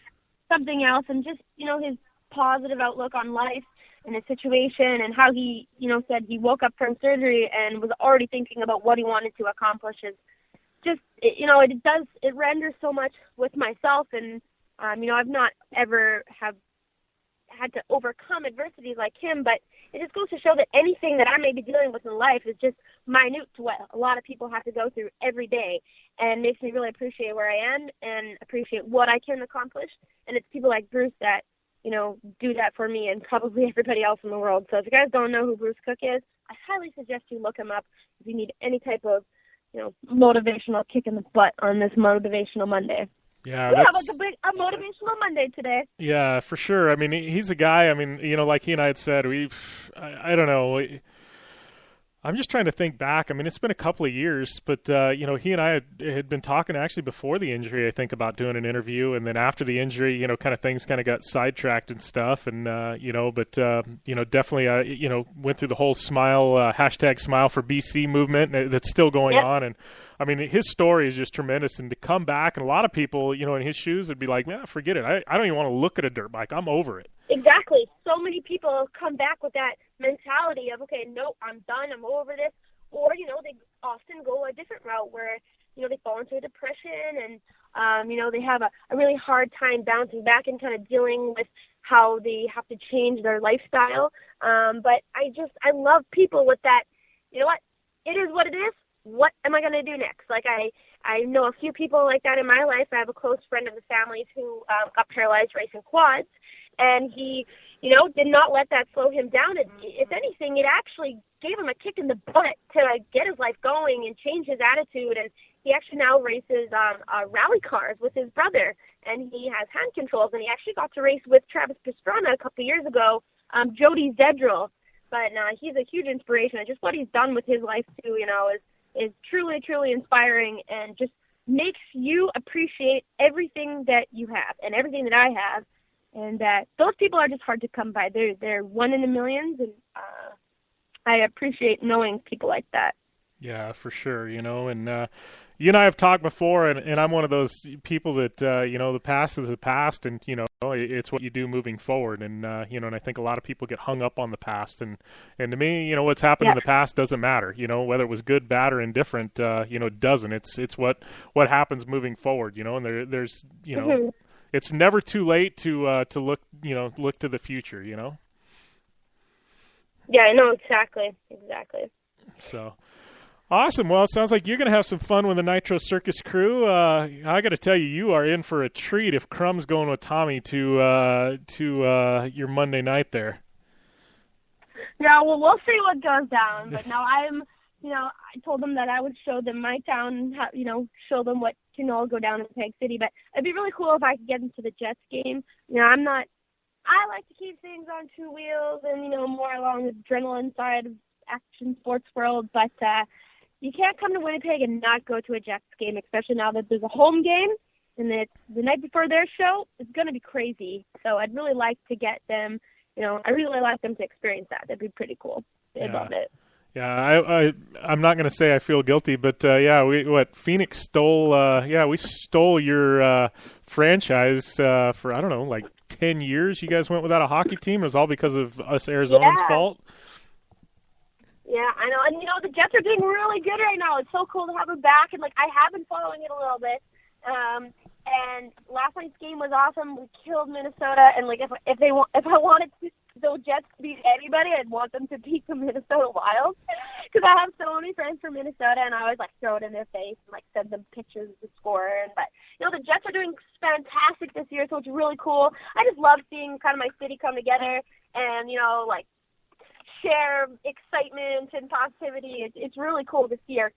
something else, and just, his positive outlook on life and his situation and how he, said he woke up from surgery and was already thinking about what he wanted to accomplish is just, it renders so much with myself, and, I've not ever had to overcome adversity like him, but it just goes to show that anything that I may be dealing with in life is just minute to what a lot of people have to go through every day, and makes me really appreciate where I am and appreciate what I can accomplish. And it's people like Bruce that, do that for me and probably everybody else in the world. So if you guys don't know who Bruce Cook is, I highly suggest you look him up if you need any type of, motivational kick in the butt on this Motivational Monday. Yeah, we have a motivational Monday today. Yeah, for sure. I mean, he's a guy. I mean, like he and I had said, I don't know. I'm just trying to think back. I mean, it's been a couple of years, but he and I had been talking actually before the injury, I think, about doing an interview, and then after the injury, kind of things kind of got sidetracked and stuff, and definitely went through the whole hashtag Smile for BC movement that's still going on, and I mean, his story is just tremendous, and to come back, and a lot of people, in his shoes would be like, man, forget it. I don't even want to look at a dirt bike. I'm over it. Exactly. So many people come back with that mentality of, okay, no, I'm done, I'm over this. Or, they often go a different route where, they fall into a depression and, they have a really hard time bouncing back and kind of dealing with how they have to change their lifestyle. But I love people with that, you know what, it is what it is. What am I going to do next? Like, I know a few people like that in my life. I have a close friend of the family who got paralyzed racing quads, and he, did not let that slow him down. If anything, it actually gave him a kick in the butt to get his life going and change his attitude. And he actually now races rally cars with his brother, and he has hand controls. And he actually got to race with Travis Pastrana a couple of years ago, Jody Zedril. But he's a huge inspiration, and just what he's done with his life too, is truly, truly inspiring, and just makes you appreciate everything that you have and everything that I have. And those people are just hard to come by. They're one in a million, and I appreciate knowing people like that. Yeah, for sure. And you and I have talked before, and I'm one of those people that, the past is the past, and, it's what you do moving forward. And, and I think a lot of people get hung up on the past. And to me, what's happened in the past doesn't matter, whether it was good, bad, or indifferent, it doesn't. It's what happens moving forward, and there's, Mm-hmm. It's never too late to look to the future, Yeah, I know, exactly. So, awesome. Well, it sounds like you're going to have some fun with the Nitro Circus crew. I got to tell you, you are in for a treat if Crumb's going with Tommy to your Monday night there. Yeah, well, we'll see what goes down. But no, I told them that I would show them my town, show them what can all go down in Peg City. But it'd be really cool if I could get into the Jets game. I like to keep things on two wheels and, more along the adrenaline side of action sports world. But you can't come to Winnipeg and not go to a Jets game, especially now that there's a home game and it's the night before their show. It's going to be crazy. So I'd really like to get them, I really like them to experience that. That'd be pretty cool. They'd love it. Yeah, I'm not going to say I feel guilty, but Phoenix stole? We stole your franchise for, I don't know, like 10 years. You guys went without a hockey team. It was all because of us Arizonans' fault. Yeah, I know. And, the Jets are doing really good right now. It's so cool to have them back. And, I have been following it a little bit. And last night's game was awesome. We killed Minnesota. And, if I wanted the Jets to beat anybody, I'd want them to beat the Minnesota Wild. Because I have so many friends from Minnesota, and I always, throw it in their face and, send them pictures of the score. But, the Jets are doing fantastic this year, so it's really cool. I just love seeing kind of my city come together and, share excitement and positivity. It's really cool to see our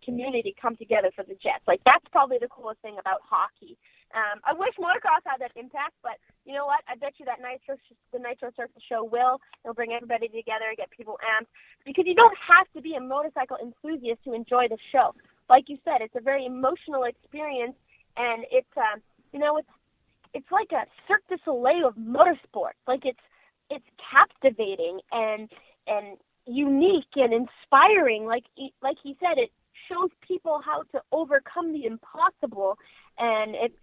community come together for the Jets. That's probably the coolest thing about hockey. I wish motocross had that impact, but you know what? I bet you that the Nitro Circus show will. It'll bring everybody together, get people amped, because you don't have to be a motorcycle enthusiast to enjoy the show. Like you said, it's a very emotional experience, and it's like a Cirque du Soleil of motorsports. It's captivating and unique and inspiring. Like he said, it shows people how to overcome the impossible, and it's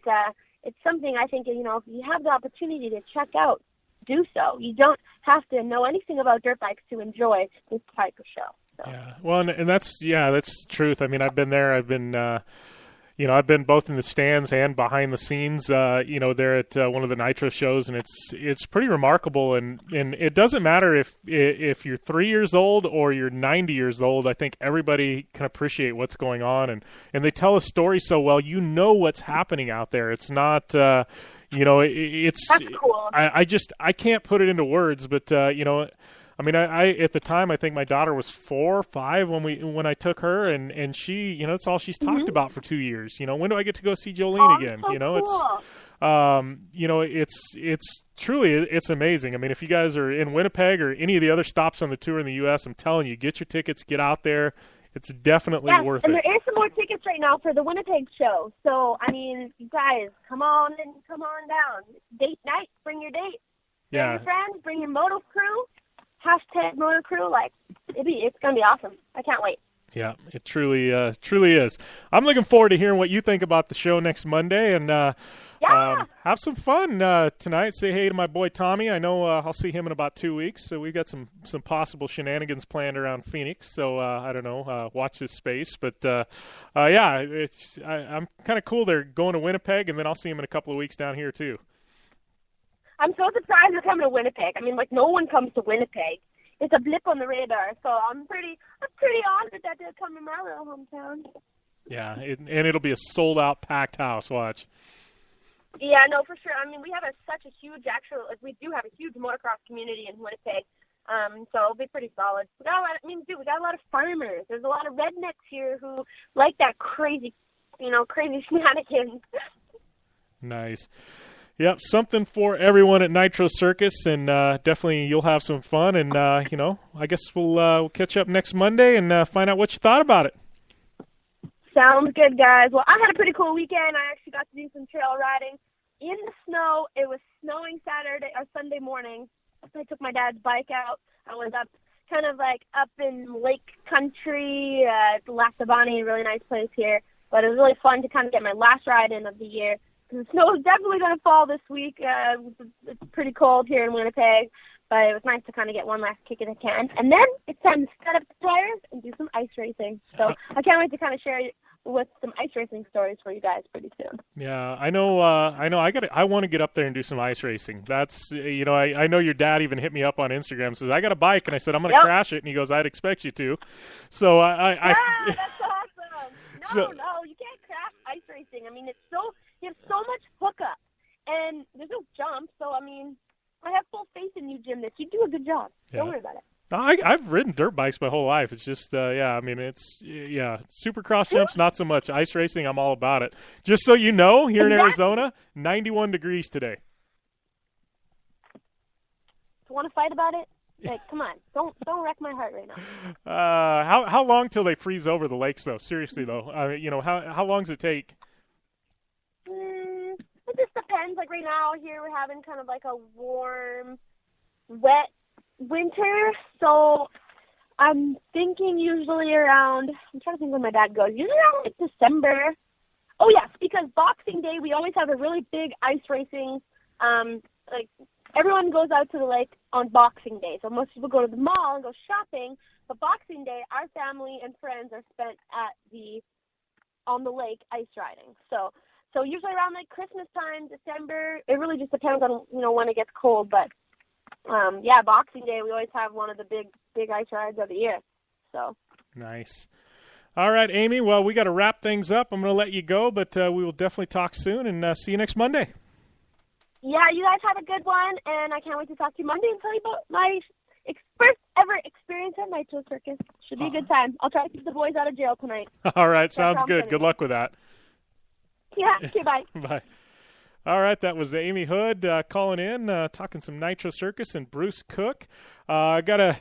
something I think, if you have the opportunity to check out, do so. You don't have to know anything about dirt bikes to enjoy this type of show. So. Yeah, well, and that's truth. I mean, I've been there. I've been I've been both in the stands and behind the scenes, there at one of the Nitro shows, and it's pretty remarkable. And it doesn't matter if you're 3 years old or you're 90 years old. I think everybody can appreciate what's going on, and they tell a story so well. What's happening out there. It's not, it's. That's cool. I can't put it into words, but I mean, I at the time, I think my daughter was 4 or 5 when I took her, and she, that's all she's talked about for 2 years. When do I get to go see Jolene again? So cool. It's truly, it's amazing. I mean, if you guys are in Winnipeg or any of the other stops on the tour in the U.S., I'm telling you, get your tickets, get out there. It's definitely worth it. And there is some more tickets right now for the Winnipeg show. So, I mean, you guys, come on down. Date night, bring your date. Bring your friends, bring your moto crew. # motor crew, it's going to be awesome. I can't wait. Yeah, it truly is. I'm looking forward to hearing what you think about the show next Monday, and have some fun tonight. Say hey to my boy Tommy. I know I'll see him in about 2 weeks, so we've got some possible shenanigans planned around Phoenix. So I don't know, watch this space. But I'm kind of cool. They're going to Winnipeg, and then I'll see him in a couple of weeks down here too. I'm so surprised they're coming to Winnipeg. I mean, no one comes to Winnipeg. It's a blip on the radar, so I'm pretty honored that they're coming to my little hometown. Yeah, and it'll be a sold-out, packed house. Watch. Yeah, no, for sure. I mean, we have such a huge we do have a huge motocross community in Winnipeg, so it'll be pretty solid. We got a lot of farmers. There's a lot of rednecks here who like that crazy shenanigans. Nice. Yep, something for everyone at Nitro Circus, and definitely you'll have some fun. And I guess we'll catch up next Monday and find out what you thought about it. Sounds good, guys. Well, I had a pretty cool weekend. I actually got to do some trail riding in the snow. It was snowing Sunday morning. I took my dad's bike out. I was up up in lake country, Lactabani, a really nice place here. But it was really fun to kind of get my last ride in of the year. The snow is definitely going to fall this week. It's pretty cold here in Winnipeg. But it was nice to kind of get one last kick in the can. And then it's time to set up the tires and do some ice racing. So I can't wait to kind of share with some ice racing stories for you guys pretty soon. Yeah, I know. I want to get up there and do some ice racing. That's I know your dad even hit me up on Instagram and says I got a bike, and I said I'm going to crash it, and he goes I'd expect you to. So that's awesome. No, you can't crash ice racing. I mean, you have so much hookup, and there's no jump. So I mean, I have full faith in you, Jim. You do a good job. Yeah. Don't worry about it. I've ridden dirt bikes my whole life. It's just, supercross jumps, not so much. Ice racing, I'm all about it. Just so you know, here in Arizona, 91 degrees today. Want to fight about it? Like, come on, don't wreck my heart right now. How long till they freeze over the lakes, though? Seriously, though, how long does it take? It just depends. Like right now, here we're having kind of like a warm, wet winter, so I'm thinking usually around, I'm trying to think when my dad goes, usually around like December. Oh yes, because Boxing Day we always have a really big ice racing, like everyone goes out to the lake on Boxing Day, so most people go to the mall and go shopping, but Boxing Day our family and friends are spent on the lake ice riding. So usually around like Christmas time, December, it really just depends on when it gets cold, but Boxing Day, we always have one of the big ice rides of the year. So nice. All right, Amy. Well, we got to wrap things up. I'm going to let you go, but we will definitely talk soon and see you next Monday. Yeah, you guys have a good one, and I can't wait to talk to you Monday and tell you about my first ever experience at Nitro Circus. Should be a good time. I'll try to keep the boys out of jail tonight. All right, sounds good. Good luck with that. Yeah. Okay. Bye. Bye. All right, that was Amy Hood calling in, talking some Nitro Circus and Bruce Cook. I got to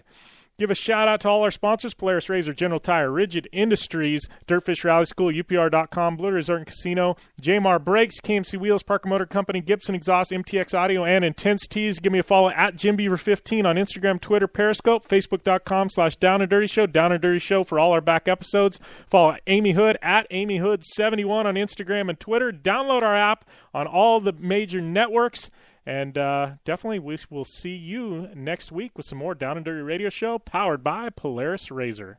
give a shout-out to all our sponsors, Polaris Razor, General Tire, Rigid Industries, Dirtfish Rally School, UPR.com, Blue Resort and Casino, JMR Brakes, KMC Wheels, Parker Motor Company, Gibson Exhaust, MTX Audio, and Intense Tees. Give me a follow at JimBeaver15 on Instagram, Twitter, Periscope, Facebook.com/Down and Dirty Show, Down and Dirty Show for all our back episodes. Follow Amy Hood at AmyHood71 on Instagram and Twitter. Download our app on all the major networks. And definitely we will see you next week with some more Down and Dirty Radio Show powered by Polaris Razor.